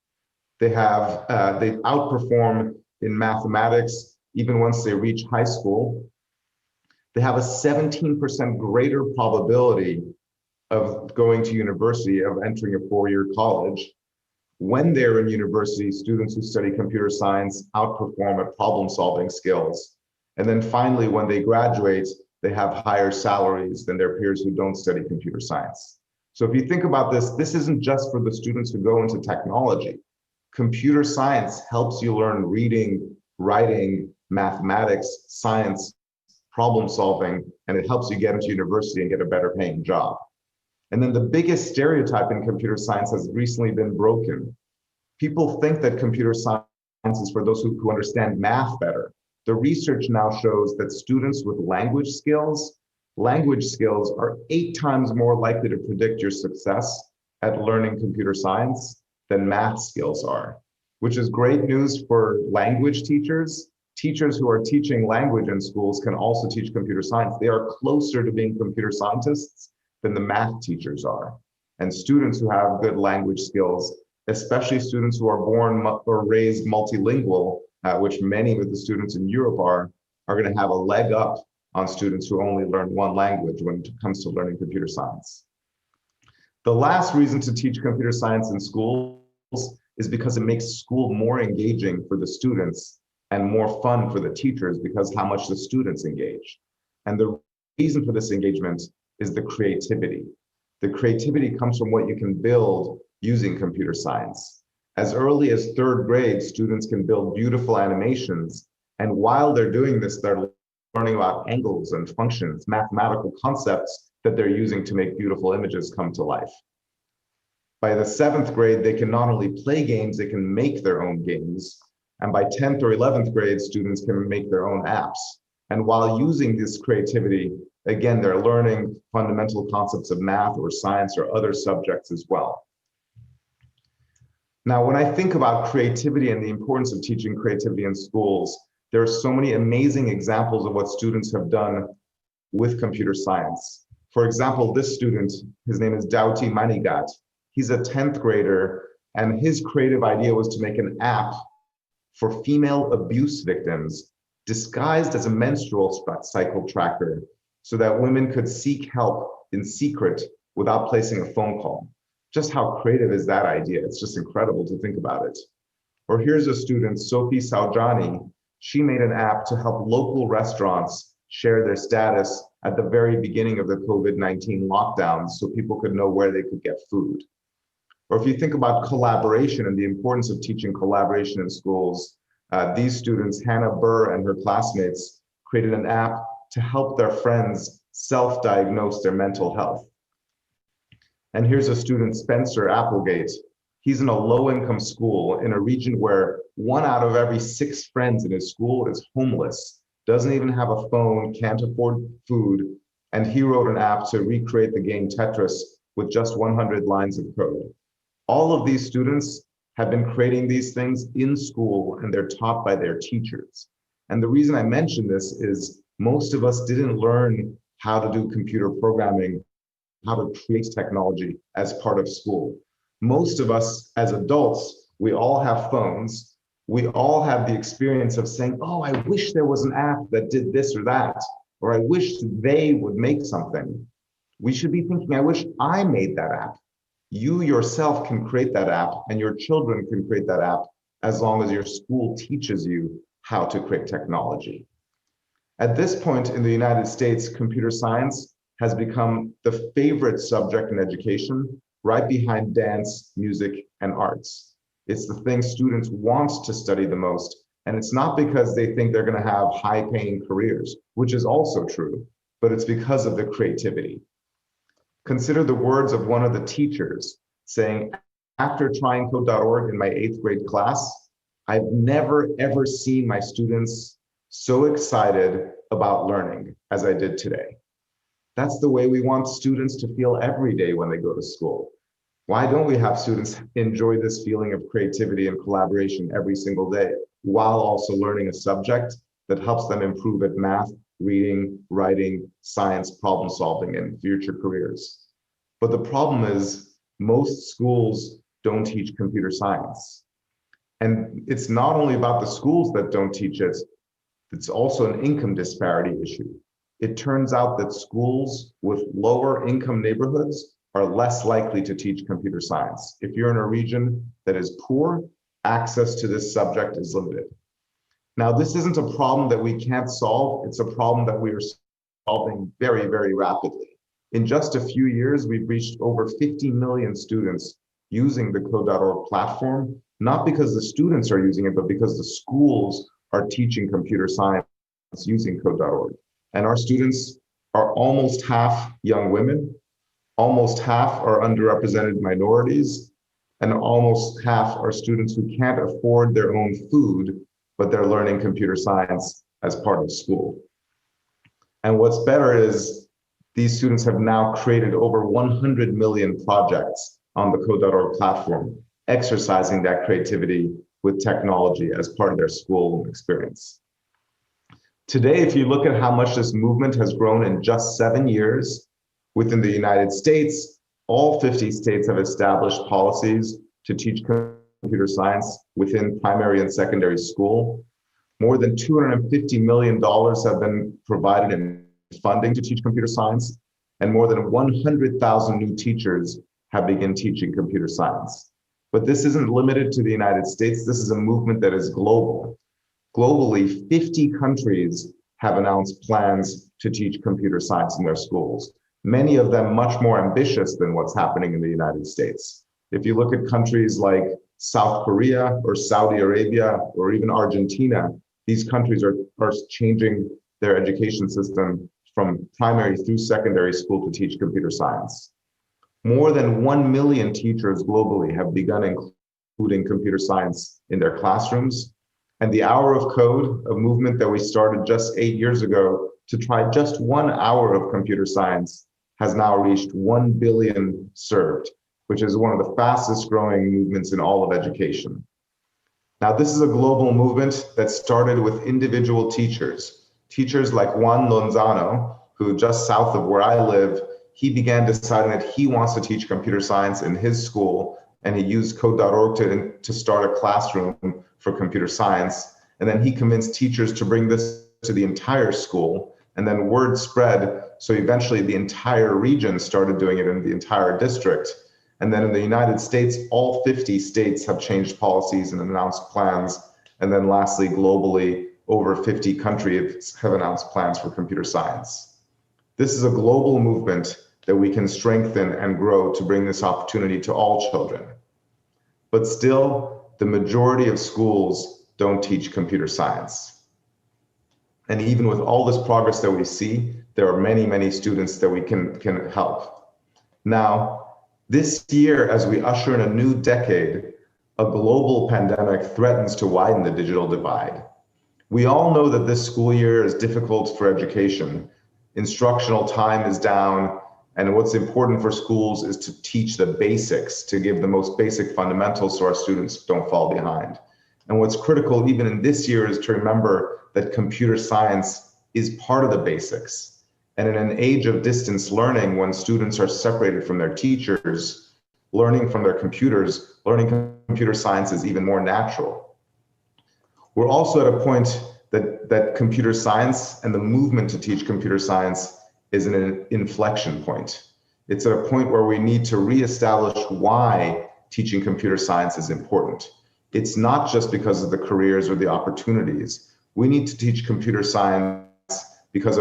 They outperform in mathematics even once they reach high school. They have a 17% greater probability of going to university, of entering a four-year college. When they're in university, students who study computer science outperform at problem-solving skills. And then finally, when they graduate, they have higher salaries than their peers who don't study computer science. So if you think about this, this isn't just for the students who go into technology. Computer science helps you learn reading, writing, mathematics, science, problem solving, and it helps you get into university and get a better paying job. And then the biggest stereotype in computer science has recently been broken. People think that computer science is for those who understand math better. The research now shows that students with language skills are 8 times more likely to predict your success at learning computer science than math skills are, which is great news for language teachers. Teachers who are teaching language in schools can also teach computer science. They are closer to being computer scientists than the math teachers are. And students who have good language skills, especially students who are born or raised multilingual, which many of the students in Europe are going to have a leg up on students who only learn one language when it comes to learning computer science. The last reason to teach computer science in schools is because it makes school more engaging for the students and more fun for the teachers because how much the students engage. And the reason for this engagement is the creativity. The creativity comes from what you can build using computer science. As early as 3rd grade, students can build beautiful animations. And while they're doing this, they're learning about angles and functions, mathematical concepts that they're using to make beautiful images come to life. By the 7th grade, they can not only play games, they can make their own games. And by 10th or 11th grade, students can make their own apps. And while using this creativity, again, they're learning fundamental concepts of math or science or other subjects as well. Now, when I think about creativity and the importance of teaching creativity in schools, there are so many amazing examples of what students have done with computer science. For example, this student, his name is Doughty Manigat. He's a 10th grader, and his creative idea was to make an app for female abuse victims disguised as a menstrual cycle tracker so that women could seek help in secret without placing a phone call. Just how creative is that idea? It's just incredible to think about it. Or here's a student, Sophie Saljani. She made an app to help local restaurants share their status at the very beginning of the COVID-19 lockdowns so people could know where they could get food. Or if you think about collaboration and the importance of teaching collaboration in schools, these students, Hannah Burr and her classmates, created an app to help their friends self-diagnose their mental health. And here's a student, Spencer Applegate. He's in a low-income school in a region where 1 out of every 6 friends in his school is homeless, doesn't even have a phone, can't afford food, and he wrote an app to recreate the game Tetris with just 100 lines of code. All of these students have been creating these things in school, and they're taught by their teachers. And the reason I mention this is Most of us didn't learn how to do computer programming, how to create technology as part of school. Most of us as adults, we all have phones. We all have the experience of saying, oh, I wish there was an app that did this or that, or I wish they would make something. We should be thinking, I wish I made that app. You yourself can create that app, and your children can create that app as long as your school teaches you how to create technology. At this point in the United States, computer science has become the favorite subject in education, right behind dance, music, and arts. It's the thing students want to study the most, and it's not because they think they're going to have high-paying careers, which is also true, but it's because of the creativity. Consider the words of one of the teachers saying, after trying code.org in my 8th grade class, I've never ever seen my students so excited about learning as I did today. That's the way we want students to feel every day when they go to school. Why don't we have students enjoy this feeling of creativity and collaboration every single day while also learning a subject that helps them improve at math, reading, writing, science, problem solving, and future careers? But the problem is most schools don't teach computer science. And it's not only about the schools that don't teach it, it's also an income disparity issue. It turns out that schools with lower income neighborhoods are less likely to teach computer science. If you're in a region that is poor, access to this subject is limited. Now, this isn't a problem that we can't solve. It's a problem that we are solving very, very rapidly. In just a few years, we've reached over 50 million students using the code.org platform, not because the students are using it, but because the schools are teaching computer science using code.org. And our students are almost half young women, almost half are underrepresented minorities, and almost half are students who can't afford their own food, but they're learning computer science as part of school. And what's better is these students have now created over 100 million projects on the code.org platform, exercising that creativity with technology as part of their school experience. Today, if you look at how much this movement has grown in just 7 years, within the United States, all 50 states have established policies to teach computer science within primary and secondary school. More than $250 million have been provided in funding to teach computer science, and more than 100,000 new teachers have begun teaching computer science. But this isn't limited to the United States. This is a movement that is global. Globally, 50 countries have announced plans to teach computer science in their schools, many of them much more ambitious than what's happening in the United States. If you look at countries like South Korea or Saudi Arabia or even Argentina, these countries are changing their education system from primary through secondary school to teach computer science. More than 1 million teachers globally have begun including computer science in their classrooms. And the Hour of Code, a movement that we started just 8 years ago to try just 1 hour of computer science, has now reached 1 billion served, which is one of the fastest growing movements in all of education. Now, this is a global movement that started with individual teachers like Juan Lonzano, who just south of where I live, he began deciding that he wants to teach computer science in his school, and he used code.org to start a classroom for computer science. And then he convinced teachers to bring this to the entire school, and then word spread. So eventually the entire region started doing it in the entire district. And then in the United States, all 50 states have changed policies and announced plans. And then lastly, globally, over 50 countries have announced plans for computer science. This is a global movement that we can strengthen and grow to bring this opportunity to all children. But still, the majority of schools don't teach computer science. And even with all this progress that we see, there are many, many students that we can help. Now, this year, as we usher in a new decade, a global pandemic threatens to widen the digital divide. We all know that this school year is difficult for education. Instructional time is down, and what's important for schools is to teach the basics, to give the most basic fundamentals so our students don't fall behind. And what's critical even in this year is to remember that computer science is part of the basics. And in an age of distance learning, when students are separated from their teachers, learning from their computers, learning computer science is even more natural. We're also at a point that computer science and the movement to teach computer science is an inflection point. It's at a point where we need to reestablish why teaching computer science is important. It's not just because of the careers or the opportunities. We need to teach computer science because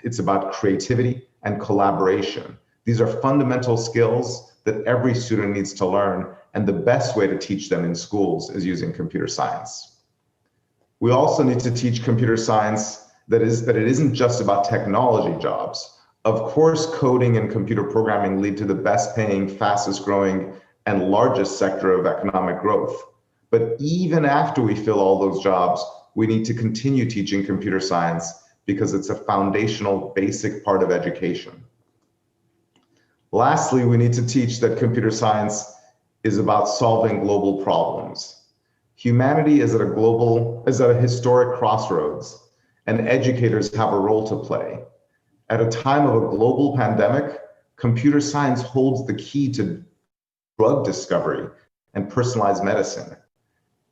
it's about creativity and collaboration. These are fundamental skills that every student needs to learn, and the best way to teach them in schools is using computer science. We also need to teach computer science that it isn't just about technology jobs. Of course, coding and computer programming lead to the best paying, fastest growing, and largest sector of economic growth. But even after we fill all those jobs, we need to continue teaching computer science because it's a foundational, basic part of education. Lastly, we need to teach that computer science is about solving global problems. Humanity is at a historic crossroads, and educators have a role to play. At a time of a global pandemic, computer science holds the key to drug discovery and personalized medicine.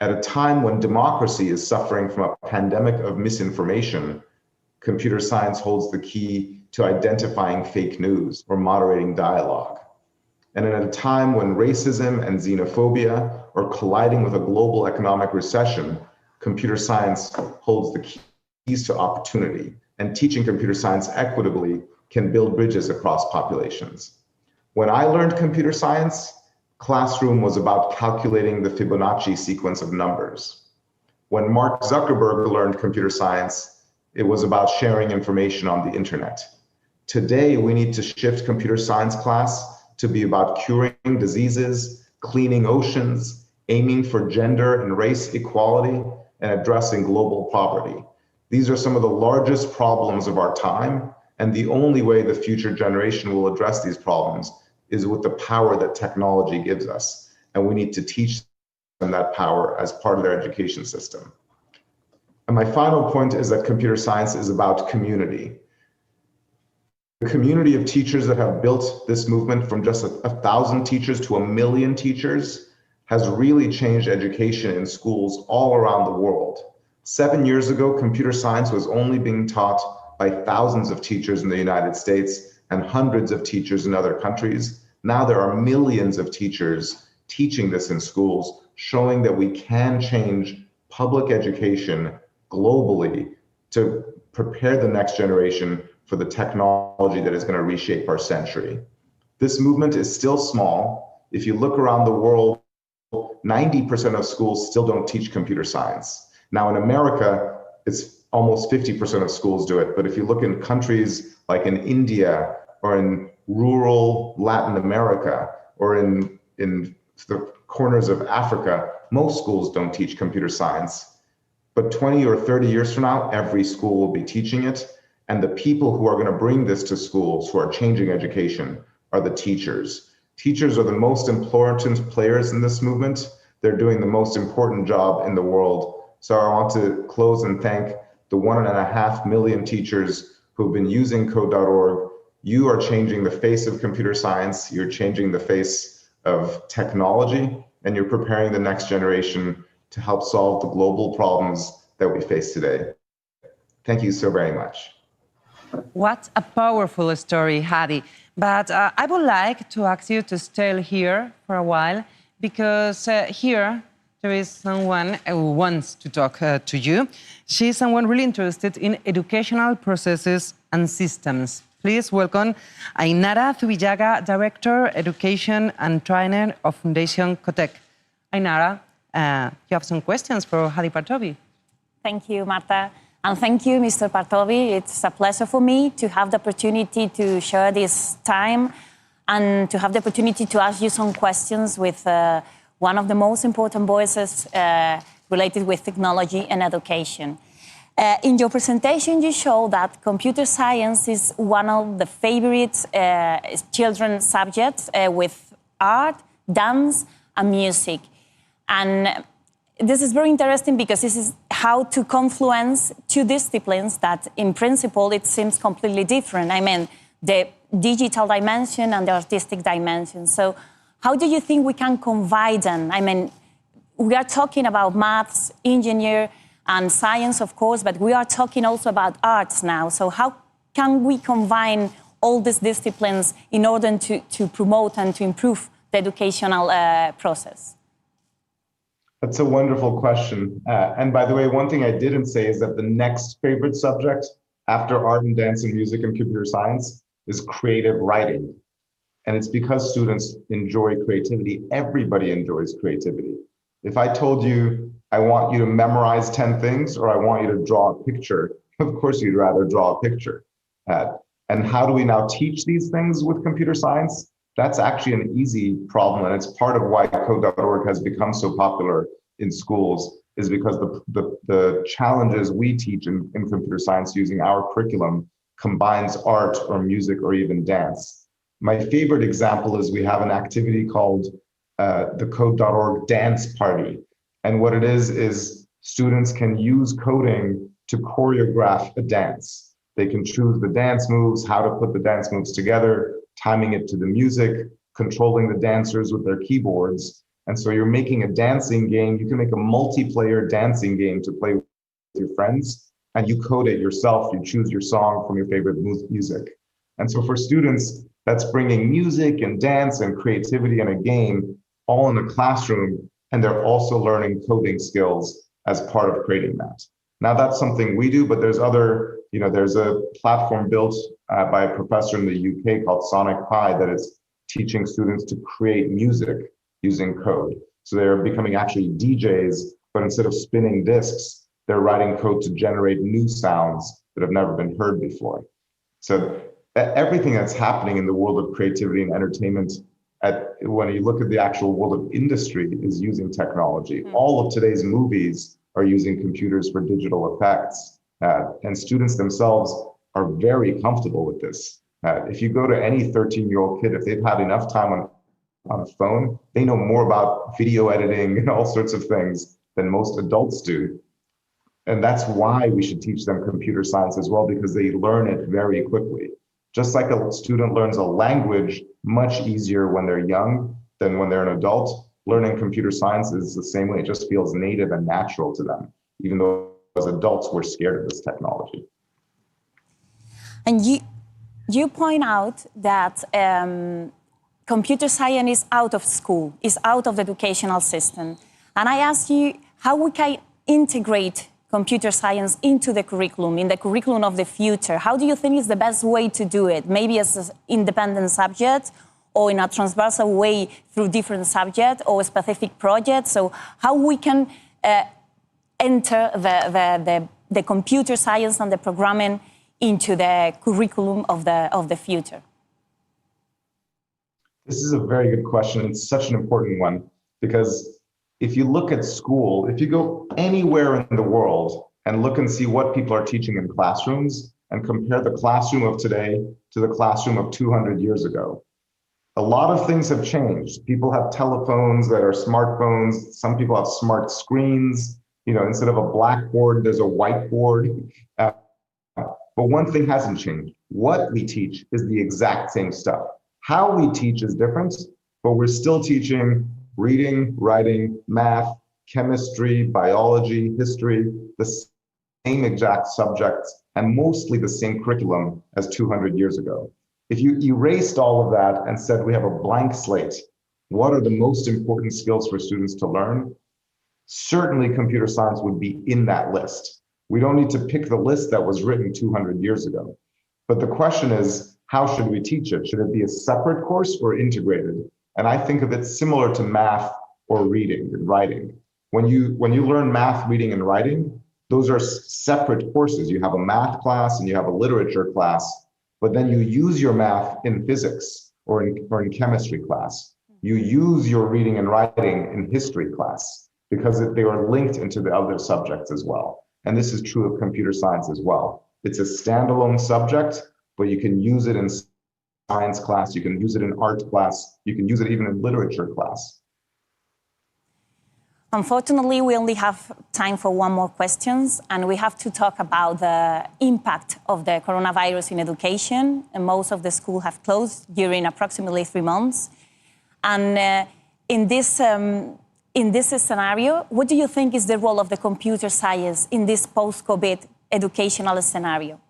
At a time when democracy is suffering from a pandemic of misinformation, computer science holds the key to identifying fake news or moderating dialogue. And at a time when racism and xenophobia are colliding with a global economic recession, computer science holds the keys to opportunity, and teaching computer science equitably can build bridges across populations. When I learned computer science, classroom was about calculating the Fibonacci sequence of numbers. When Mark Zuckerberg learned computer science, it was about sharing information on the internet. Today, we need to shift computer science class to be about curing diseases, cleaning oceans, aiming for gender and race equality, and addressing global poverty. These are some of the largest problems of our time, and the only way the future generation will address these problems is with the power that technology gives us, and we need to teach them that power as part of their education system. And my final point is that computer science is about community. The community of teachers that have built this movement from just 1,000 teachers to 1 million teachers has really changed education in schools all around the world. 7 years ago, computer science was only being taught by thousands of teachers in the United States and hundreds of teachers in other countries. Now there are millions of teachers teaching this in schools, showing that we can change public education globally to prepare the next generation for the technology that is going to reshape our century. This movement is still small. If you look around the world, 90% of schools still don't teach computer science. Now in America, it's almost 50% of schools do it. But if you look in countries like in India or in rural Latin America or in the corners of Africa, most schools don't teach computer science. But 20 or 30 years from now, every school will be teaching it. And the people who are going to bring this to schools, who are changing education, are the teachers. Teachers are the most important players in this movement. They're doing the most important job in the world. So I want to close and thank the 1.5 million teachers who've been using code.org. You are changing the face of computer science. You're changing the face of technology, and you're preparing the next generation to help solve the global problems that we face today. Thank you so very much. What a powerful story, Hadi. But I would like to ask you to stay here for a while, because here there is someone who wants to talk to you. She's someone really interested in educational processes and systems. Please welcome Ainara Zubillaga, Director, Education and Trainer of Foundation Cotec. Ainara, you have some questions for Hadi Partovi. Thank you, Marta. And thank you, Mr. Partovi. It's a pleasure for me to have the opportunity to share this time and to have the opportunity to ask you some questions with one of the most important voices related with technology and education. In your presentation, you show that computer science is one of the favorite children's subjects with art, dance, and music. And this is very interesting because this is how to confluence two disciplines that in principle it seems completely different. I mean, the digital dimension and the artistic dimension. So how do you think we can combine them? I mean, we are talking about maths, engineer, and science, of course, but we are talking also about arts now. So how can we combine all these disciplines in order to promote and to improve the educational process? That's a wonderful question. And by the way, one thing I didn't say is that the next favorite subject after art and dance and music and computer science is creative writing. And it's because students enjoy creativity. Everybody enjoys creativity. If I told you, I want you to memorize 10 things or I want you to draw a picture, of course you'd rather draw a picture. And how do we now teach these things with computer science? That's actually an easy problem. And it's part of why code.org has become so popular in schools, is because the challenges we teach in computer science using our curriculum combines art or music or even dance. My favorite example is we have an activity called the code.org dance party. And what it is students can use coding to choreograph a dance. They can choose the dance moves, how to put the dance moves together, timing it to the music, controlling the dancers with their keyboards. And so you're making a dancing game. You can make a multiplayer dancing game to play with your friends, and you code it yourself. You choose your song from your favorite music. And so for students, that's bringing music and dance and creativity in a game all in the classroom, and they're also learning coding skills as part of creating that. Now that's something we do, but there's other, there's a platform built by a professor in the UK called Sonic Pi that is teaching students to create music using code. So they're becoming actually DJs, but instead of spinning discs, they're writing code to generate new sounds that have never been heard before. So everything that's happening in the world of creativity and entertainment, when you look at the actual world of industry, is using technology. All of today's movies are using computers for digital effects, and students themselves are very comfortable with this. If you go to any 13-year-old kid, if they've had enough time on a phone, they know more about video editing and all sorts of things than most adults do. And that's why we should teach them computer science as well, because they learn it very quickly. Just like a student learns a language much easier when they're young than when they're an adult, learning computer science is the same way. It just feels native and natural to them, even though as adults we're scared of this technology. And you point out that computer science is out of school, is out of the educational system. And I ask you how we can integrate computer science into the curriculum, in the curriculum of the future. How do you think is the best way to do it? Maybe as an independent subject, or in a transversal way through different subjects or specific projects? So how we can enter the computer science and the programming into the curriculum of the future? This is a very good question. It's such an important one, because if you look at school, if you go anywhere in the world and look and see what people are teaching in classrooms and compare the classroom of today to the classroom of 200 years ago, a lot of things have changed. People have telephones that are smartphones. Some people have smart screens. Instead of a blackboard, there's a whiteboard. But one thing hasn't changed. What we teach is the exact same stuff. How we teach is different, but we're still teaching reading, writing, math, chemistry, biology, history, the same exact subjects, and mostly the same curriculum as 200 years ago. If you erased all of that and said we have a blank slate, what are the most important skills for students to learn? Certainly computer science would be in that list. We don't need to pick the list that was written 200 years ago. But the question is, how should we teach it? Should it be a separate course or integrated? And I think of it similar to math or reading and writing. When you learn math, reading, and writing, those are separate courses. You have a math class and you have a literature class, but then you use your math in physics or in chemistry class. You use your reading and writing in history class because they are linked into the other subjects as well. And this is true of computer science as well. It's a standalone subject, but you can use it in science class, you can use it in art class, you can use it even in literature class. Unfortunately, we only have time for one more question, and we have to talk about the impact of the coronavirus in education. And most of the schools have closed during approximately 3 months. And in this scenario, what do you think is the role of the computer science in this post-COVID educational scenario?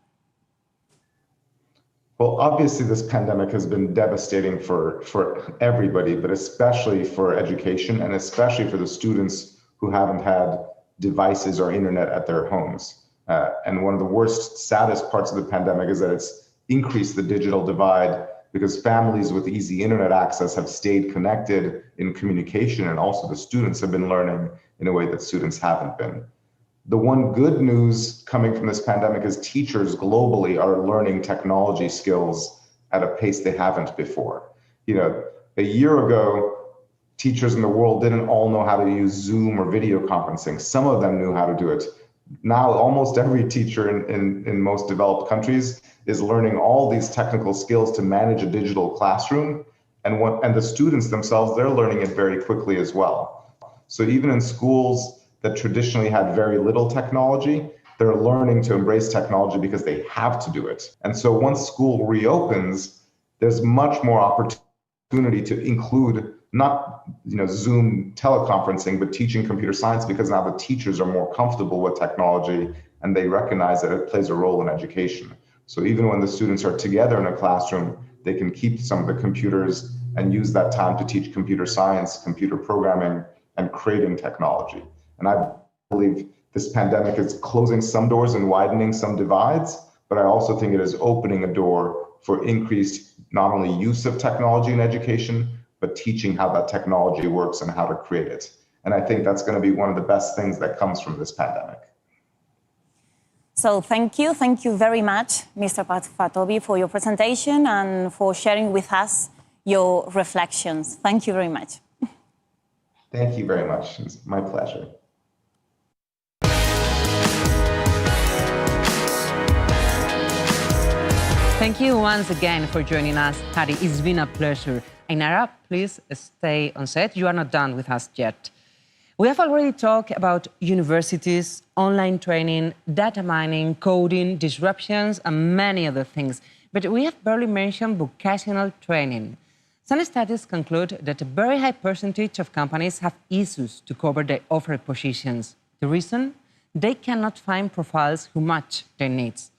Well, obviously, this pandemic has been devastating for everybody, but especially for education and especially for the students who haven't had devices or internet at their homes. And one of the worst, saddest parts of the pandemic is that it's increased the digital divide because families with easy internet access have stayed connected in communication, and also the students have been learning in a way that students haven't been. The one good news coming from this pandemic is teachers globally are learning technology skills at a pace they haven't before. You know, a year ago, teachers in the world didn't all know how to use Zoom or video conferencing. Some of them knew how to do it. Now, almost every teacher in most developed countries is learning all these technical skills to manage a digital classroom. And the students themselves, they're learning it very quickly as well. So even in schools that traditionally had very little technology, they're learning to embrace technology because they have to do it. And so once school reopens, there's much more opportunity to include not Zoom teleconferencing, but teaching computer science, because now the teachers are more comfortable with technology and they recognize that it plays a role in education. So even when the students are together in a classroom, they can keep some of the computers and use that time to teach computer science, computer programming, and creating technology. And I believe this pandemic is closing some doors and widening some divides, but I also think it is opening a door for increased not only use of technology in education, but teaching how that technology works and how to create it. And I think that's going to be one of the best things that comes from this pandemic. So thank you very much, Mr. Partovi, for your presentation and for sharing with us your reflections. Thank you very much. Thank you very much. It's my pleasure. Thank you once again for joining us, Harry. It's been a pleasure. Ainara, please stay on set. You are not done with us yet. We have already talked about universities, online training, data mining, coding, disruptions, and many other things. But we have barely mentioned vocational training. Some studies conclude that a very high percentage of companies have issues to cover their offered positions. The reason? They cannot find profiles who match their needs.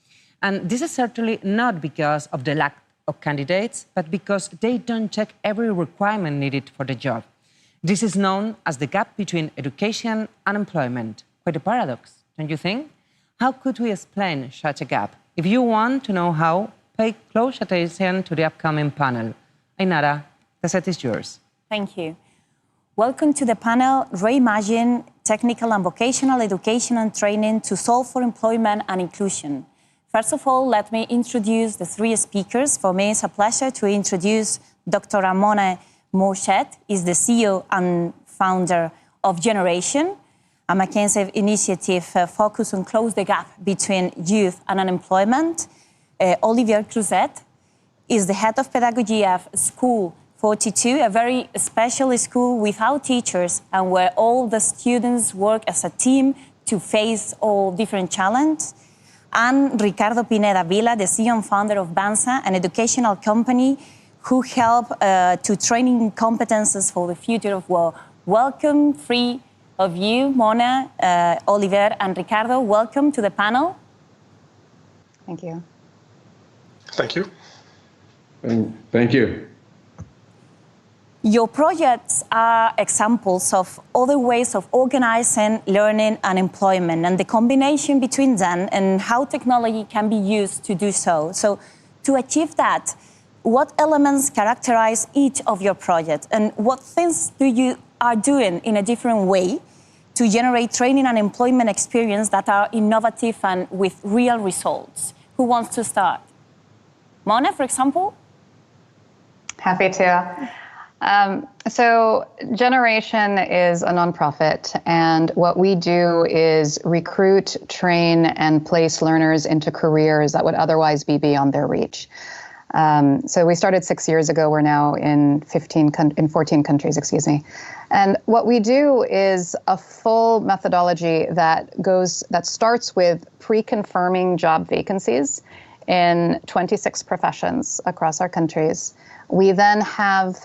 And this is certainly not because of the lack of candidates, but because they don't check every requirement needed for the job. This is known as the gap between education and employment. Quite a paradox, don't you think? How could we explain such a gap? If you want to know how, pay close attention to the upcoming panel. Ainara, the set is yours. Thank you. Welcome to the panel, Reimagine Technical and Vocational Education and Training to Solve for Employment and Inclusion. First of all, let me introduce the three speakers. For me, it's a pleasure to introduce Dr. Ramona Morchet, is the CEO and founder of Generation, a McKinsey initiative focused on close the gap between youth and unemployment. Olivier Cruzet is the head of pedagogy of School 42, a very special school without teachers and where all the students work as a team to face all different challenges. And Ricardo Pineda Vila, the CEO and founder of Banza, an educational company who help to training competences for the future of work. Welcome, three of you, Mona, Oliver, and Ricardo. Welcome to the panel. Thank you. Thank you. Thank you. Your projects are examples of other ways of organizing learning and employment and the combination between them and how technology can be used to do so. So to achieve that, what elements characterize each of your projects and what things you are doing in a different way to generate training and employment experience that are innovative and with real results? Who wants to start? Mona, for example? Happy to. So Generation is a nonprofit, and what we do is recruit, train, and place learners into careers that would otherwise be beyond their reach. So we started 6 years ago. We're now in 14 countries, excuse me. And what we do is a full methodology that starts with pre-confirming job vacancies in 26 professions across our countries. We then have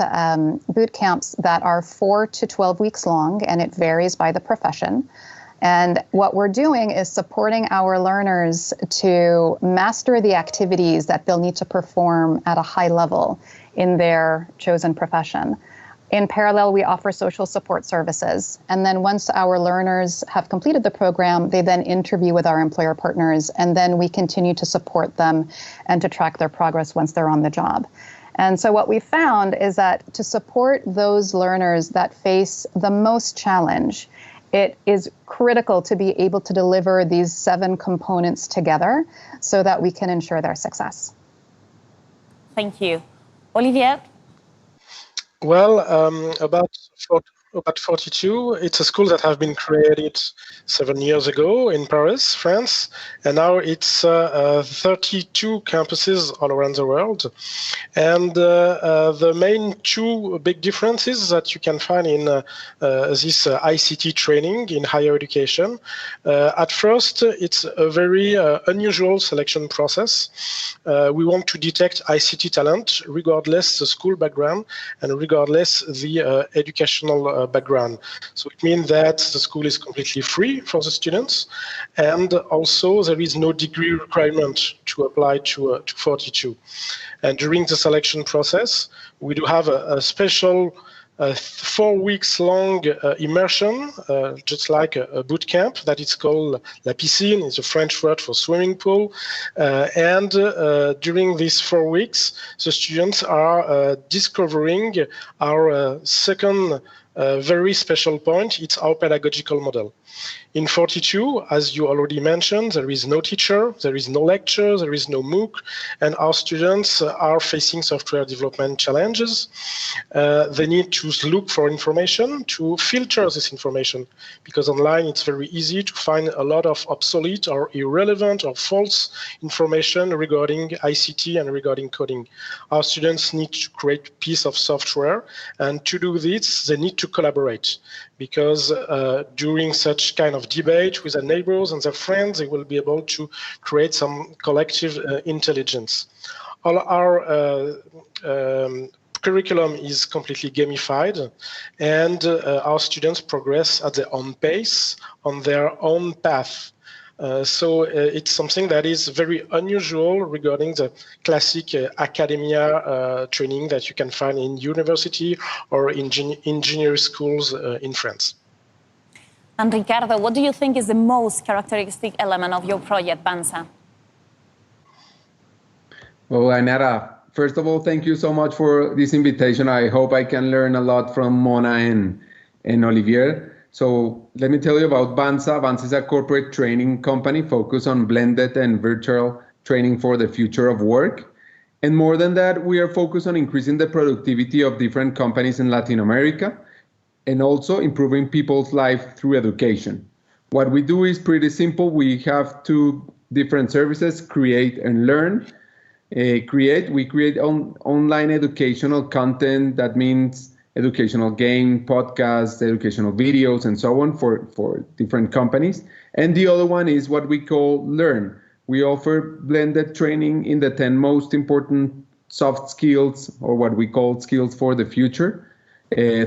boot camps that are 4 to 12 weeks long, and it varies by the profession. And what we're doing is supporting our learners to master the activities that they'll need to perform at a high level in their chosen profession. In parallel, we offer social support services. And then once our learners have completed the program, they then interview with our employer partners, and then we continue to support them and to track their progress once they're on the job. And so what we found is that to support those learners that face the most challenge, it is critical to be able to deliver these 7 components together so that we can ensure their success. Thank you. Olivier? Well, about 42, it's a school that have been created 7 years ago in Paris, France, and now it's 32 campuses all around the world. And the main 2 big differences that you can find in this ICT training in higher education. At first, it's a very unusual selection process. We want to detect ICT talent regardless the school background and regardless the educational background. So it means that the school is completely free for the students, and also there is no degree requirement to apply to 42. And during the selection process, we do have a special 4 weeks long immersion, just like a boot camp that is called La Piscine, it's a French word for swimming pool. And during these 4 weeks, the students are discovering our second very special point. It's our pedagogical model. In 42, as you already mentioned, there is no teacher, there is no lecture, there is no MOOC, and our students are facing software development challenges. They need to look for information, to filter this information, because online it's very easy to find a lot of obsolete or irrelevant or false information regarding ICT and regarding coding. Our students need to create a piece of software, and to do this, they need to collaborate, because during such kind of debate with their neighbors and their friends, they will be able to create some collective intelligence. All our curriculum is completely gamified, and our students progress at their own pace, on their own path. So it's something that is very unusual regarding the classic academia training that you can find in university or in engineering schools in France. And Ricardo, what do you think is the most characteristic element of your project, BANSA? Well, Ainara, first of all, thank you so much for this invitation. I hope I can learn a lot from Mona and Olivier. So let me tell you about BANSA. BANSA is a corporate training company focused on blended and virtual training for the future of work. And more than that, we are focused on increasing the productivity of different companies in Latin America, and also improving people's life through education. What we do is pretty simple. We have 2 different services: create and learn. We create online educational content. That means educational game, podcasts, educational videos, and so on for different companies. And the other one is what we call learn. We offer blended training in the 10 most important soft skills, or what we call skills for the future,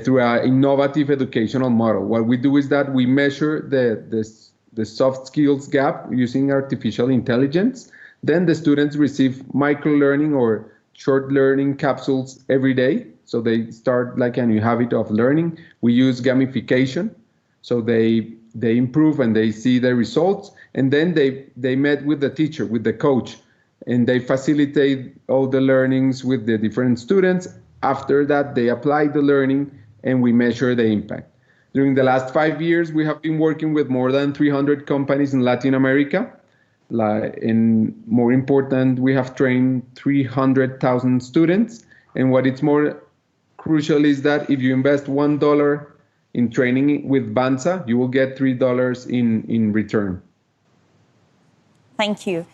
through an innovative educational model. What we do is that we measure the soft skills gap using artificial intelligence. Then the students receive micro-learning or short learning capsules every day. So they start like a new habit of learning. We use gamification. So they improve and they see the results. And then they met with the teacher, with the coach, and they facilitate all the learnings with the different students. After that, they apply the learning and we measure the impact. During the last 5 years, we have been working with more than 300 companies in Latin America. And more important, we have trained 300,000 students. And what is more crucial is that if you invest $1 in training with BANSA, you will get $3 in return. Thank you.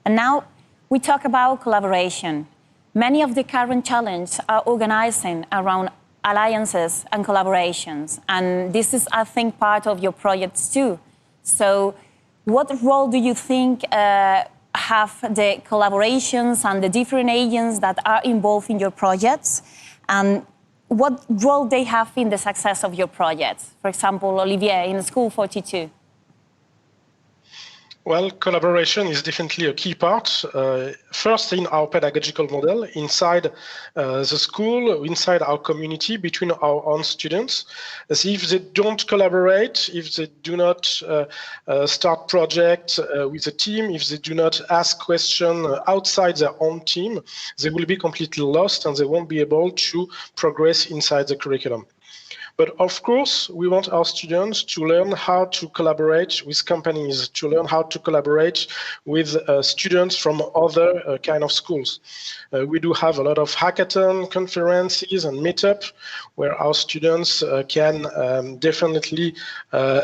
And now we talk about collaboration. Many of the current challenges are organizing around alliances and collaborations. And this is, I think, part of your projects too. So what role do you think have the collaborations and the different agents that are involved in your projects? And what role they have in the success of your projects? For example, Olivier, in School 42. Well, collaboration is definitely a key part. First, in our pedagogical model, inside the school, inside our community, between our own students. As if they don't collaborate, if they do not start projects with a team, if they do not ask questions outside their own team, they will be completely lost and they won't be able to progress inside the curriculum. But of course, we want our students to learn how to collaborate with companies, to learn how to collaborate with students from other kind of schools. We do have a lot of hackathon conferences and meetup where our students can definitely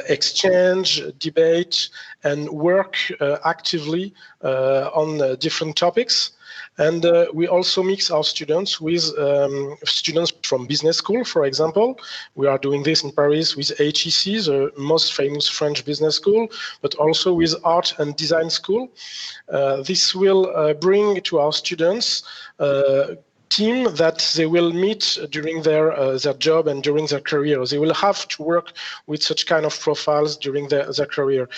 exchange, debate, and work actively on different topics. And we also mix our students with students from business school, for example. We are doing this in Paris with HEC, the most famous French business school, but also with art and design school. This will bring to our students team that they will meet during their job and during their career. They will have to work with such kind of profiles during their career.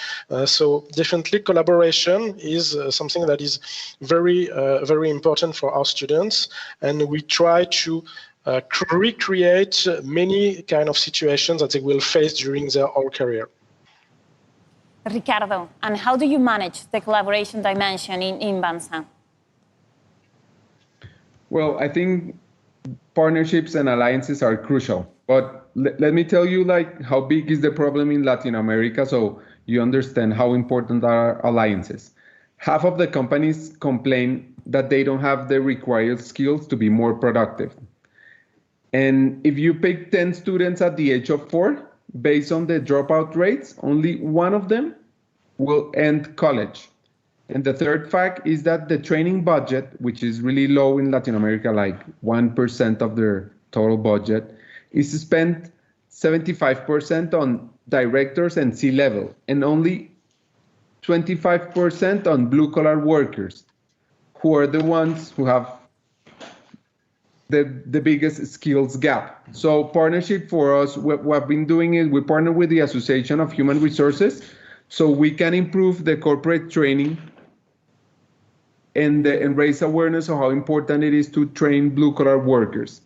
So definitely collaboration is something that is very, very important for our students. And we try to recreate many kind of situations that they will face during their whole career. Ricardo, and how do you manage the collaboration dimension in Banza? Well, I think partnerships and alliances are crucial. But let me tell you, how big is the problem in Latin America, so you understand how important are alliances. Half of the companies complain that they don't have the required skills to be more productive. And if you pick 10 students at the age of 4, based on the dropout rates, only one of them will end college. And the third fact is that the training budget, which is really low in Latin America, like 1% of their total budget, is spent 75% on directors and C-level, and only 25% on blue-collar workers, who are the ones who have the biggest skills gap. So partnership for us, what we've been doing is we partner with the Association of Human Resources, so we can improve the corporate training and raise awareness of how important it is to train blue-collar workers.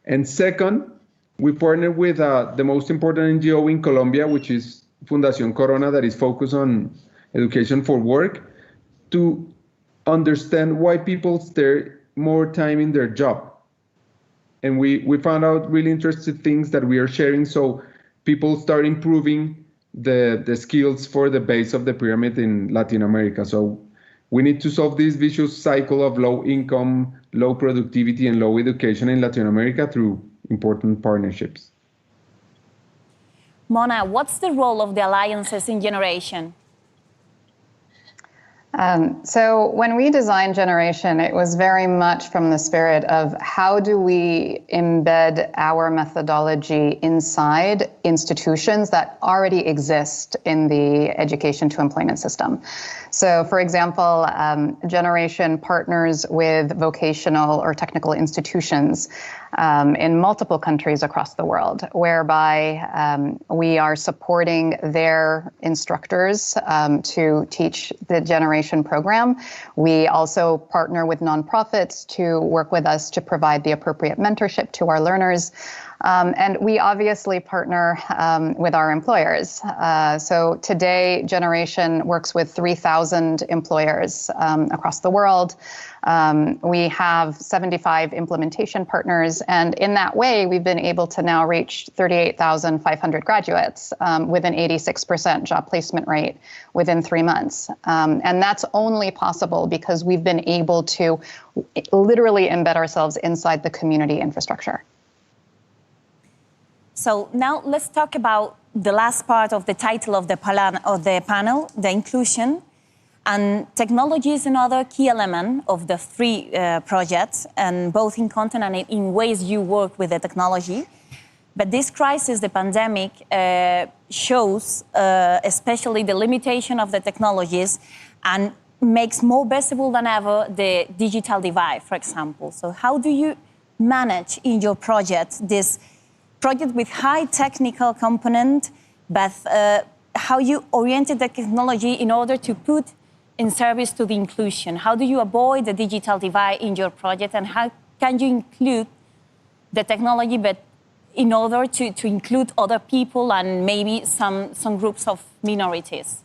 And second, we partner with the most important NGO in Colombia, which is Fundación Corona, that is focused on education for work, to understand why people stay more time in their job. And we found out really interesting things that we are sharing, so people start improving the skills for the base of the pyramid in Latin America. So we need to solve this vicious cycle of low income, low productivity, and low education in Latin America through important partnerships. Mona, what's the role of the alliances in generation? So when we designed Generation, it was very much from the spirit of how do we embed our methodology inside institutions that already exist in the education to employment system. So for example, Generation partners with vocational or technical institutions in multiple countries across the world, whereby we are supporting their instructors to teach the Generation program. We also partner with nonprofits to work with us to provide the appropriate mentorship to our learners. And we obviously partner with our employers. So today, Generation works with 3,000 employers across the world. We have 75 implementation partners, and in that way, we've been able to now reach 38,500 graduates with an 86% job placement rate within 3 months. And that's only possible because we've been able to literally embed ourselves inside the community infrastructure. So now let's talk about the last part of the title of the panel, the inclusion. And technology is another key element of the three projects, and both in content and in ways you work with the technology. But this crisis, the pandemic, shows especially the limitation of the technologies and makes more visible than ever the digital divide, for example. So how do you manage in your project this project with high technical component, but how you oriented the technology in order to put in service to the inclusion? How do you avoid the digital divide in your project, and how can you include the technology, but in order to include other people and maybe some groups of minorities?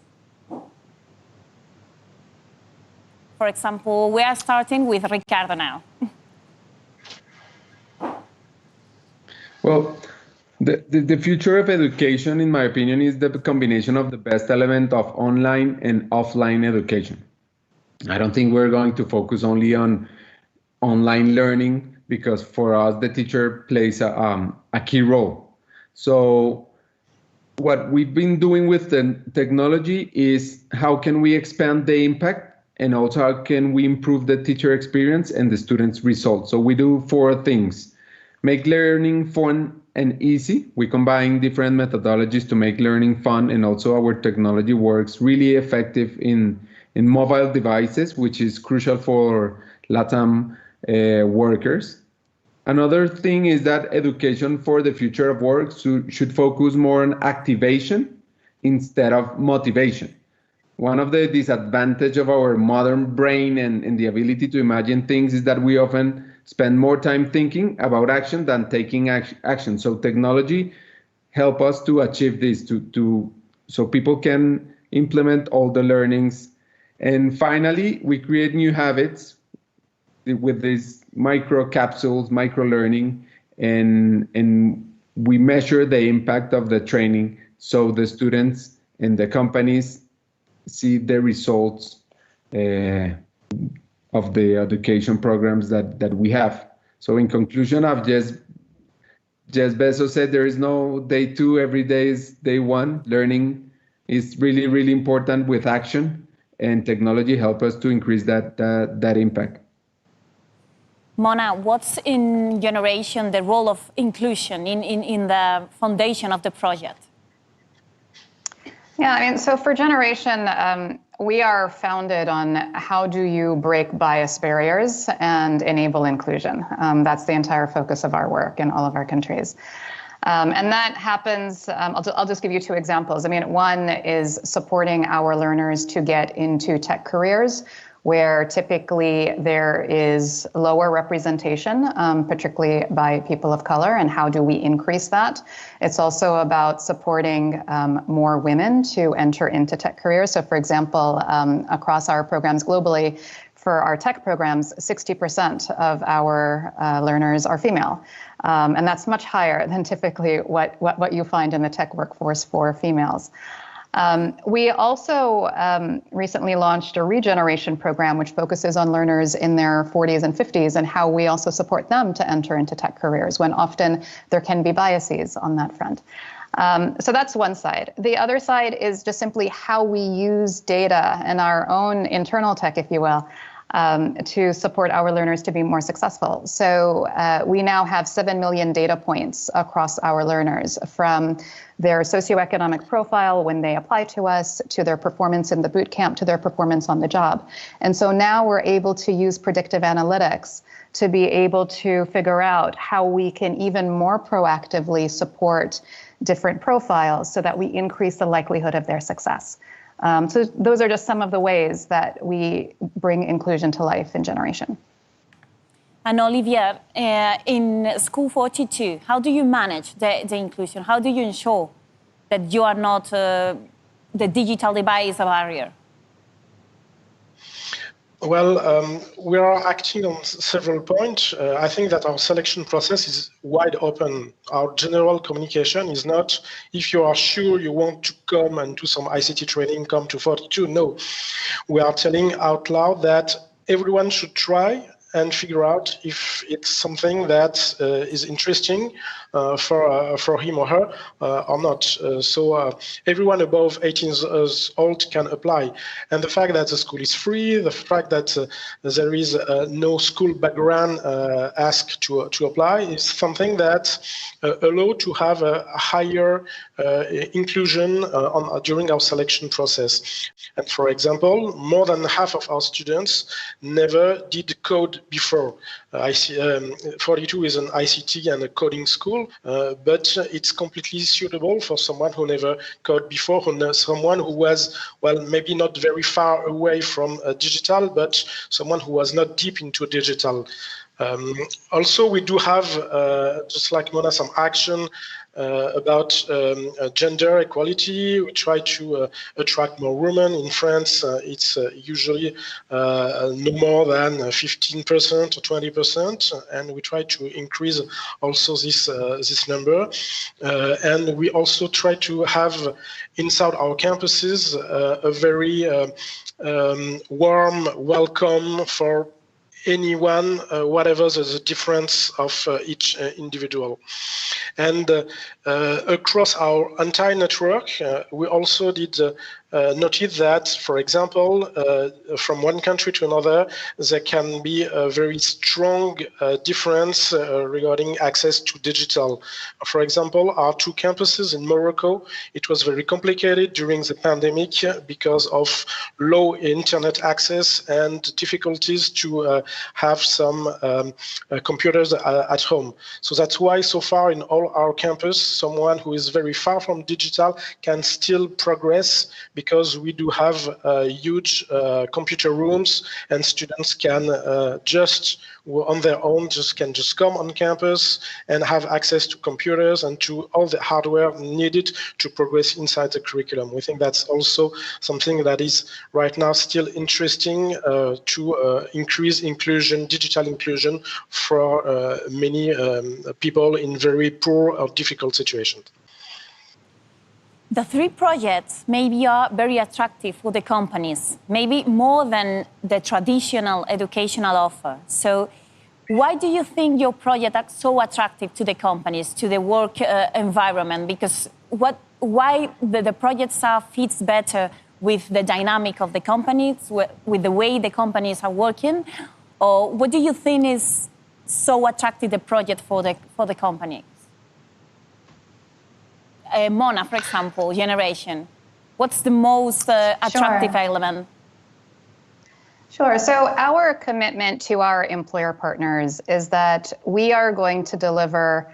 For example, we are starting with Ricardo now. Well, the future of education, in my opinion, is the combination of the best element of online and offline education. I don't think we're going to focus only on online learning, because for us, the teacher plays a key role. So what we've been doing with the technology is how can we expand the impact, and also how can we improve the teacher experience and the students' results. So we do 4 things. Make learning fun and easy. We combine different methodologies to make learning fun, and also our technology works really effective in mobile devices, which is crucial for LATAM workers. Another thing is that education for the future of work should focus more on activation instead of motivation. One of the disadvantages of our modern brain and the ability to imagine things is that we often spend more time thinking about action than taking action. So technology help us to achieve this, so people can implement all the learnings. And finally, we create new habits with these micro capsules, micro learning, and we measure the impact of the training, so the students and the companies see the results of the education programs that we have. So in conclusion, I've just Bezos said there is no day 2, every day is day 1. Learning is really, really important with action, and technology help us to increase that impact. Mona, what's in generation the role of inclusion in the foundation of the project? Yeah, I mean, so for Generation, we are founded on how do you break bias barriers and enable inclusion. That's the entire focus of our work in all of our countries. And that happens, I'll just give you 2 examples. I mean, one is supporting our learners to get into tech careers, where typically there is lower representation, particularly by people of color, and how do we increase that? It's also about supporting more women to enter into tech careers. So for example, across our programs globally, for our tech programs, 60% of our learners are female. And that's much higher than typically what you find in the tech workforce for females. We also recently launched a regeneration program, which focuses on learners in their 40s and 50s, and how we also support them to enter into tech careers, when often there can be biases on that front. So that's one side. The other side is just simply how we use data and our own internal tech, if you will, to support our learners to be more successful. So we now have 7 million data points across our learners, from their socioeconomic profile when they apply to us, to their performance in the boot camp, to their performance on the job. And so now we're able to use predictive analytics to be able to figure out how we can even more proactively support different profiles so that we increase the likelihood of their success. So those are just some of the ways that we bring inclusion to life in Generation. And Olivier, in School 42, how do you manage the inclusion? How do you ensure that you are not, the digital divide is a barrier? Well, we are acting on several points. I think that our selection process is wide open. Our general communication is not, if you are sure you want to come and do some ICT training, come to 42. No, we are telling out loud that everyone should try, and figure out if it's something that is interesting for him or her or not. So everyone above 18 years old can apply. And the fact that the school is free, the fact that there is no school background asked to apply is something that allow to have a higher inclusion during our selection process. And for example, more than half of our students never did code before. 42 is an ICT and a coding school, but it's completely suitable for someone who never coded before, someone who was, well, maybe not very far away from digital, but someone who was not deep into digital. Also, we do have, just like Mona, some action about gender equality. We try to attract more women. In France, it's usually no more than 15% or 20%, and we try to increase also this number. And we also try to have inside our campuses a very warm welcome for anyone, whatever the difference of each individual. And across our entire network, we also did notice that, for example, from one country to another, there can be a very strong difference regarding access to digital. For example, our two campuses in Morocco, it was very complicated during the pandemic because of low internet access and difficulties to have some computers at home. So that's why so far in all our campus, someone who is very far from digital can still progress, because we do have huge computer rooms, and students can just on their own can just come on campus and have access to computers and to all the hardware needed to progress inside the curriculum. We think that's also something that is right now still interesting to increase inclusion, digital inclusion for many people in very poor or difficult situations. The three projects maybe are very attractive for the companies, maybe more than the traditional educational offer. So why do you think your projects are so attractive to the companies, to the work environment? Because why the projects fits better with the dynamic of the companies, with the way the companies are working? Or what do you think is so attractive the project for the company? Mona, for example, generation. What's the most attractive element? Sure. So our commitment to our employer partners is that we are going to deliver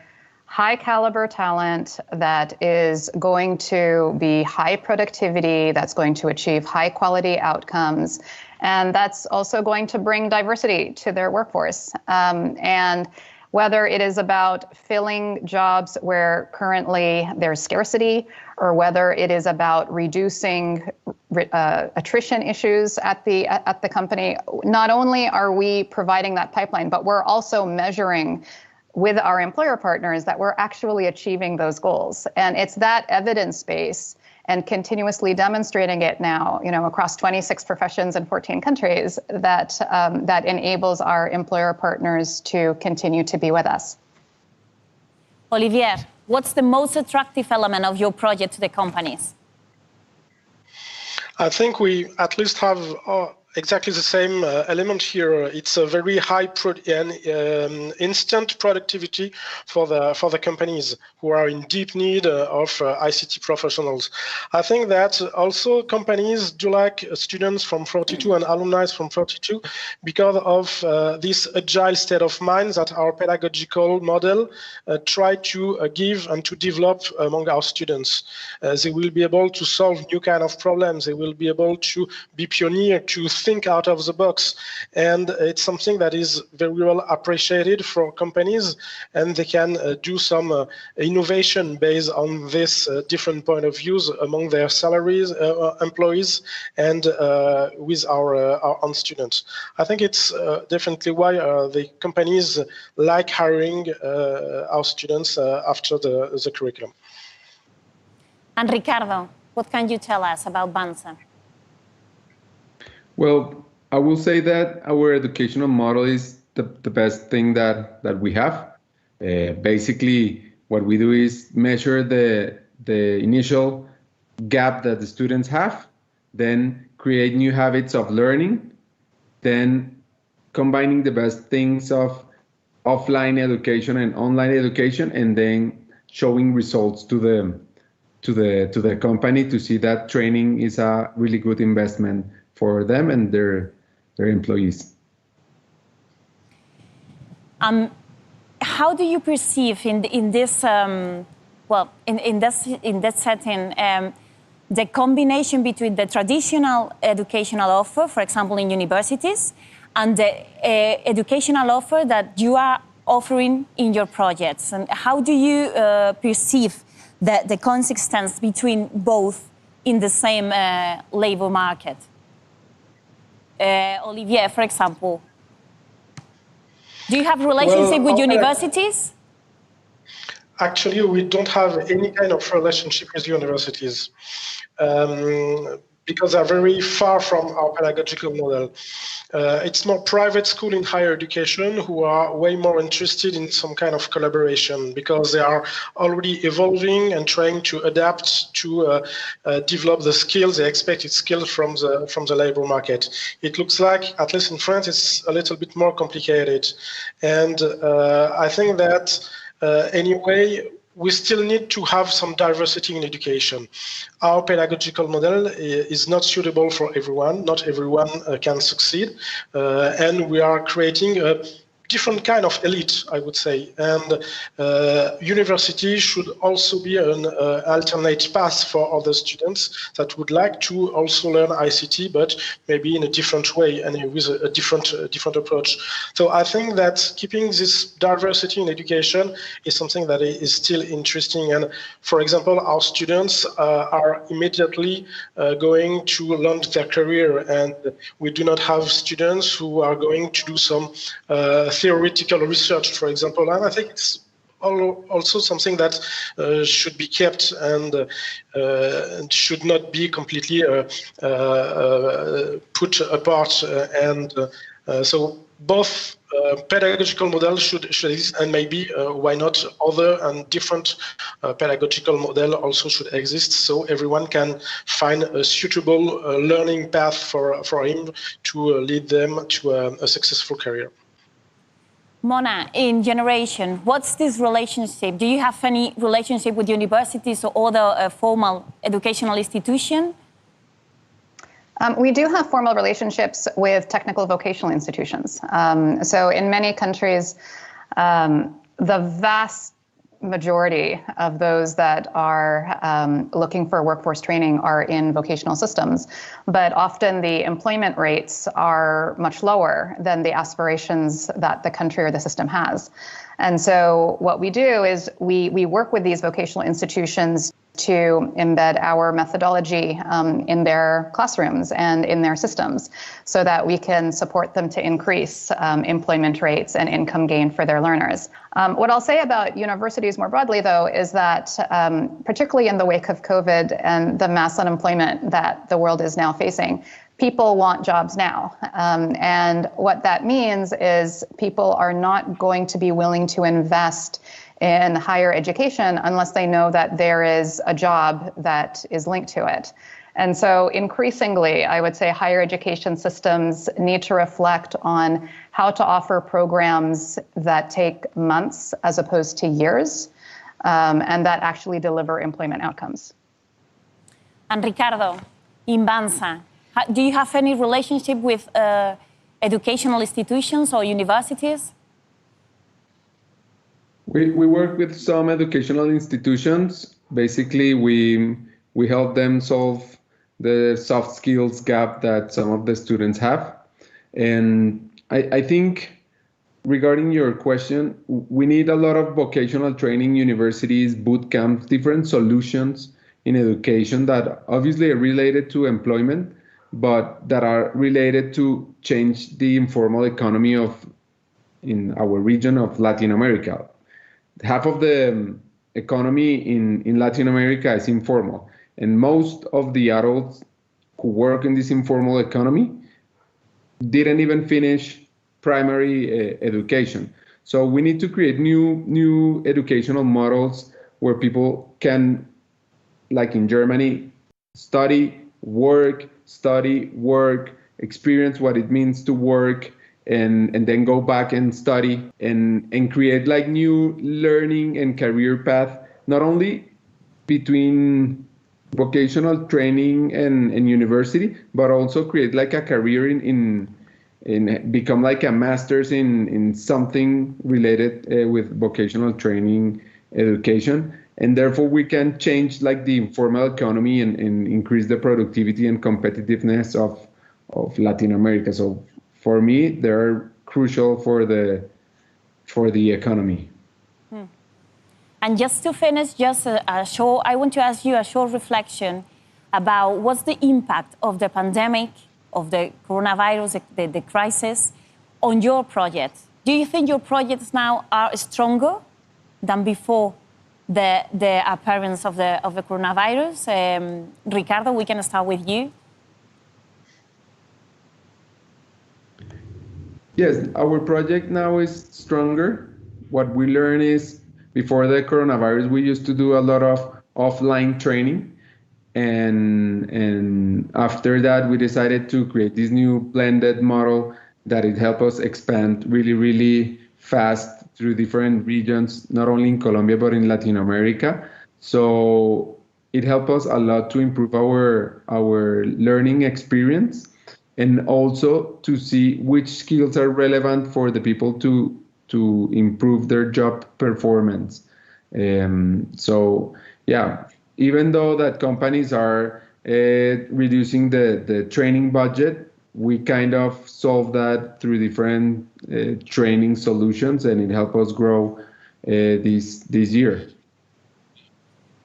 high caliber talent that is going to be high productivity, that's going to achieve high quality outcomes, and that's also going to bring diversity to their workforce. And whether it is about filling jobs where currently there's scarcity, or whether it is about reducing attrition issues at the company, not only are we providing that pipeline, but we're also measuring with our employer partners that we're actually achieving those goals. And it's that evidence base and continuously demonstrating it now, across 26 professions in 14 countries, that enables our employer partners to continue to be with us. Olivier, what's the most attractive element of your project to the companies? I think we at least have exactly the same element here. It's a very high instant productivity for the companies who are in deep need of ICT professionals. I think that also companies do like students from 42 and alumni from 42 because of this agile state of mind that our pedagogical model try to give and to develop among our students. They will be able to solve new kind of problems. They will be able to be pioneer, to think out of the box, and it's something that is very well appreciated for companies, and they can do some innovation based on this different point of views among their salaries, employees, and with our own students. I think it's definitely why the companies like hiring our students after the curriculum. And Ricardo, what can you tell us about Banza? Well, I will say that our educational model is the best thing that we have. Basically, what we do is measure the initial gap that the students have, then create new habits of learning, then combining the best things of offline education and online education, and then showing results to the company to see that training is a really good investment for them and their employees. How do you perceive in this setting the combination between the traditional educational offer, for example, in universities, and the educational offer that you are offering in your projects? And how do you perceive the consistency between both in the same labor market? Olivier, for example, do you have a relationship with universities? Actually, we don't have any kind of relationship with universities because they're very far from our pedagogical model. It's more private school in higher education who are way more interested in some kind of collaboration because they are already evolving and trying to adapt to develop the skills, the expected skills from the labor market. It looks like, at least in France, it's a little bit more complicated. And I think that anyway, we still need to have some diversity in education. Our pedagogical model is not suitable for everyone. Not everyone can succeed. And we are creating a different kind of elite, I would say. And university should also be an alternate path for other students that would like to also learn ICT, but maybe in a different way and with a different approach. So I think that keeping this diversity in education is something that is still interesting. And for example, our students are immediately going to launch their career, and we do not have students who are going to do some theoretical research, for example. And I think it's also something that should be kept and should not be completely put apart. So both pedagogical models should exist, and maybe why not other and different pedagogical model also should exist, so everyone can find a suitable learning path for him to lead them to a successful career. Mona, in Generation, what's this relationship? Do you have any relationship with universities or other formal educational institutions? We do have formal relationships with technical vocational institutions. So in many countries, the vast majority of those that are looking for workforce training are in vocational systems, but often the employment rates are much lower than the aspirations that the country or the system has. And so what we do is we work with these vocational institutions to embed our methodology in their classrooms and in their systems so that we can support them to increase employment rates and income gain for their learners. What I'll say about universities more broadly, though, is that particularly in the wake of COVID and the mass unemployment that the world is now facing, people want jobs now. And what that means is people are not going to be willing to invest in higher education unless they know that there is a job that is linked to it. And so increasingly, I would say higher education systems need to reflect on how to offer programs that take months as opposed to years, and that actually deliver employment outcomes. And Ricardo, in Banza, do you have any relationship with educational institutions or universities? We work with some educational institutions. Basically, we help them solve the soft skills gap that some of the students have. And I think regarding your question, we need a lot of vocational training, universities, boot camps, different solutions in education that obviously are related to employment, but that are related to change the informal economy in our region of Latin America. Half of the economy in Latin America is informal, and most of the adults who work in this informal economy didn't even finish primary education. So we need to create new educational models where people can, like in Germany, study, work, experience what it means to work, and then go back and study and create like new learning and career path, not only between vocational training and university, but also create like a career in become like a master's in something related with vocational training education. And therefore we can change like the informal economy and increase the productivity and competitiveness of Latin America. So for me, they're crucial for the economy. And just to finish, I want to ask you a short reflection about what's the impact of the pandemic, of the coronavirus, the crisis, on your project. Do you think your projects now are stronger than before the appearance of the coronavirus? Ricardo, we can start with you. Yes, our project now is stronger. What we learn is, before the coronavirus, we used to do a lot of offline training. And after that, we decided to create this new blended model that it helped us expand really, really fast through different regions, not only in Colombia, but in Latin America. So it helped us a lot to improve our learning experience, and also to see which skills are relevant for the people to improve their job performance. So yeah, even though that companies are reducing the training budget, we kind of solve that through different training solutions, and it helped us grow this year.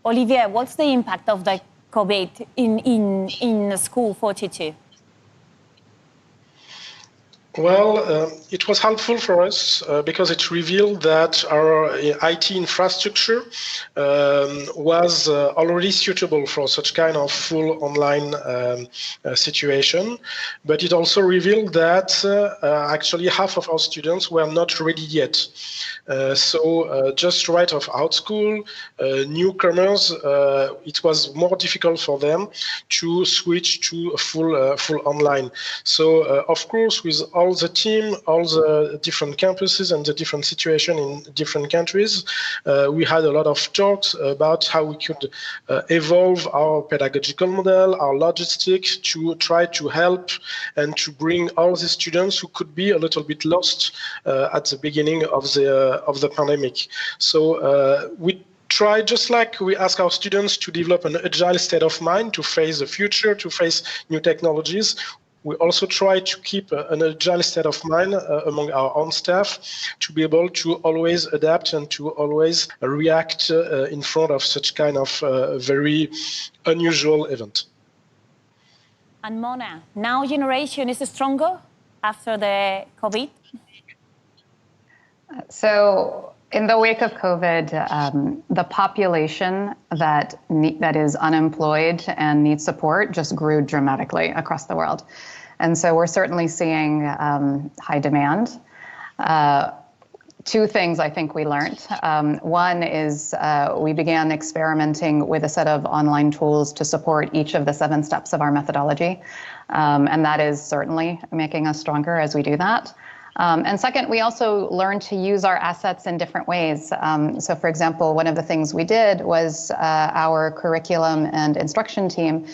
Olivier, what's the impact of the COVID in School 42? Well, it was helpful for us because it revealed that our IT infrastructure was already suitable for such kind of full online situation. But it also revealed that actually half of our students were not ready yet. So just right out school, newcomers, it was more difficult for them to switch to a full online. So of course, with all the team, all the different campuses and the different situation in different countries, we had a lot of talks about how we could evolve our pedagogical model, our logistics, to try to help and to bring all the students who could be a little bit lost at the beginning of the pandemic. So we try, just like we ask our students to develop an agile state of mind to face the future, to face new technologies, we also try to keep an agile state of mind among our own staff to be able to always adapt and to always react in front of such kind of very unusual event. And Mona, now generation is stronger after the COVID? So in the wake of COVID, the population that is unemployed and needs support just grew dramatically across the world. And so we're certainly seeing high demand. Two things I think we learned. One is we began experimenting with a set of online tools to support each of the 7 steps of our methodology. And that is certainly making us stronger as we do that. And second, we also learned to use our assets in different ways. So for example, one of the things we did was our curriculum and instruction team,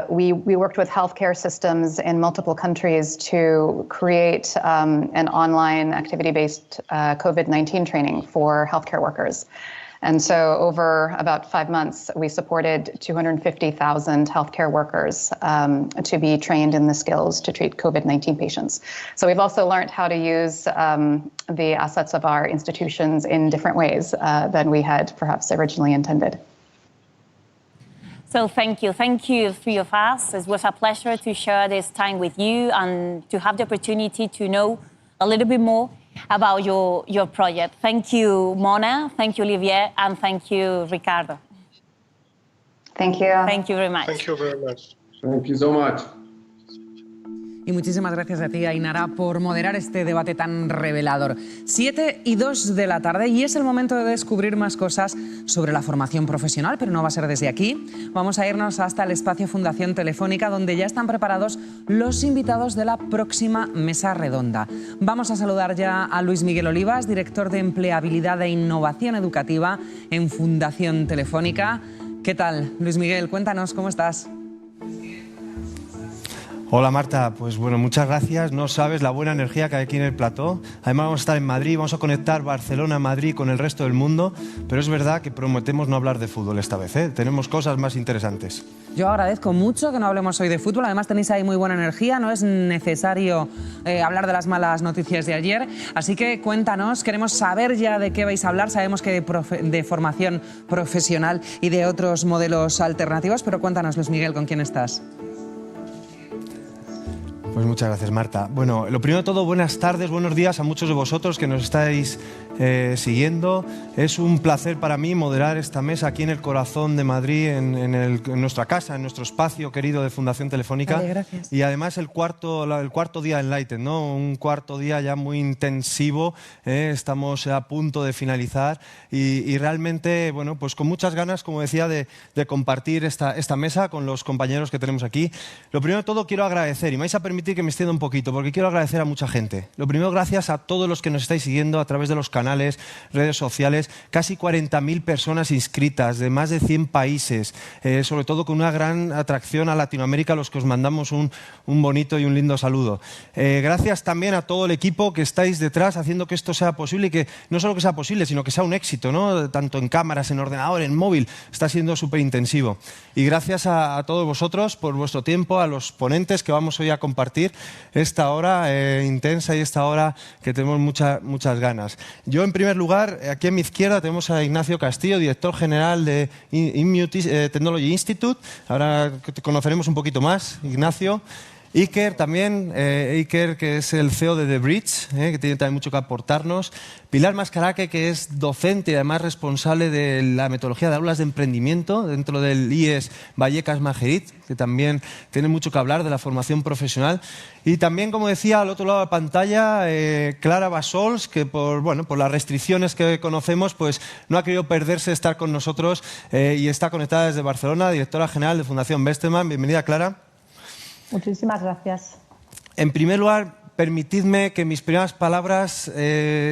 we worked with healthcare systems in multiple countries to create an online activity-based COVID-19 training for healthcare workers. And so over about 5 months, we supported 250,000 healthcare workers to be trained in the skills to treat COVID-19 patients. So we've also learned how to use the assets of our institutions in different ways than we had perhaps originally intended. So thank you, 3 of us. It was a pleasure to share this time with you and to have the opportunity to know a little bit more about your project. Thank you, Mona, thank you, Olivier, and thank you, Ricardo. Thank you. Thank you very much. Thank you very much. Thank you so much. Y muchísimas gracias a ti, Ainara, por moderar este debate tan revelador. 7:02 de la tarde y es el momento de descubrir más cosas sobre la formación profesional, pero no va a ser desde aquí. Vamos a irnos hasta el espacio Fundación Telefónica, donde ya están preparados los invitados de la próxima mesa redonda. Vamos a saludar ya a Luis Miguel Olivas, director de Empleabilidad e Innovación Educativa en Fundación Telefónica. ¿Qué tal, Luis Miguel? Cuéntanos, ¿cómo estás? Hola Marta, pues bueno, muchas gracias. No sabes la buena energía que hay aquí en el plató. Además vamos a estar en Madrid, vamos a conectar Barcelona, Madrid con el resto del mundo, pero es verdad que prometemos no hablar de fútbol esta vez, ¿eh? Tenemos cosas más interesantes. Yo agradezco mucho que no hablemos hoy de fútbol, además tenéis ahí muy buena energía, no es necesario hablar de las malas noticias de ayer, así que cuéntanos, queremos saber ya de qué vais a hablar, sabemos que de formación profesional y de otros modelos alternativos, pero cuéntanos, Luis Miguel, ¿con quién estás? Pues muchas gracias, Marta. Bueno, lo primero de todo, buenas tardes, buenos días a muchos de vosotros que nos estáis siguiendo. Es un placer para mí moderar esta mesa aquí en el corazón de Madrid, en nuestra casa, en nuestro espacio querido de Fundación Telefónica. Vale, gracias. Y además el cuarto día en Enlighted, ¿no? Un cuarto día ya muy intensivo. Estamos a punto de finalizar y realmente, bueno, pues con muchas ganas, como decía, de compartir esta mesa con los compañeros que tenemos aquí. Lo primero de todo quiero agradecer, y me vais a permitir que me extienda un poquito, porque quiero agradecer a mucha gente. Lo primero, gracias a todos los que nos estáis siguiendo a través de los canales, redes sociales, casi 40.000 personas inscritas de más de 100 países, sobre todo con una gran atracción a Latinoamérica, a los que os mandamos un bonito y un lindo saludo. Gracias también a todo el equipo que estáis detrás haciendo que esto sea posible y que no solo que sea posible, sino que sea un éxito, ¿no? Tanto en cámaras, en ordenador, en móvil, está siendo súper intensivo. Y gracias a todos vosotros por vuestro tiempo, a los ponentes que vamos hoy a compartir esta hora intensa y esta hora que tenemos muchas ganas. Yo, en primer lugar, aquí a mi izquierda tenemos a Ignacio Castillo, director general de Immunity Technology Institute. Ahora te conoceremos un poquito más, Ignacio. Iker también, Iker, que es el CEO de The Bridge, que tiene también mucho que aportarnos. Pilar Mascaraque, que es docente y además responsable de la metodología de aulas de emprendimiento dentro del IES Vallecas Majerit, que también tiene mucho que hablar de la formación profesional. Y también, como decía, al otro lado de la pantalla, Clara Basols, que por las restricciones que conocemos, pues no ha querido perderse estar con nosotros y está conectada desde Barcelona, directora general de Fundación Besteman. Bienvenida, Clara. Muchísimas gracias. En primer lugar, permitidme que mis primeras palabras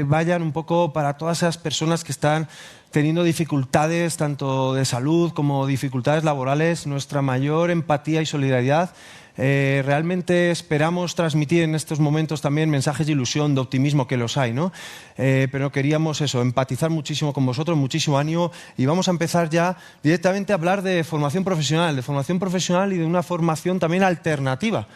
vayan un poco para todas esas personas que están teniendo dificultades tanto de salud como dificultades laborales. Nuestra mayor empatía y solidaridad. Realmente esperamos transmitir en estos momentos también mensajes de ilusión, de optimismo, que los hay, ¿no? Pero queríamos empatizar muchísimo con vosotros, muchísimo ánimo, y vamos a empezar ya directamente a hablar de formación profesional y de una formación también alternativa.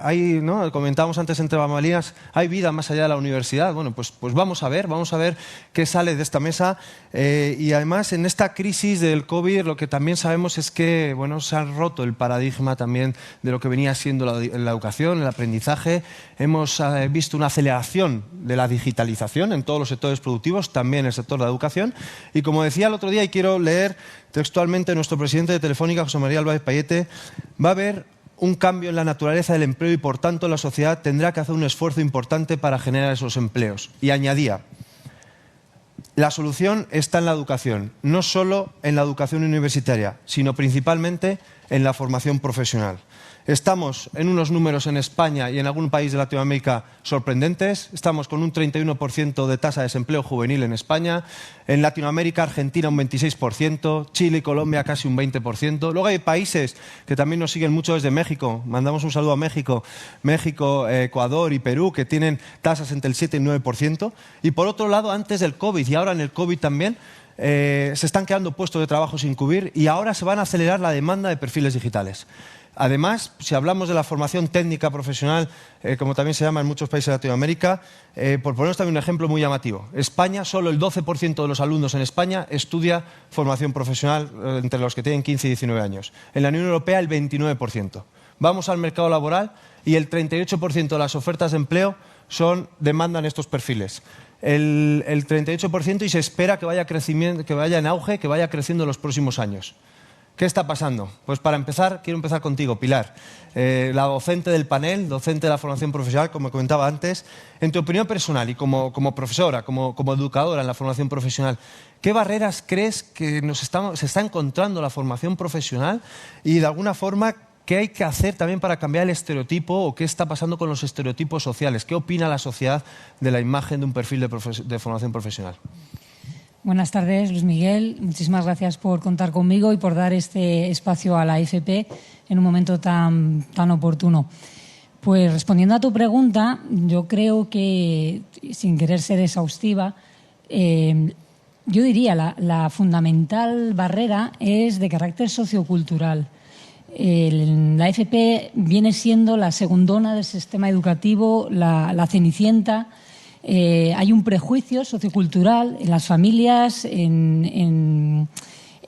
Hay, ¿no? Comentábamos antes entre bambalinas, hay vida más allá de la universidad. Bueno, pues vamos a ver qué sale de esta mesa. Y además, en esta crisis del COVID, lo que también sabemos es que, bueno, se ha roto el paradigma también de lo que venía siendo la educación, el aprendizaje. Hemos visto una aceleración de la digitalización en todos los sectores productivos, también en el sector de la educación. Y como decía el otro día, y quiero leer textualmente nuestro presidente de Telefónica, José María Álvarez Payete, va a haber un cambio en la naturaleza del empleo y, por tanto, la sociedad tendrá que hacer un esfuerzo importante para generar esos empleos. Y añadía: la solución está en la educación, no solo en la educación universitaria, sino principalmente en la formación profesional. Estamos en unos números en España y en algún país de Latinoamérica sorprendentes. Estamos con un 31% de tasa de desempleo juvenil en España. En Latinoamérica, Argentina un 26%, Chile y Colombia casi un 20%. Luego hay países que también nos siguen mucho desde México. Mandamos un saludo a México, Ecuador y Perú, que tienen tasas entre el 7 y el 9%. Y por otro lado, antes del COVID y ahora en el COVID también, se están quedando puestos de trabajo sin cubrir y ahora se van a acelerar la demanda de perfiles digitales. Además, si hablamos de la formación técnica profesional, como también se llama en muchos países de Latinoamérica, por poneros también un ejemplo muy llamativo. España, solo el 12% de los alumnos en España estudia formación profesional entre los que tienen 15 y 19 años. En la Unión Europea, el 29%. Vamos al mercado laboral y el 38% de las ofertas de empleo demandan estos perfiles. El 38%, y se espera que vaya en auge, que vaya creciendo en los próximos años. ¿Qué está pasando? Pues para empezar, quiero empezar contigo, Pilar. La docente del panel, docente de la formación profesional, como comentaba antes. En tu opinión personal y como profesora, como educadora en la formación profesional, ¿qué barreras crees que se está encontrando la formación profesional? Y de alguna forma, ¿qué hay que hacer también para cambiar el estereotipo o qué está pasando con los estereotipos sociales? ¿Qué opina la sociedad de la imagen de un perfil de formación profesional? Buenas tardes, Luis Miguel. Muchísimas gracias por contar conmigo y por dar este espacio a la FP en un momento tan oportuno. Pues respondiendo a tu pregunta, yo creo que, sin querer ser exhaustiva, yo diría la fundamental barrera es de carácter sociocultural. La FP viene siendo la segundona del sistema educativo, la cenicienta. Hay un prejuicio sociocultural en las familias, en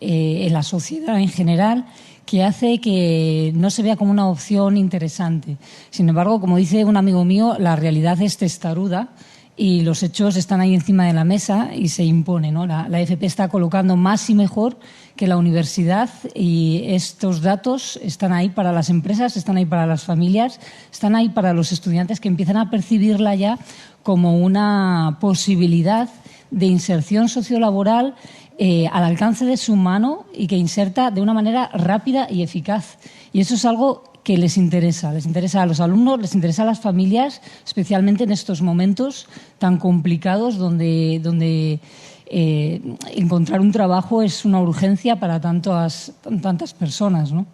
la sociedad en general, que hace que no se vea como una opción interesante. Sin embargo, como dice un amigo mío, la realidad es testaruda y los hechos están ahí encima de la mesa y se impone, ¿no? La FP está colocando más y mejor que la universidad y estos datos están ahí para las empresas, están ahí para las familias, están ahí para los estudiantes que empiezan a percibirla ya como una posibilidad de inserción sociolaboral al alcance de su mano y que inserta de una manera rápida y eficaz. Y eso es algo que les interesa a los alumnos, les interesa a las familias, especialmente en estos momentos tan complicados donde encontrar un trabajo es una urgencia para tantas personas, ¿no?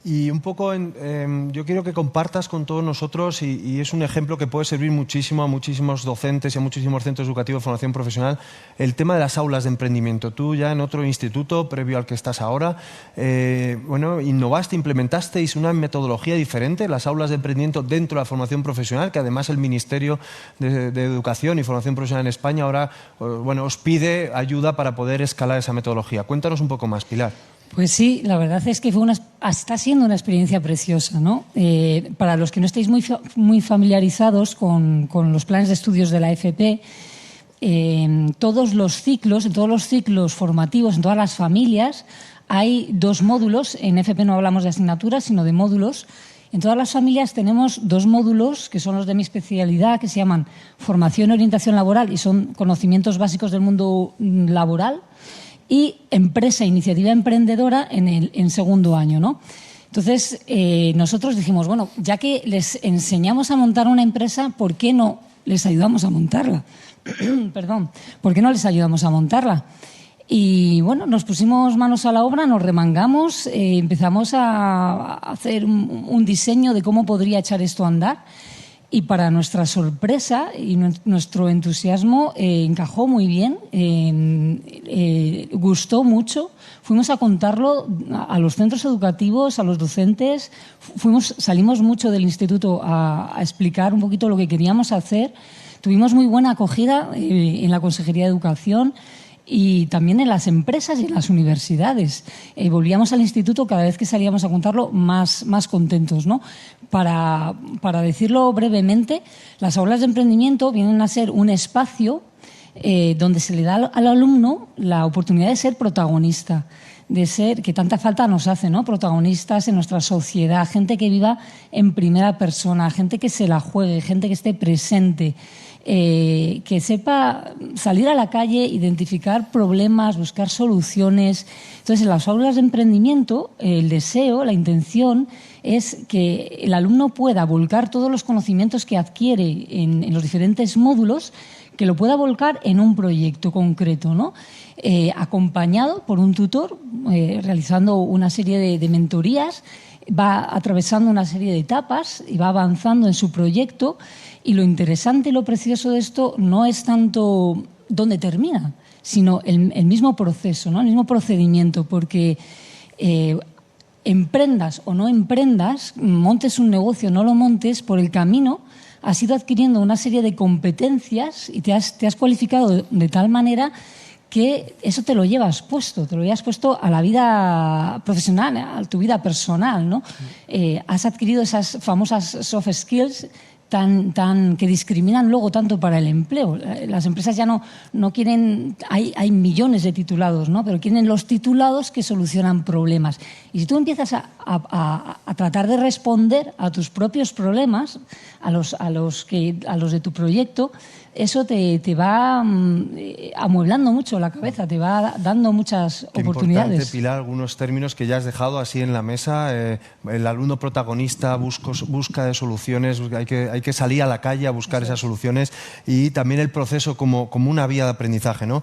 Y un poco, yo quiero que compartas con todos nosotros, y es un ejemplo que puede servir muchísimo a muchísimos docentes y a muchísimos centros educativos de formación profesional, el tema de las aulas de emprendimiento. Tú ya en otro instituto, previo al que estás ahora, innovaste, implementasteis una metodología diferente, las aulas de emprendimiento dentro de la formación profesional, que además el Ministerio de Educación y Formación Profesional en España ahora os pide ayuda para poder escalar esa metodología. Cuéntanos un poco más, Pilar. Pues sí, la verdad es que está siendo una experiencia preciosa, ¿no? Para los que no estéis muy familiarizados con los planes de estudios de la FP, en todos los ciclos formativos, en todas las familias, hay 2 módulos. En FP no hablamos de asignaturas, sino de módulos. En todas las familias tenemos 2 módulos, que son los de mi especialidad, que se llaman formación y orientación laboral y son conocimientos básicos del mundo laboral, y empresa, iniciativa emprendedora en segundo año, ¿no? Entonces, nosotros dijimos, bueno, ya que les enseñamos a montar una empresa, ¿por qué no les ayudamos a montarla? Perdón, ¿por qué no les ayudamos a montarla? Y bueno, nos pusimos manos a la obra, nos remangamos, empezamos a hacer un diseño de cómo podría echar esto a andar. Y para nuestra sorpresa y nuestro entusiasmo encajó muy bien, gustó mucho. Fuimos a contarlo a los centros educativos, a los docentes. Salimos mucho del instituto a explicar un poquito lo que queríamos hacer. Tuvimos muy buena acogida en la Consejería de Educación y también en las empresas y en las universidades. Volvíamos al instituto cada vez que salíamos a contarlo más contentos, ¿no? Para decirlo brevemente, las aulas de emprendimiento vienen a ser un espacio donde se le da al alumno la oportunidad de ser protagonista, de ser, que tanta falta nos hace, ¿no? Protagonistas en nuestra sociedad, gente que viva en primera persona, gente que se la juegue, gente que esté presente, que sepa salir a la calle, identificar problemas, buscar soluciones. Entonces, en las aulas de emprendimiento, el deseo, la intención es que el alumno pueda volcar todos los conocimientos que adquiere en los diferentes módulos, que lo pueda volcar en un proyecto concreto, ¿no? Acompañado por un tutor, realizando una serie de mentorías, va atravesando una serie de etapas y va avanzando en su proyecto. Y lo interesante y lo precioso de esto no es tanto dónde termina, sino el mismo proceso, ¿no? El mismo procedimiento, porque emprendas o no emprendas, montes un negocio o no lo montes, por el camino has ido adquiriendo una serie de competencias y te has cualificado de tal manera que eso te lo llevas puesto a la vida profesional, a tu vida personal, ¿no? Has adquirido esas famosas soft skills que discriminan luego tanto para el empleo. Las empresas ya no quieren, hay millones de titulados, ¿no? Pero quieren los titulados que solucionan problemas. Y si tú empiezas a tratar de responder a tus propios problemas, a los de tu proyecto, eso te va amueblando mucho la cabeza, te va dando muchas oportunidades. Importante, Pilar, algunos términos que ya has dejado así en la mesa. El alumno protagonista busca de soluciones, hay que salir a la calle a buscar esas soluciones, y también el proceso como una vía de aprendizaje, ¿no?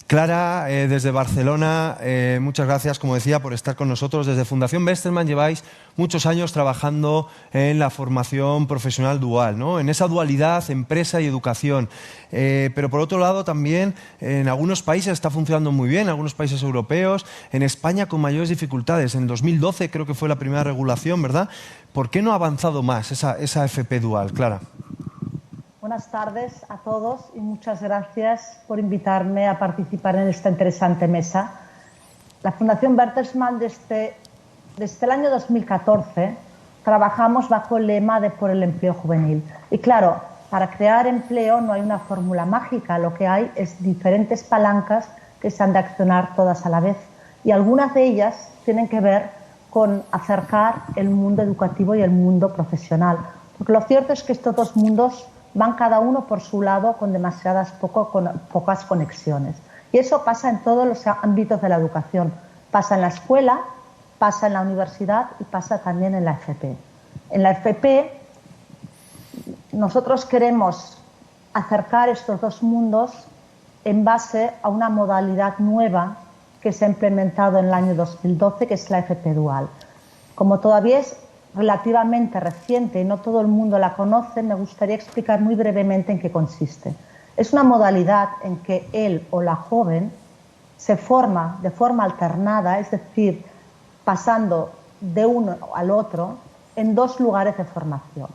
Clara, desde Barcelona, muchas gracias, como decía, por estar con nosotros. Desde Fundación Westermann lleváis muchos años trabajando en la formación profesional dual, ¿no? En esa dualidad, empresa y educación. Pero por otro lado también en algunos países está funcionando muy bien, en algunos países europeos, en España con mayores dificultades. En 2012 creo que fue la primera regulación, ¿verdad? ¿Por qué no ha avanzado más esa FP dual, Clara? Buenas tardes a todos y muchas gracias por invitarme a participar en esta interesante mesa. La Fundación Bertelsmann desde el año 2014 trabajamos bajo el lema de por el empleo juvenil. Y claro, para crear empleo no hay una fórmula mágica, lo que hay es diferentes palancas que se han de accionar todas a la vez. Y algunas de ellas tienen que ver con acercar el mundo educativo y el mundo profesional. Porque lo cierto es que estos dos mundos van cada uno por su lado con pocas conexiones. Y eso pasa en todos los ámbitos de la educación. Pasa en la escuela, pasa en la universidad y pasa también en la FP. En la FP nosotros queremos acercar estos dos mundos en base a una modalidad nueva que se ha implementado en el año 2012, que es la FP Dual. Como todavía es relativamente reciente y no todo el mundo la conoce, me gustaría explicar muy brevemente en qué consiste. Es una modalidad en que él o la joven se forma de forma alternada, es decir, pasando de uno al otro en dos lugares de formación,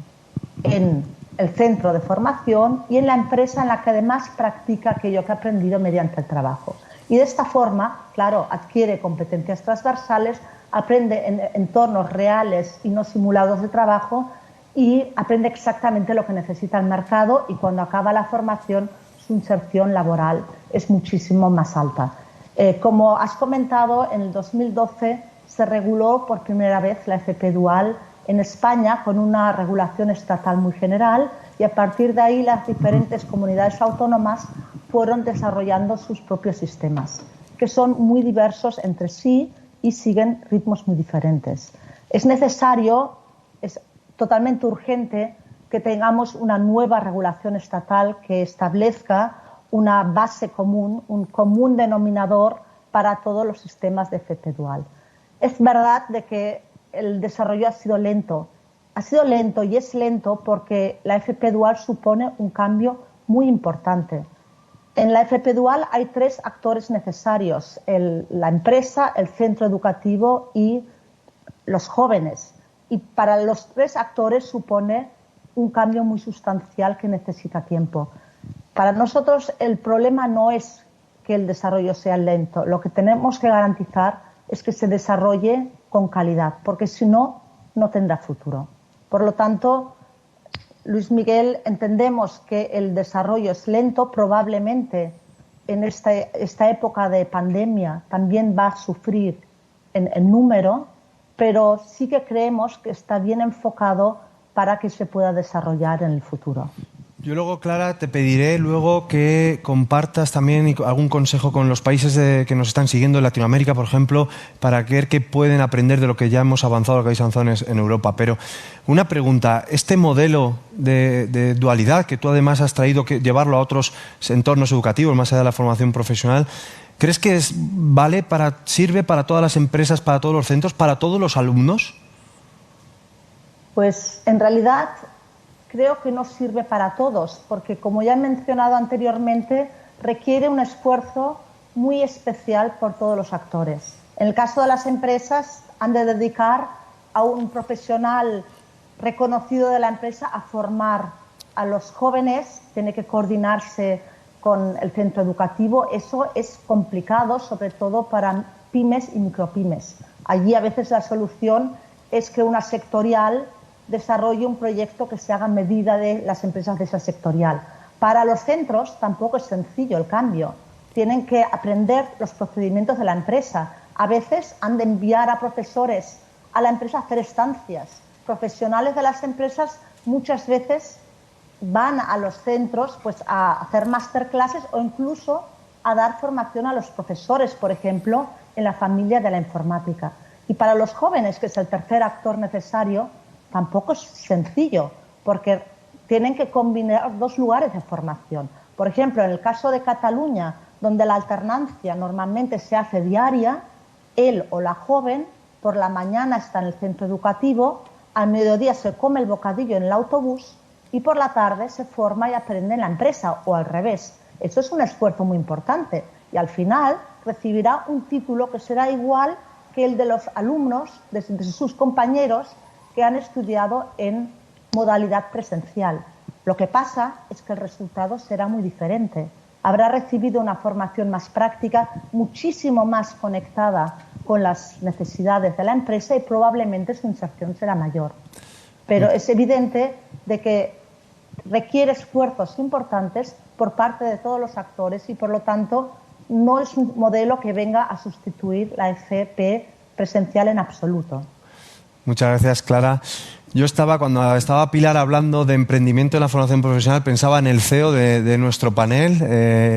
en el centro de formación y en la empresa en la que además practica aquello que ha aprendido mediante el trabajo. Y de esta forma, claro, adquiere competencias transversales, aprende en entornos reales y no simulados de trabajo y aprende exactamente lo que necesita el mercado, y cuando acaba la formación su inserción laboral es muchísimo más alta. Como has comentado, en el 2012 se reguló por primera vez la FP Dual en España con una regulación estatal muy general, y a partir de ahí las diferentes comunidades autónomas fueron desarrollando sus propios sistemas, que son muy diversos entre sí y siguen ritmos muy diferentes. Es necesario, es totalmente urgente que tengamos una nueva regulación estatal que establezca una base común, un común denominador para todos los sistemas de FP Dual. Es verdad de que el desarrollo ha sido lento y es lento porque la FP Dual supone un cambio muy importante. En la FP Dual hay tres actores necesarios: la empresa, el centro educativo y los jóvenes. Y para los tres actores supone un cambio muy sustancial que necesita tiempo. Para nosotros el problema no es que el desarrollo sea lento. Lo que tenemos que garantizar es que se desarrolle con calidad, porque si no, no tendrá futuro. Por lo tanto, Luis Miguel, entendemos que el desarrollo es lento, probablemente en esta época de pandemia también va a sufrir en número, pero sí que creemos que está bien enfocado para que se pueda desarrollar en el futuro. Yo luego, Clara, te pediré luego que compartas también algún consejo con los países que nos están siguiendo en Latinoamérica, por ejemplo, para ver qué pueden aprender de lo que ya hemos avanzado, lo que habéis avanzado en Europa. Pero una pregunta, este modelo de dualidad que tú además has traído, que llevarlo a otros entornos educativos, más allá de la formación profesional, ¿crees que sirve para todas las empresas, para todos los centros, para todos los alumnos? Pues en realidad creo que no sirve para todos, porque como ya he mencionado anteriormente, requiere un esfuerzo muy especial por todos los actores. En el caso de las empresas, han de dedicar a un profesional reconocido de la empresa a formar a los jóvenes, tiene que coordinarse con el centro educativo. Eso es complicado, sobre todo para pymes y micropymes. Allí a veces la solución es que una sectorial desarrolle un proyecto que se haga a medida de las empresas de esa sectorial. Para los centros tampoco es sencillo el cambio. Tienen que aprender los procedimientos de la empresa. A veces han de enviar a profesores a la empresa a hacer estancias. Profesionales de las empresas muchas veces van a los centros pues, a hacer masterclasses o incluso a dar formación a los profesores, por ejemplo, en la familia de la informática. Y para los jóvenes, que es el tercer actor necesario, tampoco es sencillo, porque tienen que combinar dos lugares de formación. Por ejemplo, en el caso de Cataluña, donde la alternancia normalmente se hace diaria, él o la joven por la mañana está en el centro educativo, al mediodía se come el bocadillo en el autobús y por la tarde se forma y aprende en la empresa, o al revés. Eso es un esfuerzo muy importante y al final recibirá un título que será igual que el de los alumnos, de sus compañeros que han estudiado en modalidad presencial. Lo que pasa es que el resultado será muy diferente. Habrá recibido una formación más práctica, muchísimo más conectada con las necesidades de la empresa y probablemente su inserción será mayor. Pero es evidente de que requiere esfuerzos importantes por parte de todos los actores y, por lo tanto, no es un modelo que venga a sustituir la FP presencial en absoluto. Muchas gracias, Clara. Yo cuando estaba Pilar hablando de emprendimiento en la formación profesional, pensaba en el CEO de nuestro panel,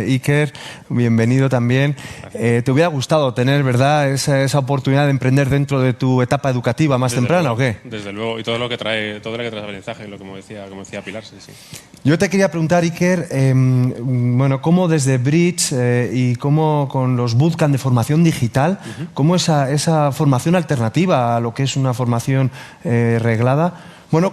Iker, bienvenido también. ¿Te hubiera gustado tener, verdad, esa oportunidad de emprender dentro de tu etapa educativa más temprana o qué? Desde luego, y todo lo que trae aprendizaje, como decía Pilar, sí. Yo te quería preguntar, Iker, cómo desde Bridge y cómo con los bootcamp de formación digital, cómo esa formación alternativa a lo que es una formación reglada,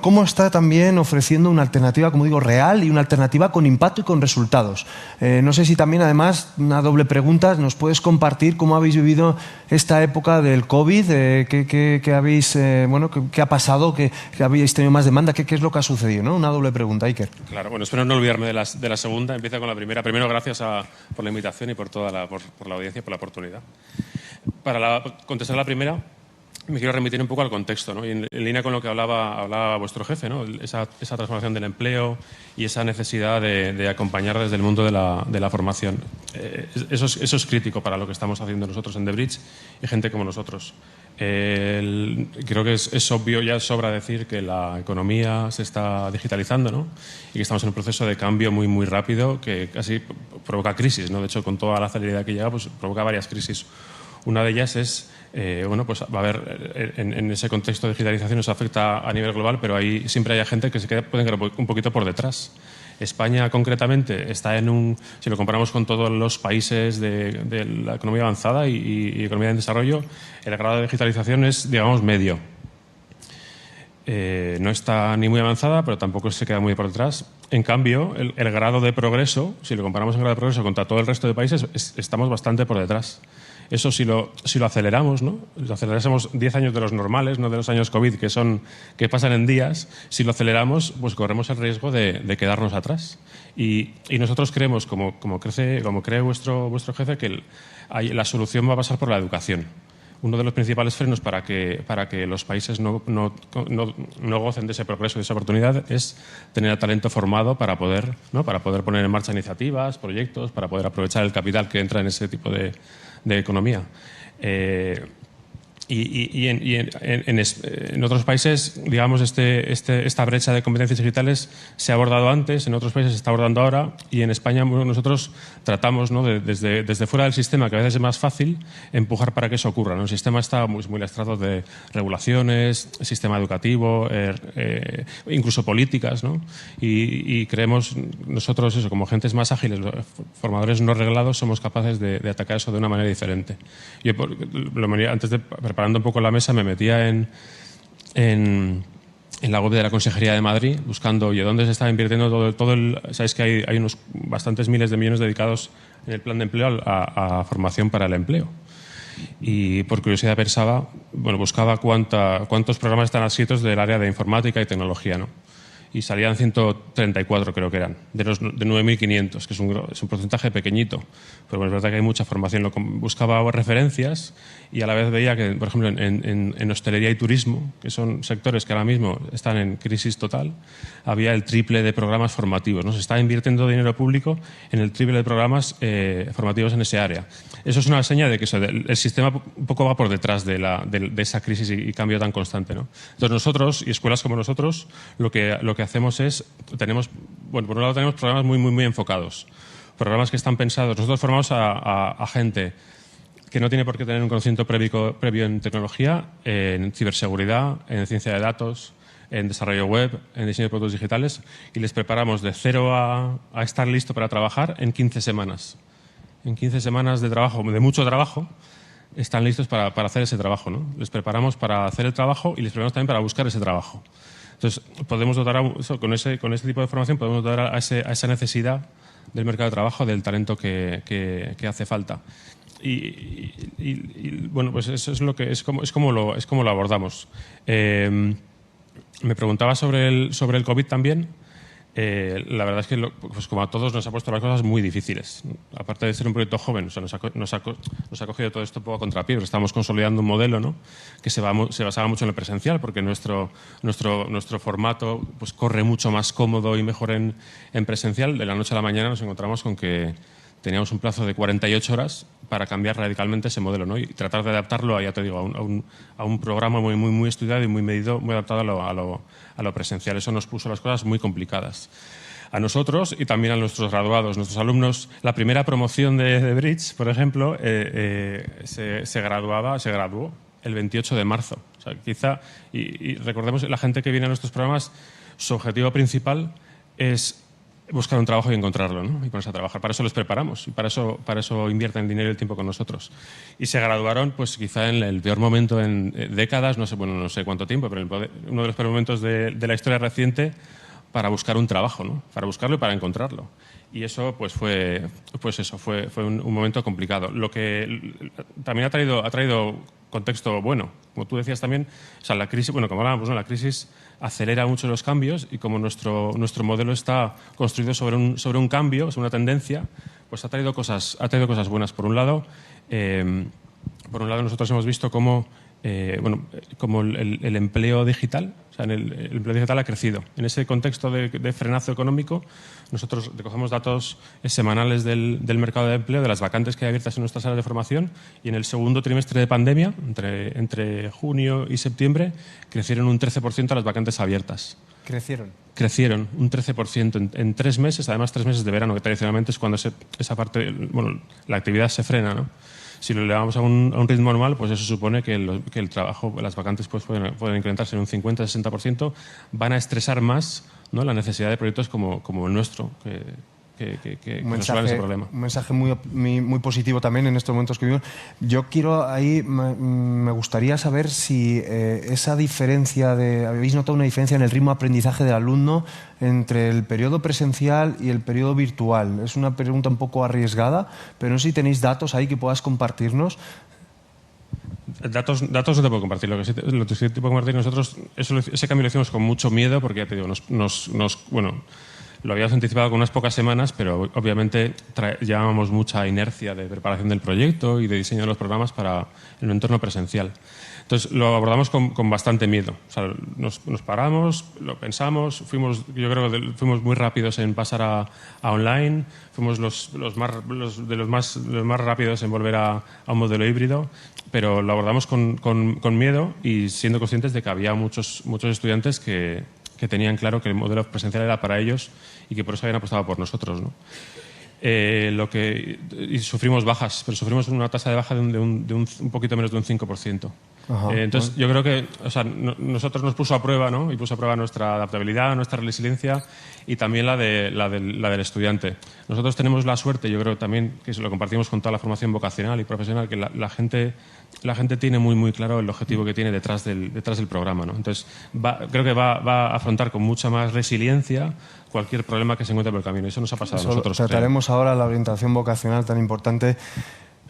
cómo está también ofreciendo una alternativa, como digo, real y una alternativa con impacto y con resultados. No sé si también, además, una doble pregunta, nos puedes compartir cómo habéis vivido esta época del COVID, qué ha pasado, que habéis tenido más demanda, qué es lo que ha sucedido, ¿no? Una doble pregunta, Iker. Claro, espero no olvidarme de la segunda, empiezo con la primera. Primero, gracias por la invitación y por la audiencia y por la oportunidad. Para contestar la primera, me quiero remitir un poco al contexto, ¿no? Y en línea con lo que hablaba vuestro jefe, ¿no? Esa transformación del empleo y esa necesidad de acompañar desde el mundo de la formación. Eso es crítico para lo que estamos haciendo nosotros en The Bridge y gente como nosotros. Creo que es obvio, ya sobra decir que la economía se está digitalizando, ¿no? Y que estamos en un proceso de cambio muy, muy rápido que casi provoca crisis, ¿no? De hecho, con toda la celeridad que llega, pues provoca varias crisis. Una de ellas es, pues va a haber, en ese contexto de digitalización nos afecta a nivel global, pero ahí siempre hay gente que pueden quedar un poquito por detrás. España, concretamente, está si lo comparamos con todos los países de la economía avanzada y economía en desarrollo, el grado de digitalización es, digamos, medio. No está ni muy avanzada, pero tampoco se queda muy por detrás. En cambio, el grado de progreso, si lo comparamos en grado de progreso contra todo el resto de países, estamos bastante por detrás. Eso si lo aceleramos, ¿no? Si acelerásemos 10 años de los normales, no de los años COVID, que pasan en días, si lo aceleramos, pues corremos el riesgo de quedarnos atrás. Y nosotros creemos, como cree vuestro jefe, que la solución va a pasar por la educación. Uno de los principales frenos para que los países no gocen de ese progreso, de esa oportunidad, es tener el talento formado para poder poner en marcha iniciativas, proyectos, para poder aprovechar el capital que entra en ese tipo de economía. En otros países, digamos, esta brecha de competencias digitales se ha abordado antes, en otros países se está abordando ahora, y en España nosotros tratamos, ¿no? desde fuera del sistema, que a veces es más fácil, empujar para que eso ocurra, ¿no? El sistema está muy lastrado de regulaciones, sistema educativo, incluso políticas, ¿no? Y creemos nosotros eso, como agentes más ágiles, formadores no reglados, somos capaces de atacar eso de una manera diferente. Yo, antes de preparando un poco la mesa, me metía en la web de la Consejería de Madrid buscando dónde se está invirtiendo todo el... Sabéis que hay unos bastantes miles de millones dedicados en el plan de empleo a formación para el empleo. Y por curiosidad buscaba cuántos programas están adscritos del área de informática y tecnología, ¿no? y salían 134, creo que eran, de 9.500, que es un porcentaje pequeñito. Pero bueno, es verdad que hay mucha formación. Buscaba referencias y a la vez veía que, por ejemplo, en hostelería y turismo, que son sectores que ahora mismo están en crisis total, había el triple de programas formativos, ¿no? Se está invirtiendo dinero público en el triple de programas formativos en ese área. Eso es una señal de que el sistema un poco va por detrás de esa crisis y cambio tan constante, ¿no? Entonces nosotros, y escuelas como nosotros, lo que hacemos es, por un lado tenemos programas muy enfocados, programas que están pensados. Nosotros formamos a gente que no tiene por qué tener un conocimiento previo en tecnología, en ciberseguridad, en ciencia de datos, en desarrollo web, en diseño de productos digitales, y les preparamos de cero a estar listo para trabajar en 15 semanas. En 15 semanas de trabajo, de mucho trabajo, están listos para hacer ese trabajo, ¿no? Les preparamos para hacer el trabajo y les preparamos también para buscar ese trabajo. Entonces, podemos dotar con ese tipo de formación podemos dotar a esa necesidad del mercado de trabajo, del talento que hace falta. Y bueno, pues eso es como lo abordamos. Me preguntaba sobre el COVID también. La verdad es que, pues como a todos, nos ha puesto las cosas muy difíciles. Aparte de ser un proyecto joven, o sea, nos ha cogido todo esto un poco a contrapié, pero estamos consolidando un modelo, ¿no?, que se basaba mucho en el presencial, porque nuestro formato pues corre mucho más cómodo y mejor en presencial. De la noche a la mañana nos encontramos con que teníamos un plazo de 48 horas para cambiar radicalmente ese modelo, ¿no?, y tratar de adaptarlo, ya te digo, a un programa muy estudiado y muy medido, muy adaptado a lo presencial. Eso nos puso las cosas muy complicadas a nosotros y también a nuestros graduados, nuestros alumnos. La primera promoción de Bridge, por ejemplo, se graduó el 28 de marzo. O sea, quizá, y recordemos, la gente que viene a nuestros programas, su objetivo principal es buscar un trabajo y encontrarlo, ¿no?, y ponerse a trabajar. Para eso les preparamos y para eso invierten el dinero y el tiempo con nosotros. Y se graduaron, pues quizá en el peor momento en décadas, no sé cuánto tiempo, pero uno de los peores momentos de la historia reciente para buscar un trabajo, ¿no?, para buscarlo y para encontrarlo. Y eso pues fue un momento complicado. Lo que también ha traído contexto bueno, como tú decías también, o sea, la crisis, bueno, como hablábamos, ¿no?, la crisis acelera mucho los cambios y como nuestro modelo está construido sobre un cambio, sobre una tendencia, pues ha traído cosas buenas. Por un lado nosotros hemos visto cómo el empleo digital, o sea, el empleo digital ha crecido. En ese contexto de frenazo económico, nosotros recogemos datos semanales del mercado de empleo, de las vacantes que hay abiertas en nuestras áreas de formación, y en el segundo trimestre de pandemia, entre junio y septiembre, crecieron un 13% las vacantes abiertas. Crecieron un 13% en 3 meses, además 3 meses de verano, que tradicionalmente es cuando esa parte, la actividad se frena, ¿no? Si lo elevamos a un ritmo anual, pues eso supone que el trabajo, las vacantes pues pueden incrementarse en un 50-60%. Van a estresar más, ¿no?, la necesidad de proyectos como el nuestro, que nos resuelvan ese problema. Un mensaje muy positivo también en estos momentos que vivimos. Yo me gustaría saber si esa diferencia ¿habéis notado una diferencia en el ritmo de aprendizaje del alumno entre el periodo presencial y el periodo virtual? Es una pregunta un poco arriesgada, pero no sé si tenéis datos ahí que puedas compartirnos. Datos no te puedo compartir. Lo que sí te puedo compartir, nosotros ese cambio lo hicimos con mucho miedo, porque ya te digo, lo habíamos anticipado con unas pocas semanas, pero obviamente llevábamos mucha inercia de preparación del proyecto y de diseño de los programas para el entorno presencial. Entonces lo abordamos con bastante miedo. O sea, nos paramos, lo pensamos, yo creo que fuimos muy rápidos en pasar a online, fuimos los más rápidos en volver a un modelo híbrido, pero lo abordamos con miedo y siendo conscientes de que había muchos estudiantes que tenían claro que el modelo presencial era para ellos y que por eso habían apostado por nosotros, ¿no? Y sufrimos bajas, pero sufrimos una tasa de baja de un poquito menos de un 5%. Entonces, yo creo que nosotros nos puso a prueba, ¿no?, y puso a prueba nuestra adaptabilidad, nuestra resiliencia y también la del estudiante. Nosotros tenemos la suerte, yo creo también, que lo compartimos con toda la formación vocacional y profesional, que la gente tiene muy claro el objetivo que tiene detrás del programa, ¿no? Entonces, creo que va a afrontar con mucha más resiliencia cualquier problema que se encuentre por el camino. Eso nos ha pasado a nosotros. Trataremos ahora la orientación vocacional tan importante.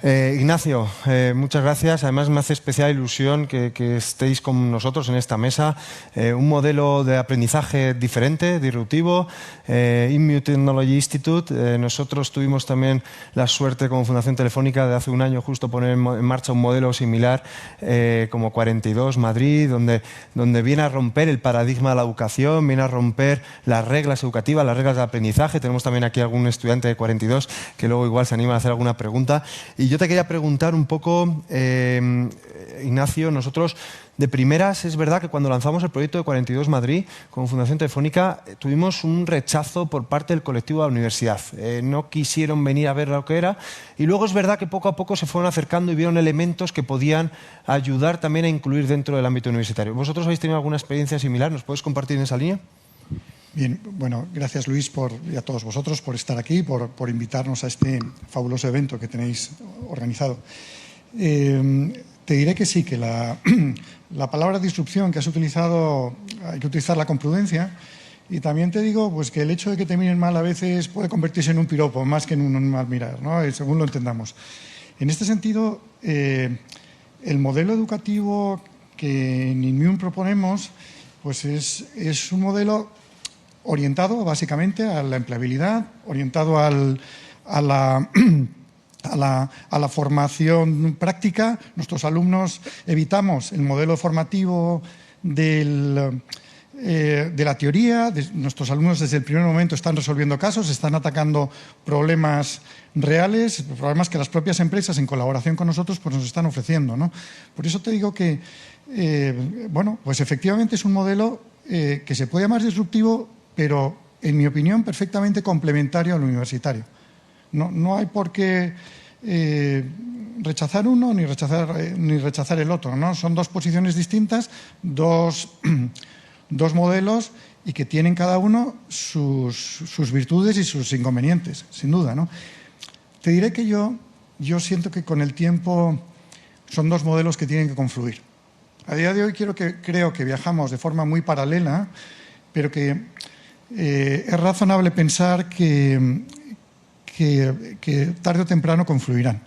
Ignacio, muchas gracias. Además, me hace especial ilusión que estéis con nosotros en esta mesa. Un modelo de aprendizaje diferente, disruptivo. IMU Technology Institute. Nosotros tuvimos también la suerte como Fundación Telefónica de hace un año justo poner en marcha un modelo similar como 42 Madrid, donde viene a romper el paradigma de la educación, viene a romper las reglas educativas, las reglas de aprendizaje. Tenemos también aquí algún estudiante de 42 que luego igual se anima a hacer alguna pregunta. Y yo te quería preguntar un poco, Ignacio, nosotros de primeras es verdad que cuando lanzamos el proyecto de 42 Madrid como Fundación Telefónica tuvimos un rechazo por parte del colectivo de la universidad. No quisieron venir a ver lo que era y luego es verdad que poco a poco se fueron acercando y vieron elementos que podían ayudar también a incluir dentro del ámbito universitario. ¿Vosotros habéis tenido alguna experiencia similar? ¿Nos puedes compartir en esa línea? Bien, bueno, gracias Luis y a todos vosotros por estar aquí, por invitarnos a este fabuloso evento que tenéis organizado. Te diré que sí, que la palabra disrupción que has utilizado hay que utilizarla con prudencia y también te digo pues, que el hecho de que te miren mal a veces puede convertirse en un piropo más que en un mal mirar, ¿no? Según lo entendamos. En este sentido, el modelo educativo que en INMIUM proponemos pues es un modelo orientado básicamente a la empleabilidad, orientado a la formación práctica. Nuestros alumnos evitamos el modelo formativo de la teoría. Nuestros alumnos desde el primer momento están resolviendo casos, están atacando problemas reales, problemas que las propias empresas en colaboración con nosotros pues nos están ofreciendo, ¿no? Por eso te digo que, bueno, pues efectivamente es un modelo que se puede llamar disruptivo, pero, en mi opinión, perfectamente complementario al universitario. No hay por qué rechazar uno ni rechazar el otro, ¿no? Son dos posiciones distintas, dos modelos y que tienen cada uno sus virtudes y sus inconvenientes, sin duda, ¿no? Te diré que yo siento que con el tiempo son dos modelos que tienen que confluir. A día de hoy creo que viajamos de forma muy paralela, pero que es razonable pensar que tarde o temprano confluirán.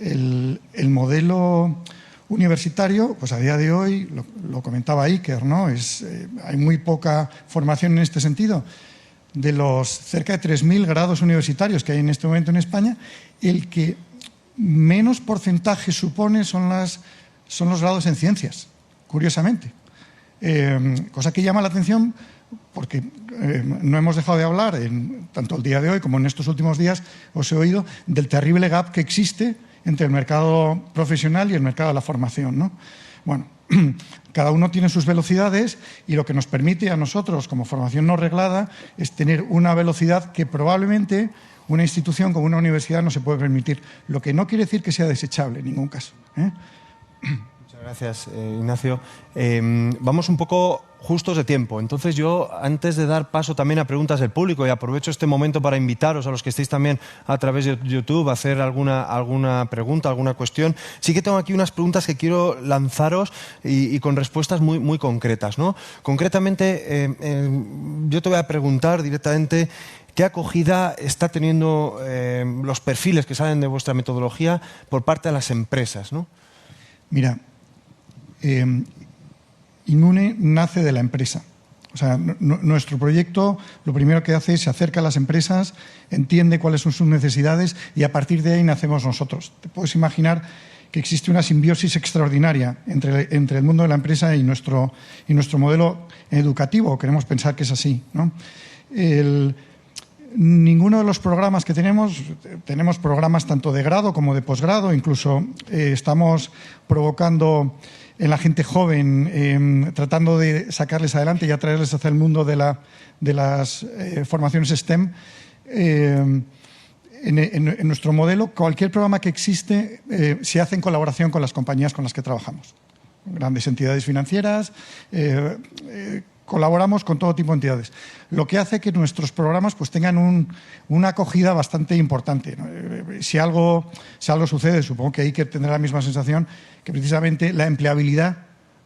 El modelo universitario, pues a día de hoy, lo comentaba Iker, ¿no? Hay muy poca formación en este sentido. De los cerca de 3.000 grados universitarios que hay en este momento en España, el que menos porcentaje supone son los grados en ciencias, curiosamente. Cosa que llama la atención porque no hemos dejado de hablar, tanto el día de hoy como en estos últimos días, os he oído del terrible gap que existe entre el mercado profesional y el mercado de la formación, ¿no? Bueno, cada uno tiene sus velocidades y lo que nos permite a nosotros, como formación no reglada, es tener una velocidad que probablemente una institución como una universidad no se puede permitir, lo que no quiere decir que sea desechable en ningún caso, ¿eh? Gracias, Ignacio. Vamos un poco justos de tiempo. Entonces yo, antes de dar paso también a preguntas del público, y aprovecho este momento para invitaros a los que estéis también a través de YouTube a hacer alguna pregunta, alguna cuestión, sí que tengo aquí unas preguntas que quiero lanzaros y con respuestas muy, muy concretas, ¿no? Concretamente, yo te voy a preguntar directamente ¿qué acogida está teniendo los perfiles que salen de vuestra metodología por parte de las empresas, ¿no? Mira, Inmune nace de la empresa. O sea, nuestro proyecto lo primero que hace es se acerca a las empresas, entiende cuáles son sus necesidades y a partir de ahí nacemos nosotros. Te puedes imaginar que existe una simbiosis extraordinaria entre el mundo de la empresa y nuestro modelo educativo. Queremos pensar que es así, ¿no? Ninguno de los programas que tenemos programas tanto de grado como de posgrado, incluso estamos provocando en la gente joven, tratando de sacarles adelante y atraerles hacia el mundo de las formaciones STEM. En nuestro modelo, cualquier programa que existe se hace en colaboración con las compañías con las que trabajamos. Grandes entidades financieras, colaboramos con todo tipo de entidades, lo que hace que nuestros programas pues, tengan una acogida bastante importante, ¿no? Si algo sucede, supongo que Iker tendrá la misma sensación, que precisamente la empleabilidad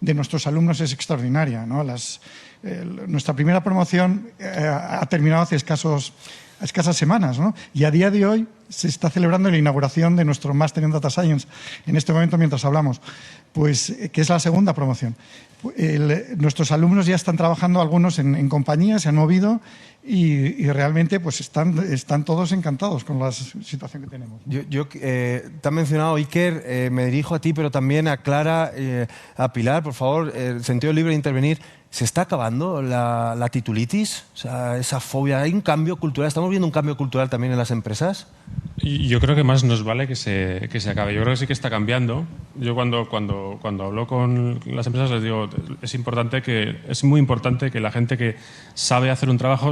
de nuestros alumnos es extraordinaria, ¿no? Nuestra primera promoción ha terminado hace escasas semanas, ¿no? Y a día de hoy se está celebrando la inauguración de nuestro máster en Data Science en este momento mientras hablamos, pues que es la segunda promoción. Nuestros alumnos ya están trabajando, algunos en compañías, se han movido y realmente pues están todos encantados con la situación que tenemos. Te ha mencionado Iker, me dirijo a ti, pero también a Clara, a Pilar, por favor, el sentido libre de intervenir. ¿Se está acabando la titulitis? O sea, esa fobia. ¿Hay un cambio cultural? ¿Estamos viendo un cambio cultural también en las empresas? Yo creo que más nos vale que se acabe. Yo creo que sí que está cambiando. Yo cuando hablo con las empresas les digo, es muy importante que la gente que sabe hacer un trabajo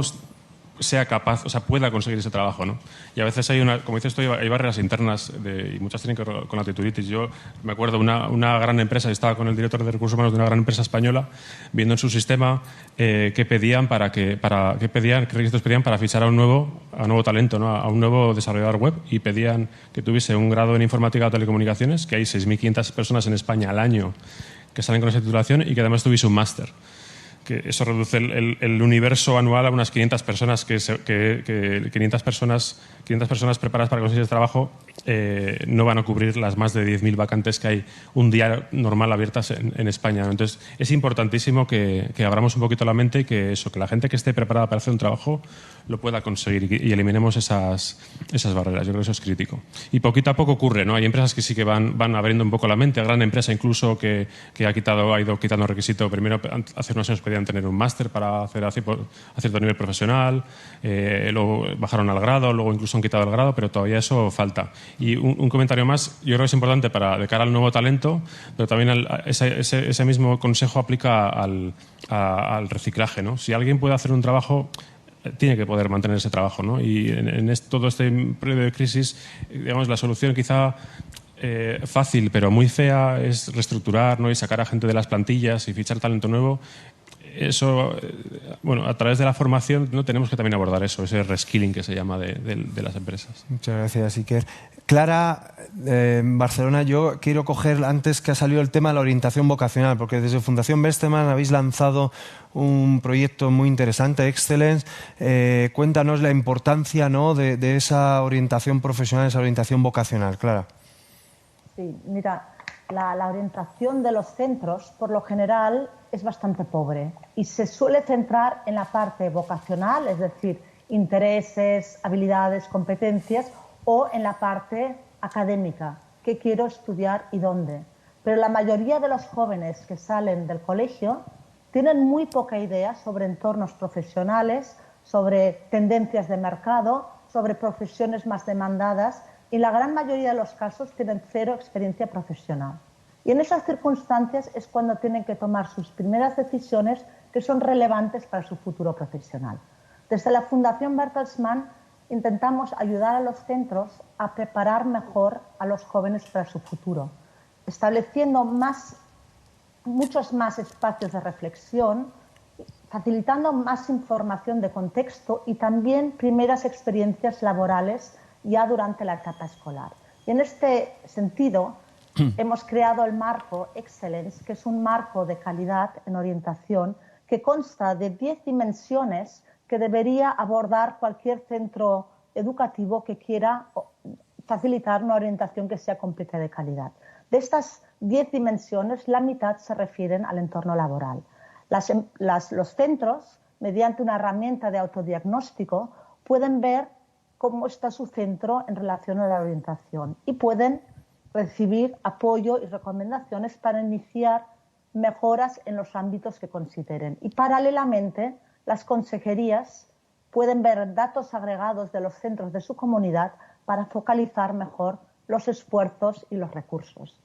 sea capaz, o sea, pueda conseguir ese trabajo, ¿no? Y a veces como dices tú, hay barreras internas y muchas tienen que ver con la titulitis. Yo me acuerdo una gran empresa, estaba con el director de recursos humanos de una gran empresa española, viendo en su sistema qué requisitos pedían para fichar a un nuevo talento, ¿no? A un nuevo desarrollador web, y pedían que tuviese un grado en informática o telecomunicaciones, que hay 6.500 personas en España al año que salen con esa titulación, y que además tuviese un máster. Que eso reduce el universo anual a unas 500 personas, 500 personas preparadas para conseguir ese trabajo no van a cubrir las más de 10.000 vacantes que hay un día normal abiertas en España. Entonces, es importantísimo que abramos un poquito la mente y que la gente que esté preparada para hacer un trabajo lo pueda conseguir y eliminemos esas barreras. Yo creo que eso es crítico. Y poquito a poco ocurre, ¿no? Hay empresas que sí que van abriendo un poco la mente. Gran empresa incluso que ha ido quitando requisito. Primero, hace unos años pedían tener un máster para hacer a cierto nivel profesional, luego bajaron al grado, luego incluso han quitado el grado, pero todavía eso falta. Y un comentario más, yo creo que es importante de cara al nuevo talento, pero también ese mismo consejo aplica al reciclaje, ¿no? Si alguien puede hacer un trabajo, tiene que poder mantener ese trabajo, ¿no? Y en todo este periodo de crisis, digamos, la solución quizá fácil pero muy fea es reestructurar, ¿no? Y sacar a gente de las plantillas y fichar talento nuevo. Eso, bueno, a través de la formación no tenemos que también abordar eso, ese reskilling que se llama de las empresas. Muchas gracias, Iker. Clara, en Barcelona, yo quiero coger, antes que ha salido el tema de la orientación vocacional, porque desde Fundación Bertelsmann habéis lanzado un proyecto muy interesante, Excellence. Cuéntanos la importancia, ¿no?, de esa orientación profesional, esa orientación vocacional. Clara. Sí, mira, la orientación de los centros, por lo general, es bastante pobre y se suele centrar en la parte vocacional, es decir, intereses, habilidades, competencias, o en la parte académica, qué quiero estudiar y dónde. Pero la mayoría de los jóvenes que salen del colegio tienen muy poca idea sobre entornos profesionales, sobre tendencias de mercado, sobre profesiones más demandadas, y la gran mayoría de los casos tienen cero experiencia profesional. Y en esas circunstancias es cuando tienen que tomar sus primeras decisiones que son relevantes para su futuro profesional. Desde la Fundación Bertelsmann intentamos ayudar a los centros a preparar mejor a los jóvenes para su futuro, estableciendo muchos más espacios de reflexión, facilitando más información de contexto y también primeras experiencias laborales ya durante la etapa escolar. Y en este sentido, hemos creado el marco Excellence, que es un marco de calidad en orientación que consta de 10 dimensiones que debería abordar cualquier centro educativo que quiera facilitar una orientación que sea completa de calidad. De estas 10 dimensiones, la mitad se refieren al entorno laboral. Los centros, mediante una herramienta de autodiagnóstico, pueden ver cómo está su centro en relación a la orientación y pueden recibir apoyo y recomendaciones para iniciar mejoras en los ámbitos que consideren. Y paralelamente, las consejerías pueden ver datos agregados de los centros de su comunidad para focalizar mejor los esfuerzos y los recursos.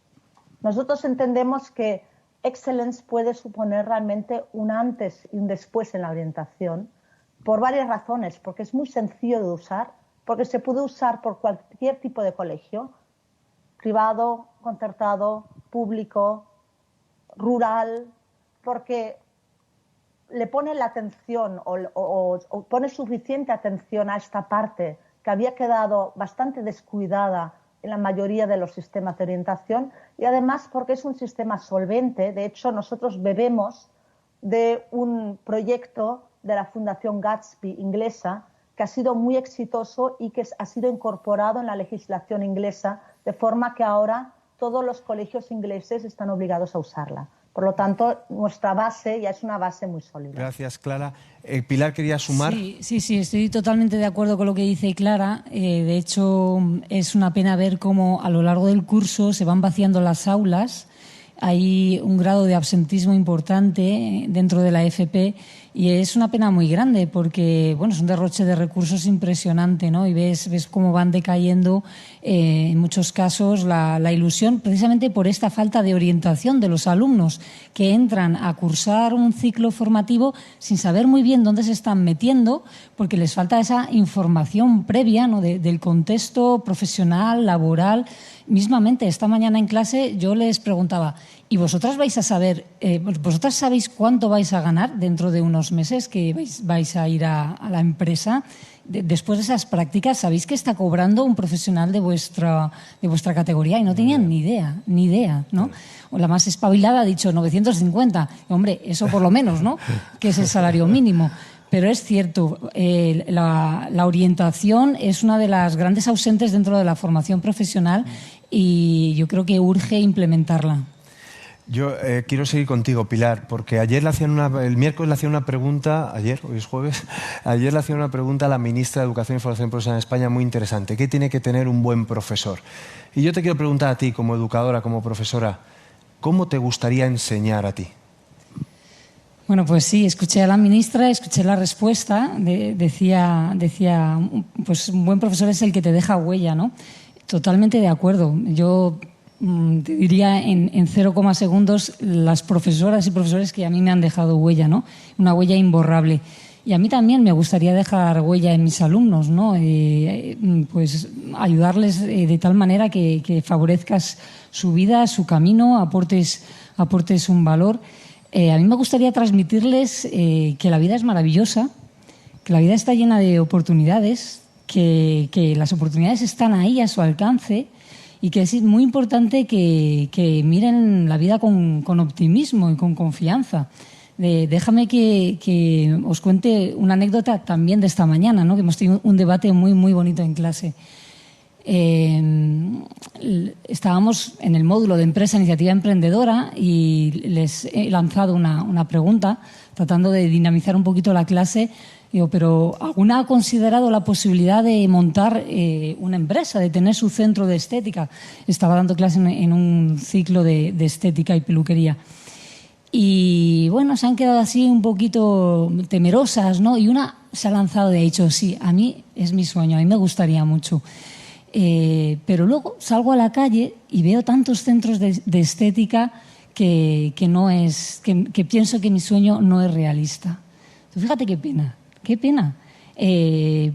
Nosotros entendemos que Excellence puede suponer realmente un antes y un después en la orientación por varias razones, porque es muy sencillo de usar, porque se puede usar por cualquier tipo de colegio, privado, concertado, público, rural, porque le pone la atención o pone suficiente atención a esta parte que había quedado bastante descuidada en la mayoría de los sistemas de orientación y además porque es un sistema solvente. De hecho, nosotros bebemos de un proyecto de la Fundación Gatsby inglesa que ha sido muy exitoso y que ha sido incorporado en la legislación inglesa, de forma que ahora todos los colegios ingleses están obligados a usarla. Por lo tanto, nuestra base ya es una base muy sólida. Gracias, Clara. Pilar, ¿quería sumar? Sí, estoy totalmente de acuerdo con lo que dice Clara. De hecho, es una pena ver cómo a lo largo del curso se van vaciando las aulas. Hay un grado de absentismo importante dentro de la FP y es una pena muy grande porque, bueno, es un derroche de recursos impresionante, ¿no? Y ves cómo van decayendo en muchos casos la ilusión, precisamente por esta falta de orientación de los alumnos que entran a cursar un ciclo formativo sin saber muy bien dónde se están metiendo, porque les falta esa información previa, ¿no? del contexto profesional, laboral. Mismamente, esta mañana en clase yo les preguntaba, ¿y vosotras vais a saber, vosotras sabéis cuánto vais a ganar dentro de unos meses que vais a ir a la empresa? Después de esas prácticas, ¿sabéis que está cobrando un profesional de vuestra categoría? Y no tenían ni idea, ¿no? O la más espabilada ha dicho 950. Hombre, eso por lo menos, ¿no? Que es el salario mínimo. Pero es cierto, la orientación es una de las grandes ausentes dentro de la formación profesional y yo creo que urge implementarla. Yo quiero seguir contigo, Pilar, porque el miércoles le hacía una pregunta, hoy es jueves, ayer le hacía una pregunta a la ministra de Educación y Formación Profesional en España muy interesante. ¿Qué tiene que tener un buen profesor? Y yo te quiero preguntar a ti, como educadora, como profesora, ¿cómo te gustaría enseñar a ti? Bueno, pues sí, escuché a la ministra, escuché la respuesta, decía, pues un buen profesor es el que te deja huella, ¿no? Totalmente de acuerdo. Yo te diría en 0, segundos las profesoras y profesores que a mí me han dejado huella, ¿no? Una huella imborrable. Y a mí también me gustaría dejar huella en mis alumnos, ¿no? Pues ayudarles de tal manera que favorezcas su vida, su camino, aportes un valor. A mí me gustaría transmitirles que la vida es maravillosa, que la vida está llena de oportunidades, que las oportunidades están ahí a su alcance y que es muy importante que miren la vida con optimismo y con confianza. Déjame que os cuente una anécdota también de esta mañana, ¿no? Que hemos tenido un debate muy, muy bonito en clase. Estábamos en el módulo de empresa iniciativa emprendedora y les he lanzado una pregunta tratando de dinamizar un poquito la clase. Digo, pero ¿alguna ha considerado la posibilidad de montar una empresa, de tener su centro de estética? Estaba dando clase en un ciclo de estética y peluquería. Y bueno, se han quedado así un poquito temerosas, ¿no? Y una se ha lanzado y ha dicho, sí, a mí es mi sueño, a mí me gustaría mucho. Pero luego salgo a la calle y veo tantos centros de estética que pienso que mi sueño no es realista. Entonces, fíjate qué pena.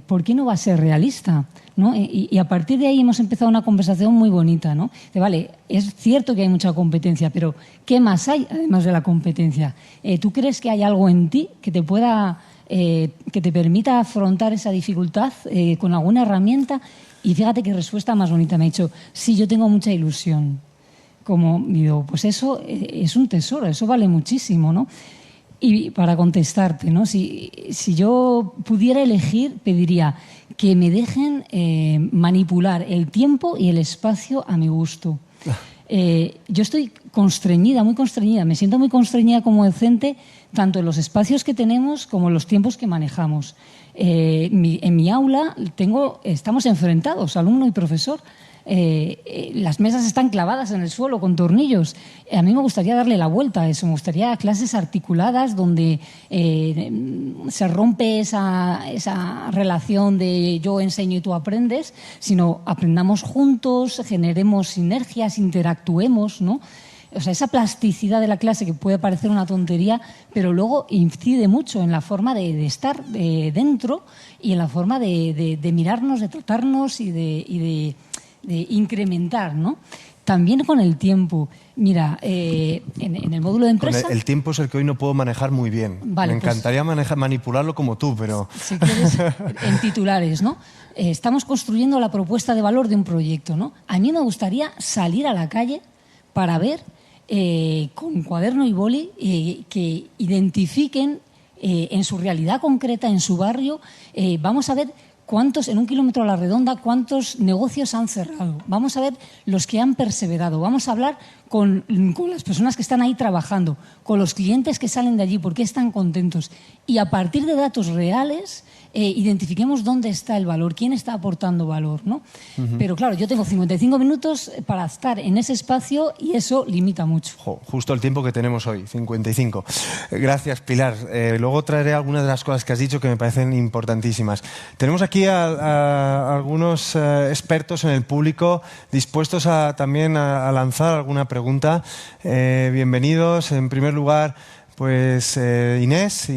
¿Por qué no va a ser realista? ¿No? Y a partir de ahí hemos empezado una conversación muy bonita, ¿no? De, vale, es cierto que hay mucha competencia, pero ¿qué más hay además de la competencia? ¿Tú crees que hay algo en ti que te permita afrontar esa dificultad con alguna herramienta? Y fíjate qué respuesta más bonita me ha dicho. Sí, yo tengo mucha ilusión. Como digo, pues eso es un tesoro, eso vale muchísimo, ¿no? Y para contestarte, ¿no? Si yo pudiera elegir, pediría que me dejen manipular el tiempo y el espacio a mi gusto. Yo estoy constreñida, muy constreñida, me siento muy constreñida como docente, tanto en los espacios que tenemos como en los tiempos que manejamos. En mi aula estamos enfrentados, alumno y profesor. Las mesas están clavadas en el suelo con tornillos. A mí me gustaría darle la vuelta a eso. Me gustaría clases articuladas donde se rompe esa relación de yo enseño y tú aprendes, sino aprendamos juntos, generemos sinergias, interactuemos, ¿no? O sea, esa plasticidad de la clase que puede parecer una tontería, pero luego incide mucho en la forma de estar dentro y en la forma de mirarnos, de tratarnos y de incrementar, ¿no? También con el tiempo. Mira, en el módulo de empresa... El tiempo es el que hoy no puedo manejar muy bien. Vale, me encantaría manipularlo como tú, pero... Si quieres, en titulares, ¿no? Estamos construyendo la propuesta de valor de un proyecto, ¿no? A mí me gustaría salir a la calle para ver con cuaderno y boli que identifiquen en su realidad concreta, en su barrio, vamos a ver cuántos, en un kilómetro a la redonda, cuántos negocios han cerrado. Vamos a ver los que han perseverado. Vamos a hablar con las personas que están ahí trabajando, con los clientes que salen de allí, por qué están contentos. Y a partir de datos reales, identifiquemos dónde está el valor, quién está aportando valor, ¿no? Pero claro, yo tengo 55 minutos para estar en ese espacio y eso limita mucho. Justo el tiempo que tenemos hoy, 55. Gracias, Pilar. Luego traeré algunas de las cosas que has dicho que me parecen importantísimas. Tenemos aquí a algunos expertos en el público dispuestos también a lanzar alguna pregunta. Bienvenidos. En primer lugar, pues Inés,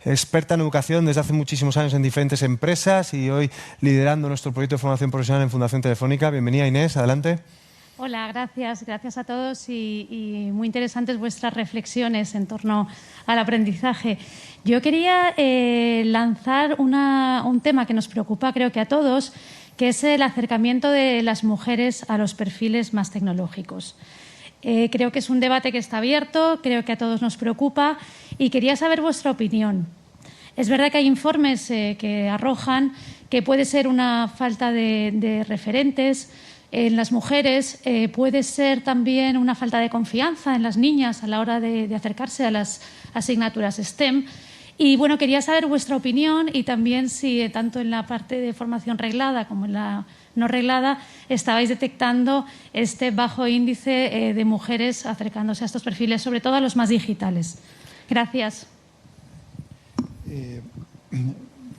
experta en educación desde hace muchísimos años en diferentes empresas y hoy liderando nuestro proyecto de formación profesional en Fundación Telefónica. Bienvenida, Inés, adelante. Hola, gracias a todos y muy interesantes vuestras reflexiones en torno al aprendizaje. Yo quería lanzar un tema que nos preocupa, creo que a todos, que es el acercamiento de las mujeres a los perfiles más tecnológicos. Creo que es un debate que está abierto, creo que a todos nos preocupa y quería saber vuestra opinión. Es verdad que hay informes que arrojan que puede ser una falta de referentes en las mujeres, puede ser también una falta de confianza en las niñas a la hora de acercarse a las asignaturas STEM. Y bueno, quería saber vuestra opinión y también si tanto en la parte de formación reglada como en la no reglada estabais detectando este bajo índice de mujeres acercándose a estos perfiles, sobre todo a los más digitales. Gracias.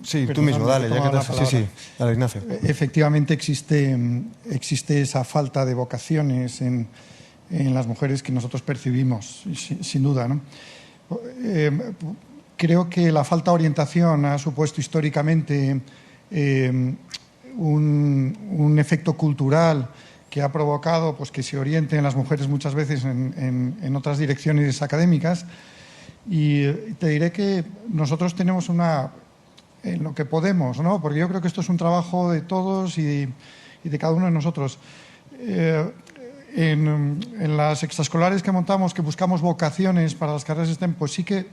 Sí, tú mismo, dale. Sí, dale, Ignacio. Efectivamente existe esa falta de vocaciones en las mujeres que nosotros percibimos, sin duda, ¿no? Creo que la falta de orientación ha supuesto históricamente un efecto cultural que ha provocado pues, que se orienten las mujeres muchas veces en otras direcciones académicas. Y te diré que nosotros tenemos en lo que podemos, ¿no? Porque yo creo que esto es un trabajo de todos y de cada uno de nosotros. En las extraescolares que montamos, que buscamos vocaciones para las carreras STEM, pues sí que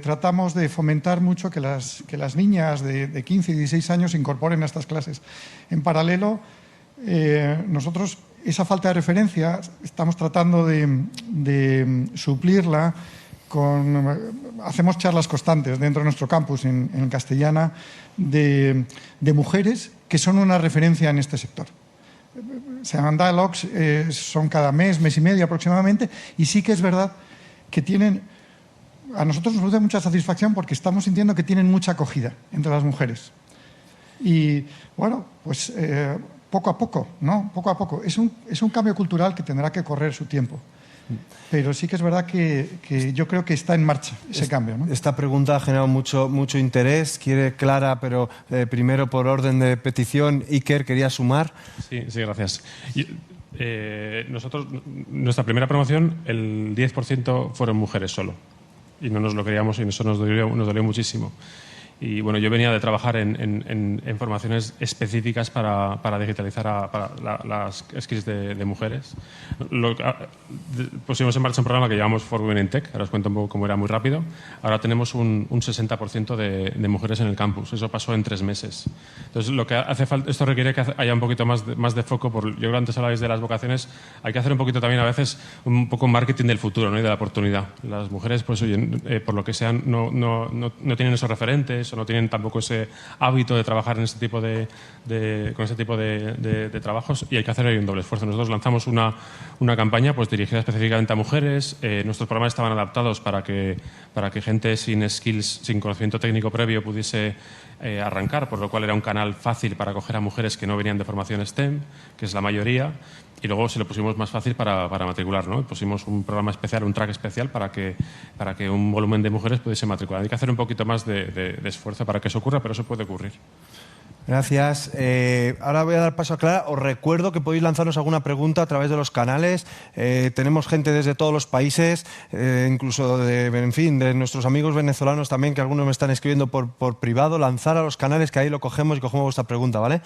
tratamos de fomentar mucho que las niñas de 15 y 16 años se incorporen a estas clases. En paralelo, nosotros esa falta de referencia estamos tratando de suplirla hacemos charlas constantes dentro de nuestro campus en castellana de mujeres que son una referencia en este sector. Se llaman dialogues, son cada mes y medio aproximadamente, y sí que es verdad que a nosotros nos da mucha satisfacción porque estamos sintiendo que tienen mucha acogida entre las mujeres. Y bueno, pues poco a poco, ¿no? Poco a poco. Es un cambio cultural que tendrá que correr su tiempo. Pero sí que es verdad que yo creo que está en marcha ese cambio, ¿no? Esta pregunta ha generado mucho interés. Quiere Clara, pero primero por orden de petición, Iker, ¿quería sumar? Sí, gracias. Nosotros, nuestra primera promoción, el 10% fueron mujeres solo. Y no nos lo creíamos y eso nos dolió muchísimo. Y bueno, yo venía de trabajar en formaciones específicas para digitalizar las skills de mujeres. Pusimos en marcha un programa que llamamos For Women in Tech, ahora os cuento un poco cómo era muy rápido. Ahora tenemos un 60% de mujeres en el campus, eso pasó en 3 meses. Entonces, lo que hace falta, esto requiere que haya un poquito más de foco. Yo creo que antes hablabais de las vocaciones, hay que hacer un poquito también a veces un poco marketing del futuro, ¿no? Y de la oportunidad. Las mujeres, pues oye, por lo que sean, no tienen esos referentes, o no tienen tampoco ese hábito de trabajar con este tipo de trabajos, y hay que hacer ahí un doble esfuerzo. Nosotros lanzamos una campaña pues dirigida específicamente a mujeres. Nuestros programas estaban adaptados para que gente sin skills, sin conocimiento técnico previo pudiese arrancar, por lo cual era un canal fácil para acoger a mujeres que no venían de formación STEM, que es la mayoría. Y luego se lo pusimos más fácil para matricular, ¿no? Pusimos un programa especial, un track especial para que un volumen de mujeres pudiese matricular. Hay que hacer un poquito más de esfuerzo para que eso ocurra, pero eso puede ocurrir. Gracias. Ahora voy a dar paso a Clara. Os recuerdo que podéis lanzarnos alguna pregunta a través de los canales. Tenemos gente desde todos los países, incluso de nuestros amigos venezolanos también, que algunos me están escribiendo por privado. Lanzar a los canales, que ahí lo cogemos y cogemos vuestra pregunta, ¿vale?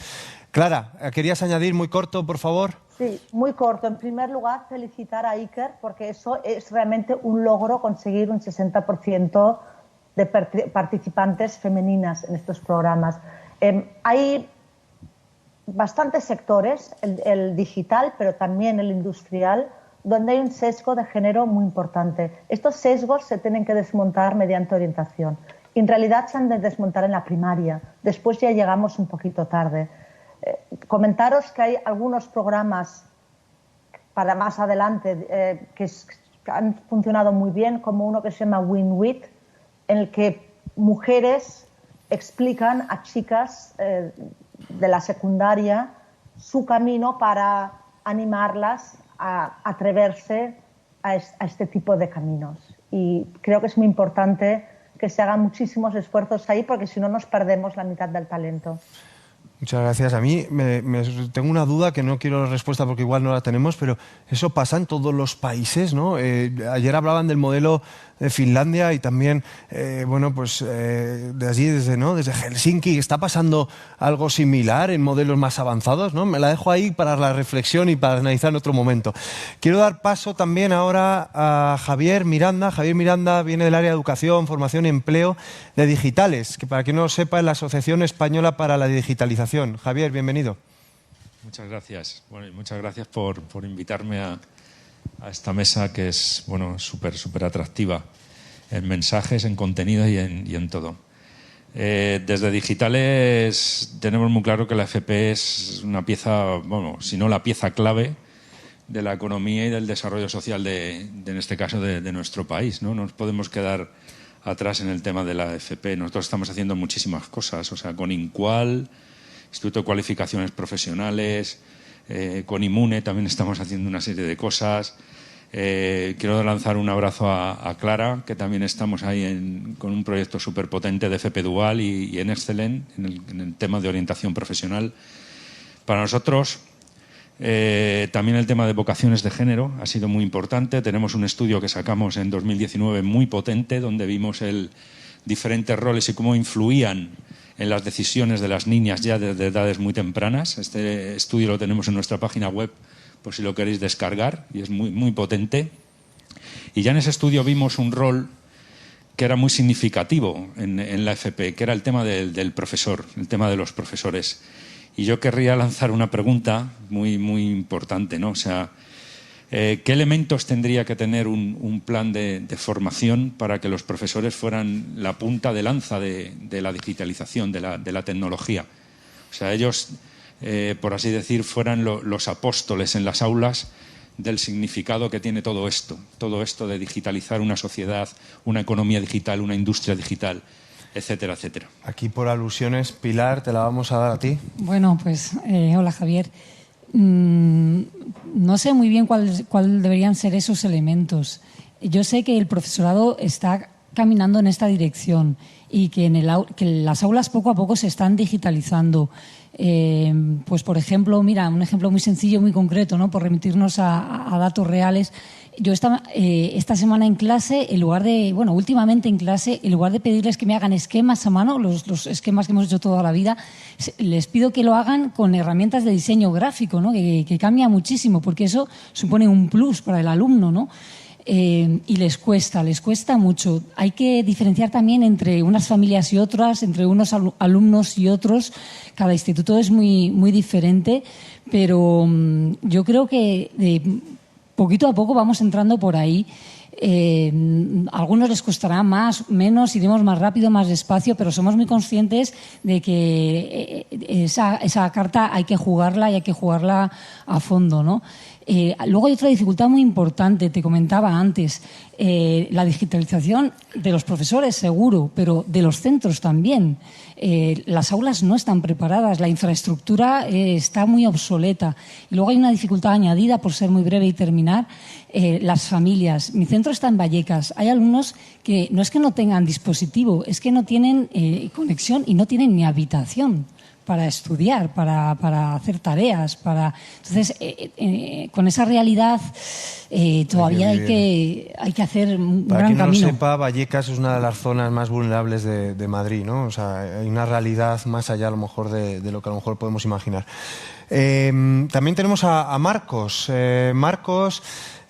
Clara, ¿querías añadir muy corto, por favor? Sí, muy corto. En primer lugar, felicitar a Iker porque eso es realmente un logro, conseguir un 60% de participantes femeninas en estos programas. Hay bastantes sectores, el digital, pero también el industrial, donde hay un sesgo de género muy importante. Estos sesgos se tienen que desmontar mediante orientación. En realidad se han de desmontar en la primaria, después ya llegamos un poquito tarde. Comentaros que hay algunos programas para más adelante que han funcionado muy bien, como uno que se llama WinWit, en el que mujeres explican a chicas de la secundaria su camino para animarlas a atreverse a este tipo de caminos. Y creo que es muy importante que se hagan muchísimos esfuerzos ahí, porque si no nos perdemos la mitad del talento. Muchas gracias. A mí tengo una duda que no quiero respuesta porque igual no la tenemos, pero eso pasa en todos los países, ¿no? Ayer hablaban del modelo de Finlandia y también, bueno, pues de allí, desde Helsinki, ¿está pasando algo similar en modelos más avanzados, ¿no? Me la dejo ahí para la reflexión y para analizar en otro momento. Quiero dar paso también ahora a Javier Miranda. Javier Miranda viene del área de Educación, Formación y Empleo de Digitales, que para quien no lo sepa es la Asociación Española para la Digitalización. Javier, bienvenido. Muchas gracias. Bueno, y muchas gracias por invitarme a esta mesa que es, bueno, súper atractiva en mensajes, en contenido y en todo. Desde Digitales tenemos muy claro que la FP es una pieza, bueno, si no la pieza clave de la economía y del desarrollo social en este caso de nuestro país, ¿no? No nos podemos quedar atrás en el tema de la FP. Nosotros estamos haciendo muchísimas cosas, o sea, con INCUAL, Instituto de Cualificaciones Profesionales, con Imune también estamos haciendo una serie de cosas. Quiero lanzar un abrazo a Clara, que también estamos ahí con un proyecto súper potente de FP Dual y en Excelen, en el tema de orientación profesional. Para nosotros, también el tema de vocaciones de género ha sido muy importante. Tenemos un estudio que sacamos en 2019 muy potente, donde vimos diferentes roles y cómo influían en las decisiones de las niñas ya desde edades muy tempranas. Este estudio lo tenemos en nuestra página web, por si lo queréis descargar, y es muy potente. Y ya en ese estudio vimos un rol que era muy significativo en la FP, que era el tema del profesor, el tema de los profesores. Y yo querría lanzar una pregunta muy importante, ¿no? O sea, ¿qué elementos tendría que tener un plan de formación para que los profesores fueran la punta de lanza de la digitalización, de la tecnología? O sea, ellos, por así decir, fueran los apóstoles en las aulas del significado que tiene todo esto de digitalizar una sociedad, una economía digital, una industria digital, etcétera, etcétera. Aquí por alusiones, Pilar, te la vamos a dar a ti. Bueno, pues hola Javier. No sé muy bien cuál deberían ser esos elementos. Yo sé que el profesorado está caminando en esta dirección y que las aulas poco a poco se están digitalizando. Pues por ejemplo, mira, un ejemplo muy sencillo, muy concreto, ¿no? Por remitirnos a datos reales. Yo esta semana en clase, últimamente en clase, en lugar de pedirles que me hagan esquemas a mano, los esquemas que hemos hecho toda la vida, les pido que lo hagan con herramientas de diseño gráfico, ¿no? Que cambia muchísimo, porque eso supone un plus para el alumno, ¿no? Y les cuesta mucho. Hay que diferenciar también entre unas familias y otras, entre unos alumnos y otros. Cada instituto es muy diferente, pero yo creo que poquito a poco vamos entrando por ahí. A algunos les costará más, menos, iremos más rápido, más despacio, pero somos muy conscientes de que esa carta hay que jugarla y hay que jugarla a fondo, ¿no? Luego hay otra dificultad muy importante, te comentaba antes, la digitalización de los profesores seguro, pero de los centros también. Las aulas no están preparadas, la infraestructura está muy obsoleta. Y luego hay una dificultad añadida, por ser muy breve y terminar, las familias. Mi centro está en Vallecas. Hay alumnos que no es que no tengan dispositivo, es que no tienen conexión y no tienen ni habitación para estudiar, para hacer tareas. Entonces, con esa realidad todavía hay que hacer un gran camino. Para quien no lo sepa, Vallecas es una de las zonas más vulnerables de Madrid, ¿no? O sea, hay una realidad más allá a lo mejor de lo que a lo mejor podemos imaginar. También tenemos a Marcos. Marcos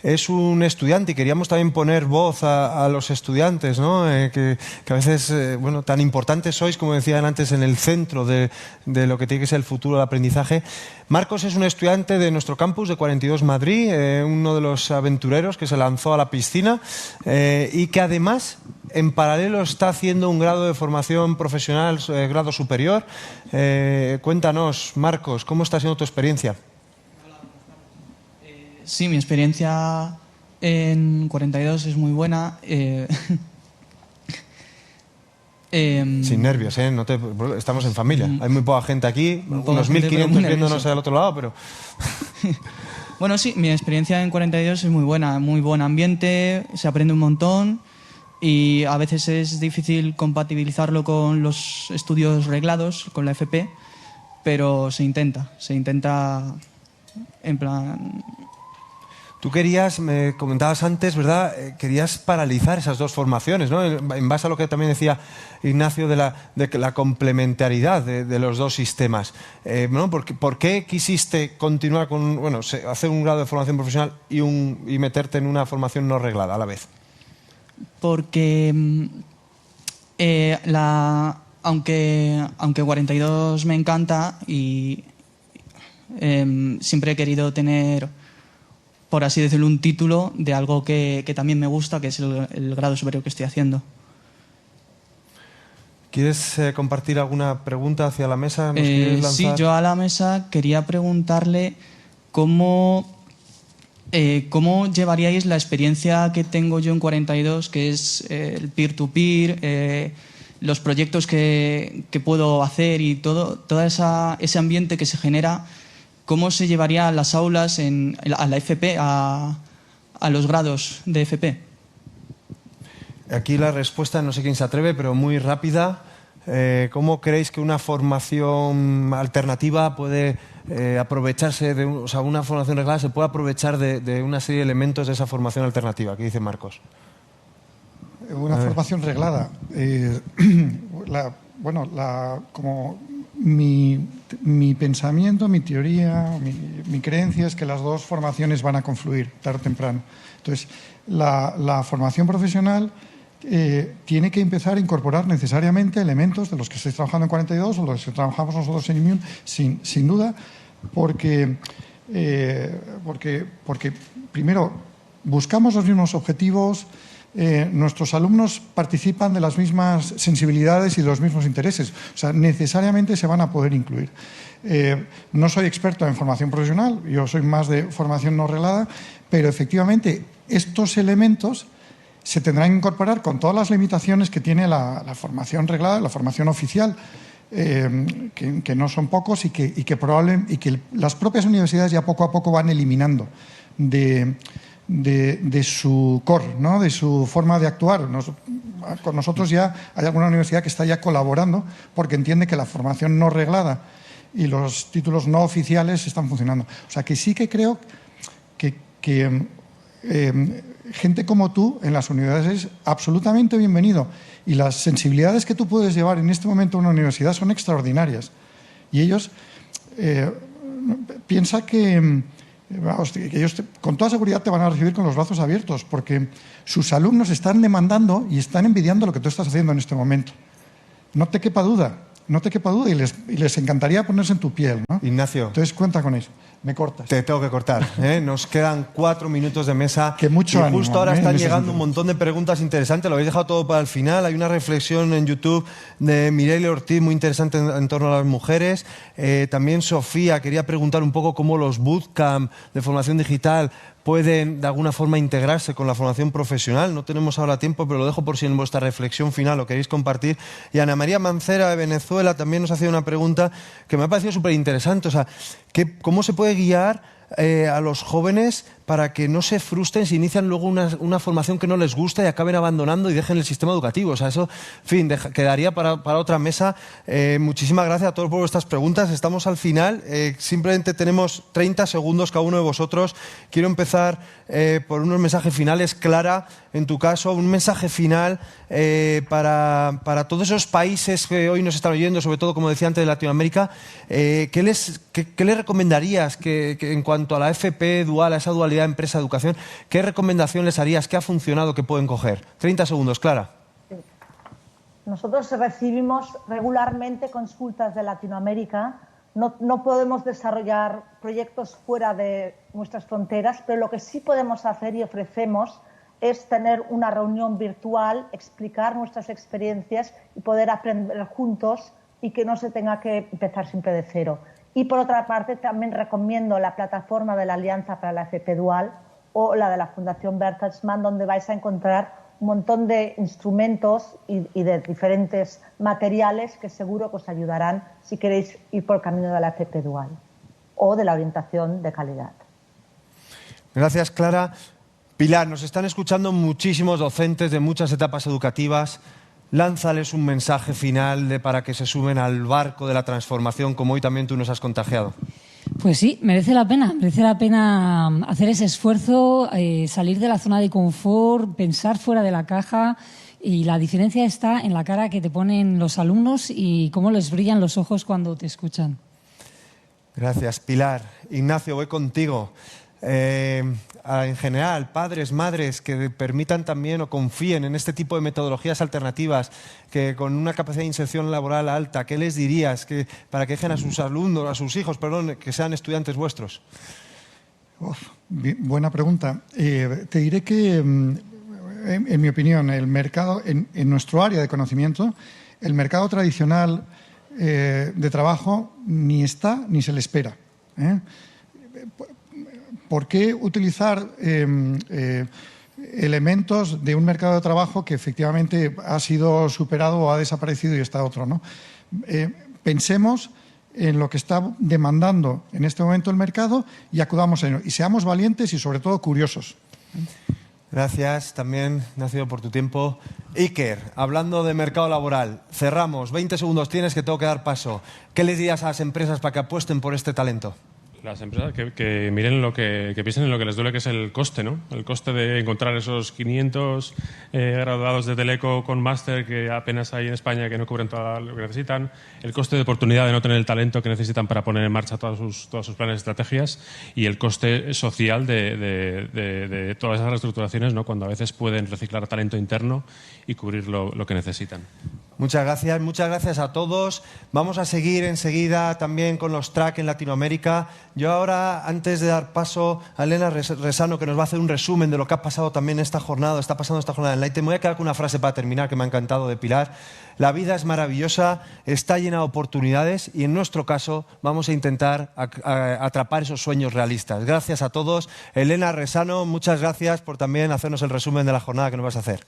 es un estudiante y queríamos también poner voz a los estudiantes, ¿no? Que a veces, bueno, tan importantes sois, como decían antes, en el centro de lo que tiene que ser el futuro del aprendizaje. Marcos es un estudiante de nuestro campus de 42 Madrid, uno de los aventureros que se lanzó a la piscina y que además en paralelo está haciendo un grado de formación profesional, grado superior. Cuéntanos, Marcos, ¿cómo está siendo tu experiencia? Sí, mi experiencia en 42 es muy buena. Sin nervios, ¿eh? Estamos en familia. Hay muy poca gente aquí, unos 1.500 viéndonos al otro lado, pero... Bueno, sí, mi experiencia en 42 es muy buena, muy buen ambiente, se aprende un montón y a veces es difícil compatibilizarlo con los estudios reglados, con la FP, pero se intenta en plan... Tú querías, me comentabas antes, ¿verdad? Querías paralizar esas dos formaciones, ¿no? En base a lo que también decía Ignacio de la complementariedad de los dos sistemas. ¿No? ¿Por qué quisiste continuar con, bueno, hacer un grado de formación profesional y meterte en una formación no reglada a la vez? Porque aunque 42 me encanta y siempre he querido tener, por así decirlo, un título de algo que también me gusta, que es el grado superior que estoy haciendo. ¿Quieres compartir alguna pregunta hacia la mesa? Sí, yo a la mesa quería preguntarle cómo llevaríais la experiencia que tengo yo en 42, que es el peer-to-peer, los proyectos que puedo hacer y todo ese ambiente que se genera. ¿Cómo se llevaría a las aulas, a la FP, a los grados de FP? Aquí la respuesta, no sé quién se atreve, pero muy rápida. ¿Cómo creéis que una formación alternativa puede aprovecharse o sea, una formación reglada se puede aprovechar de una serie de elementos de esa formación alternativa? ¿Qué dice Marcos? Una formación reglada. Como mi pensamiento, mi teoría, mi creencia es que las dos formaciones van a confluir tarde o temprano. Entonces, la formación profesional tiene que empezar a incorporar necesariamente elementos de los que estáis trabajando en 42 o los que trabajamos nosotros en Immune, sin duda, porque primero buscamos los mismos objetivos. Nuestros alumnos participan de las mismas sensibilidades y de los mismos intereses. O sea, necesariamente se van a poder incluir. No soy experto en formación profesional, yo soy más de formación no reglada, pero efectivamente estos elementos se tendrán que incorporar con todas las limitaciones que tiene la formación reglada, la formación oficial, que no son pocos y que las propias universidades ya poco a poco van eliminando de su core, ¿no? De su forma de actuar. Con nosotros ya hay alguna universidad que está ya colaborando porque entiende que la formación no reglada y los títulos no oficiales están funcionando. O sea que sí que creo que gente como tú en las universidades es absolutamente bienvenido y las sensibilidades que tú puedes llevar en este momento a una universidad son extraordinarias. Y ellos piensa que ellos con toda seguridad te van a recibir con los brazos abiertos porque sus alumnos están demandando y están envidiando lo que tú estás haciendo en este momento. No te quepa duda y les encantaría ponerse en tu piel, ¿no? Ignacio. Entonces cuenta con eso. Me cortas. Te tengo que cortar. Nos quedan 4 minutos de mesa. Que mucho ánimo, justo ahora están llegando sentido. un montón de preguntas interesantes. Lo habéis dejado todo para el final. Hay una reflexión en YouTube de Mireille Ortiz muy interesante en torno a las mujeres. También Sofía quería preguntar un poco cómo los bootcamp de formación digital pueden de alguna forma integrarse con la formación profesional. No tenemos ahora tiempo, pero lo dejo por si en vuestra reflexión final lo queréis compartir. Y Ana María Mancera de Venezuela también nos hacía una pregunta que me ha parecido súper interesante. O sea, ¿cómo se puede guiar a los jóvenes para que no se frustren si inician luego una formación que no les gusta y acaben abandonando y dejen el sistema educativo? O sea, eso, en fin, quedaría para otra mesa. Muchísimas gracias a todos por vuestras preguntas. Estamos al final. Simplemente tenemos 30 segundos cada uno de vosotros. Quiero empezar por unos mensajes finales. Clara, en tu caso, un mensaje final para todos esos países que hoy nos están oyendo, sobre todo, como decía antes, de Latinoamérica. ¿Qué les recomendarías que en cuanto a la FP dual, a esa dualidad empresa-educación, qué recomendación les harías? ¿Qué ha funcionado que pueden coger? 30 segundos, Clara. Nosotros recibimos regularmente consultas de Latinoamérica. No podemos desarrollar proyectos fuera de nuestras fronteras, pero lo que sí podemos hacer y ofrecemos es tener una reunión virtual, explicar nuestras experiencias y poder aprender juntos y que no se tenga que empezar siempre de cero. Y por otra parte, también recomiendo la plataforma de la Alianza para la FP Dual o la de la Fundación Bertelsmann, donde vais a encontrar un montón de instrumentos y de diferentes materiales que seguro que os ayudarán si queréis ir por el camino de la FP Dual o de la orientación de calidad. Gracias, Clara. Pilar, nos están escuchando muchísimos docentes de muchas etapas educativas. Lánzales un mensaje final para que se sumen al barco de la transformación, como hoy también tú nos has contagiado. Pues sí, merece la pena hacer ese esfuerzo, salir de la zona de confort, pensar fuera de la caja, y la diferencia está en la cara que te ponen los alumnos y cómo les brillan los ojos cuando te escuchan. Gracias, Pilar. Ignacio, voy contigo. En general, padres, madres que permitan también o confíen en este tipo de metodologías alternativas, que con una capacidad de inserción laboral alta, ¿qué les dirías para que dejen a sus alumnos, a sus hijos, perdón, que sean estudiantes vuestros? Buena pregunta. Te diré que, en mi opinión, el mercado, en nuestro área de conocimiento, el mercado tradicional de trabajo ni está ni se le espera. ¿Por qué utilizar elementos de un mercado de trabajo que efectivamente ha sido superado o ha desaparecido y está otro, ¿no? Pensemos en lo que está demandando en este momento el mercado y acudamos a ello. Y seamos valientes y sobre todo curiosos. Gracias también, Ignacio, por tu tiempo. Iker, hablando de mercado laboral, cerramos. 20 segundos tienes, que tengo que dar paso. ¿Qué les dirías a las empresas para que apuesten por este talento? Las empresas que miren que piensen en lo que les duele, que es el coste, ¿no? El coste de encontrar esos 500 graduados de Teleco con máster que apenas hay en España, que no cubren todo lo que necesitan. El coste de oportunidad de no tener el talento que necesitan para poner en marcha todos sus planes y estrategias. Y el coste social de todas esas reestructuraciones, ¿no? Cuando a veces pueden reciclar talento interno y cubrir lo que necesitan. Muchas gracias a todos. Vamos a seguir enseguida también con los track en Latinoamérica. Yo ahora, antes de dar paso a Elena Resano, que nos va a hacer un resumen de lo que ha pasado también está pasando esta jornada en Light, me voy a quedar con una frase para terminar que me ha encantado de Pilar. La vida es maravillosa, está llena de oportunidades y en nuestro caso vamos a intentar atrapar esos sueños realistas. Gracias a todos. Elena Resano, muchas gracias por también hacernos el resumen de la jornada que nos vas a hacer.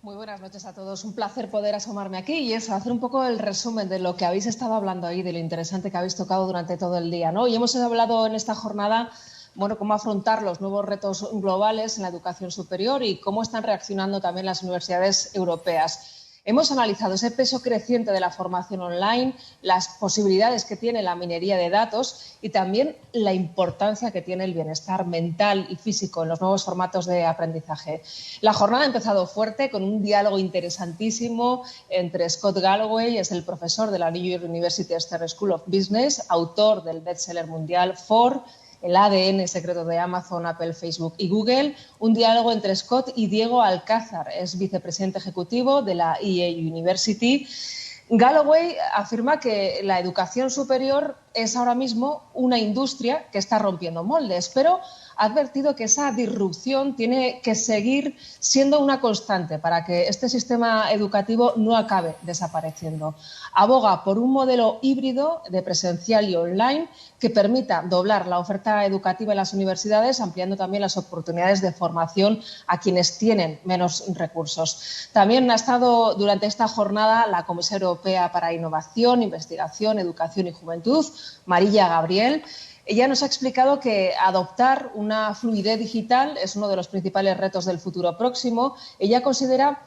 Muy buenas noches a todos. Un placer poder asomarme aquí y eso, hacer un poco el resumen de lo que habéis estado hablando ahí, de lo interesante que habéis tocado durante todo el día, ¿no? Y hemos hablado en esta jornada, bueno, cómo afrontar los nuevos retos globales en la educación superior y cómo están reaccionando también las universidades europeas. Hemos analizado ese peso creciente de la formación online, las posibilidades que tiene la minería de datos y también la importancia que tiene el bienestar mental y físico en los nuevos formatos de aprendizaje. La jornada ha empezado fuerte con un diálogo interesantísimo entre Scott Galloway, es el profesor de la New York University Stern School of Business, autor del bestseller mundial For, el ADN secreto de Amazon, Apple, Facebook y Google, un diálogo entre Scott y Diego Alcázar, es vicepresidente ejecutivo de la EA University. Galloway afirma que la educación superior es ahora mismo una industria que está rompiendo moldes, pero ha advertido que esa disrupción tiene que seguir siendo una constante para que este sistema educativo no acabe desapareciendo. Aboga por un modelo híbrido de presencial y online que permita doblar la oferta educativa en las universidades, ampliando también las oportunidades de formación a quienes tienen menos recursos. También ha estado durante esta jornada la Comisaria Europea para Innovación, Investigación, Educación y Juventud, María Gabriel. Ella nos ha explicado que adoptar una fluidez digital es uno de los principales retos del futuro próximo. Ella considera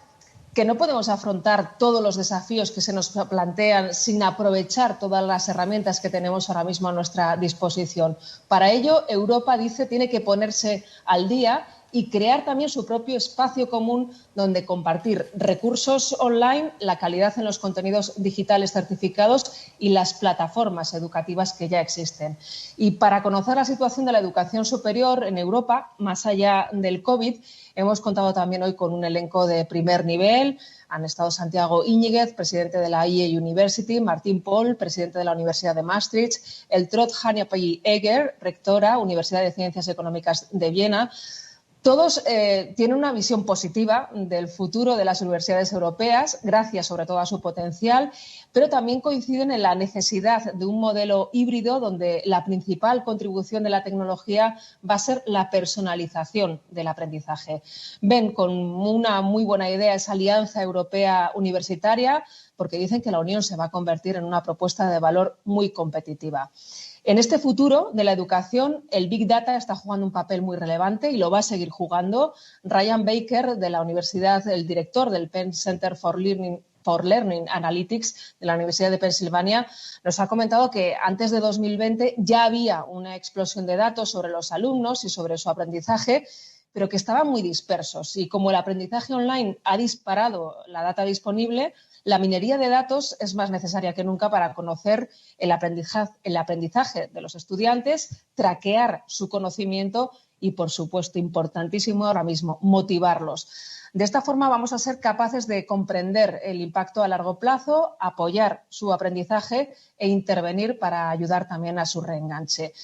que no podemos afrontar todos los desafíos que se nos plantean sin aprovechar todas las herramientas que tenemos ahora mismo a nuestra disposición. Para ello, Europa, dice, tiene que ponerse al día y crear también su propio espacio común donde compartir recursos online, la calidad en los contenidos digitales certificados y las plataformas educativas que ya existen. Y para conocer la situación de la educación superior en Europa, más allá del COVID, hemos contado también hoy con un elenco de primer nivel. Han estado Santiago Íñiguez, presidente de la IE University, Martín Pol, presidente de la Universidad de Maastricht, Eltrud Hanyapyi-Egger, rectora, Universidad de Ciencias Económicas de Viena. Todos tienen una visión positiva del futuro de las universidades europeas, gracias sobre todo a su potencial, pero también coinciden en la necesidad de un modelo híbrido donde la principal contribución de la tecnología va a ser la personalización del aprendizaje. Ven con una muy buena idea esa alianza europea universitaria porque dicen que la Unión se va a convertir en una propuesta de valor muy competitiva. En este futuro de la educación, el Big Data está jugando un papel muy relevante y lo va a seguir jugando. Ryan Baker, de la Universidad, el director del Penn Center for Learning Analytics de la Universidad de Pensilvania, nos ha comentado que antes de 2020 ya había una explosión de datos sobre los alumnos y sobre su aprendizaje, pero que estaban muy dispersos. Y como el aprendizaje online ha disparado la data disponible, la minería de datos es más necesaria que nunca para conocer el aprendizaje de los estudiantes, traquear su conocimiento y, por supuesto, importantísimo ahora mismo, motivarlos. De esta forma vamos a ser capaces de comprender el impacto a largo plazo, apoyar su aprendizaje e intervenir para ayudar también a su reenganche.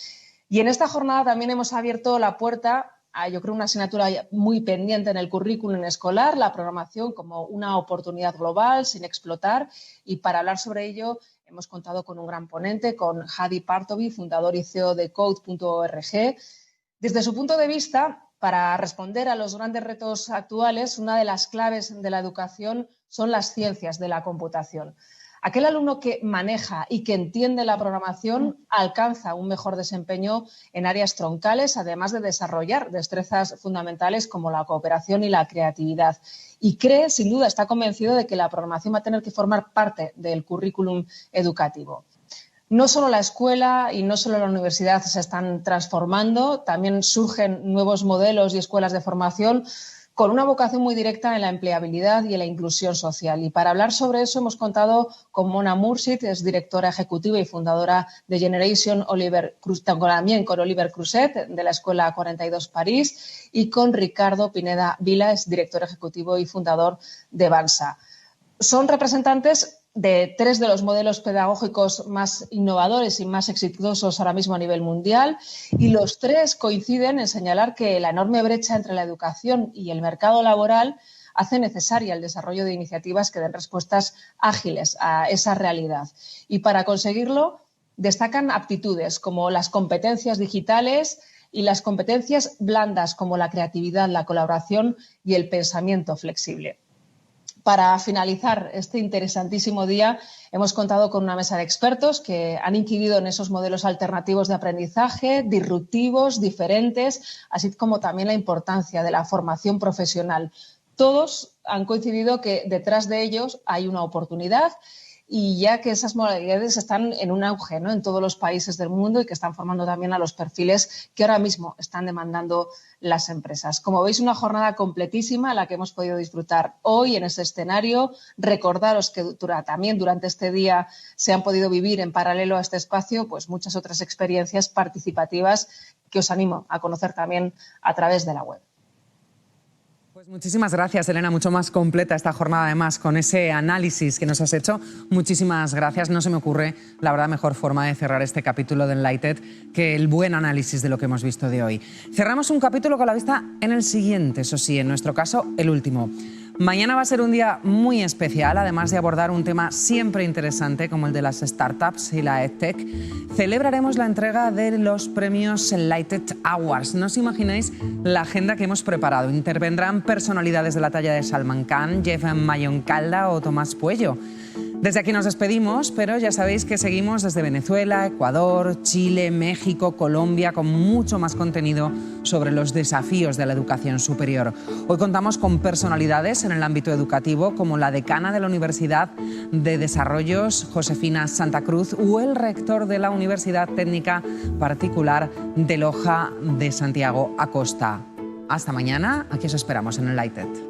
Y en esta jornada también hemos abierto la puerta a, yo creo, una asignatura muy pendiente en el currículum escolar, la programación como una oportunidad global sin explotar. Y para hablar sobre ello hemos contado con un gran ponente, con Hadi Partovi, fundador y CEO de Code.org. Desde su punto de vista, para responder a los grandes retos actuales, una de las claves de la educación son las ciencias de la computación. Aquel alumno que maneja y que entiende la programación alcanza un mejor desempeño en áreas troncales, además de desarrollar destrezas fundamentales como la cooperación y la creatividad. Y cree, sin duda, está convencido de que la programación va a tener que formar parte del currículum educativo. No solo la escuela y no solo la universidad se están transformando, también surgen nuevos modelos y escuelas de formación con una vocación muy directa en la empleabilidad y en la inclusión social. Y para hablar sobre eso hemos contado con Mona Mursid, es directora ejecutiva y fundadora de Generation Oliver Cruz, también con Oliver Cruzet de la Escuela 42 París, y con Ricardo Pineda Vila, es director ejecutivo y fundador de Bansa. Son representantes de tres de los modelos pedagógicos más innovadores y más exitosos ahora mismo a nivel mundial, y los tres coinciden en señalar que la enorme brecha entre la educación y el mercado laboral hace necesaria el desarrollo de iniciativas que den respuestas ágiles a esa realidad. Y para conseguirlo destacan aptitudes como las competencias digitales y las competencias blandas como la creatividad, la colaboración y el pensamiento flexible. Para finalizar este interesantísimo día, hemos contado con una mesa de expertos que han incidido en esos modelos alternativos de aprendizaje, disruptivos, diferentes, así como también la importancia de la formación profesional. Todos han coincidido que detrás de ellos hay una oportunidad, y ya que esas modalidades están en un auge, ¿no?, en todos los países del mundo y que están formando también a los perfiles que ahora mismo están demandando las empresas. Como veis, una jornada completísima a la que hemos podido disfrutar hoy en ese escenario. Recordaros que también durante este día se han podido vivir en paralelo a este espacio pues muchas otras experiencias participativas que os animo a conocer también a través de la web. Pues muchísimas gracias, Elena, mucho más completa esta jornada, además, con ese análisis que nos has hecho. Muchísimas gracias. No se me ocurre, la verdad, mejor forma de cerrar este capítulo de Enlighted que el buen análisis de lo que hemos visto de hoy. Cerramos un capítulo con la vista en el siguiente, eso sí, en nuestro caso, el último. Mañana va a ser un día muy especial, además de abordar un tema siempre interesante como el de las startups y la EdTech. Celebraremos la entrega de los premios Enlighted Awards. No os imagináis la agenda que hemos preparado. Intervendrán personalidades de la talla de Salman Khan, Jeff Mayoncalda o Tomás Puello. Desde aquí nos despedimos, pero ya sabéis que seguimos desde Venezuela, Ecuador, Chile, México, Colombia, con mucho más contenido sobre los desafíos de la educación superior. Hoy contamos con personalidades en el ámbito educativo como la decana de la Universidad de Desarrollos, Josefina Santa Cruz, o el rector de la Universidad Técnica Particular de Loja de Santiago Acosta. Hasta mañana, aquí os esperamos en Enlighted.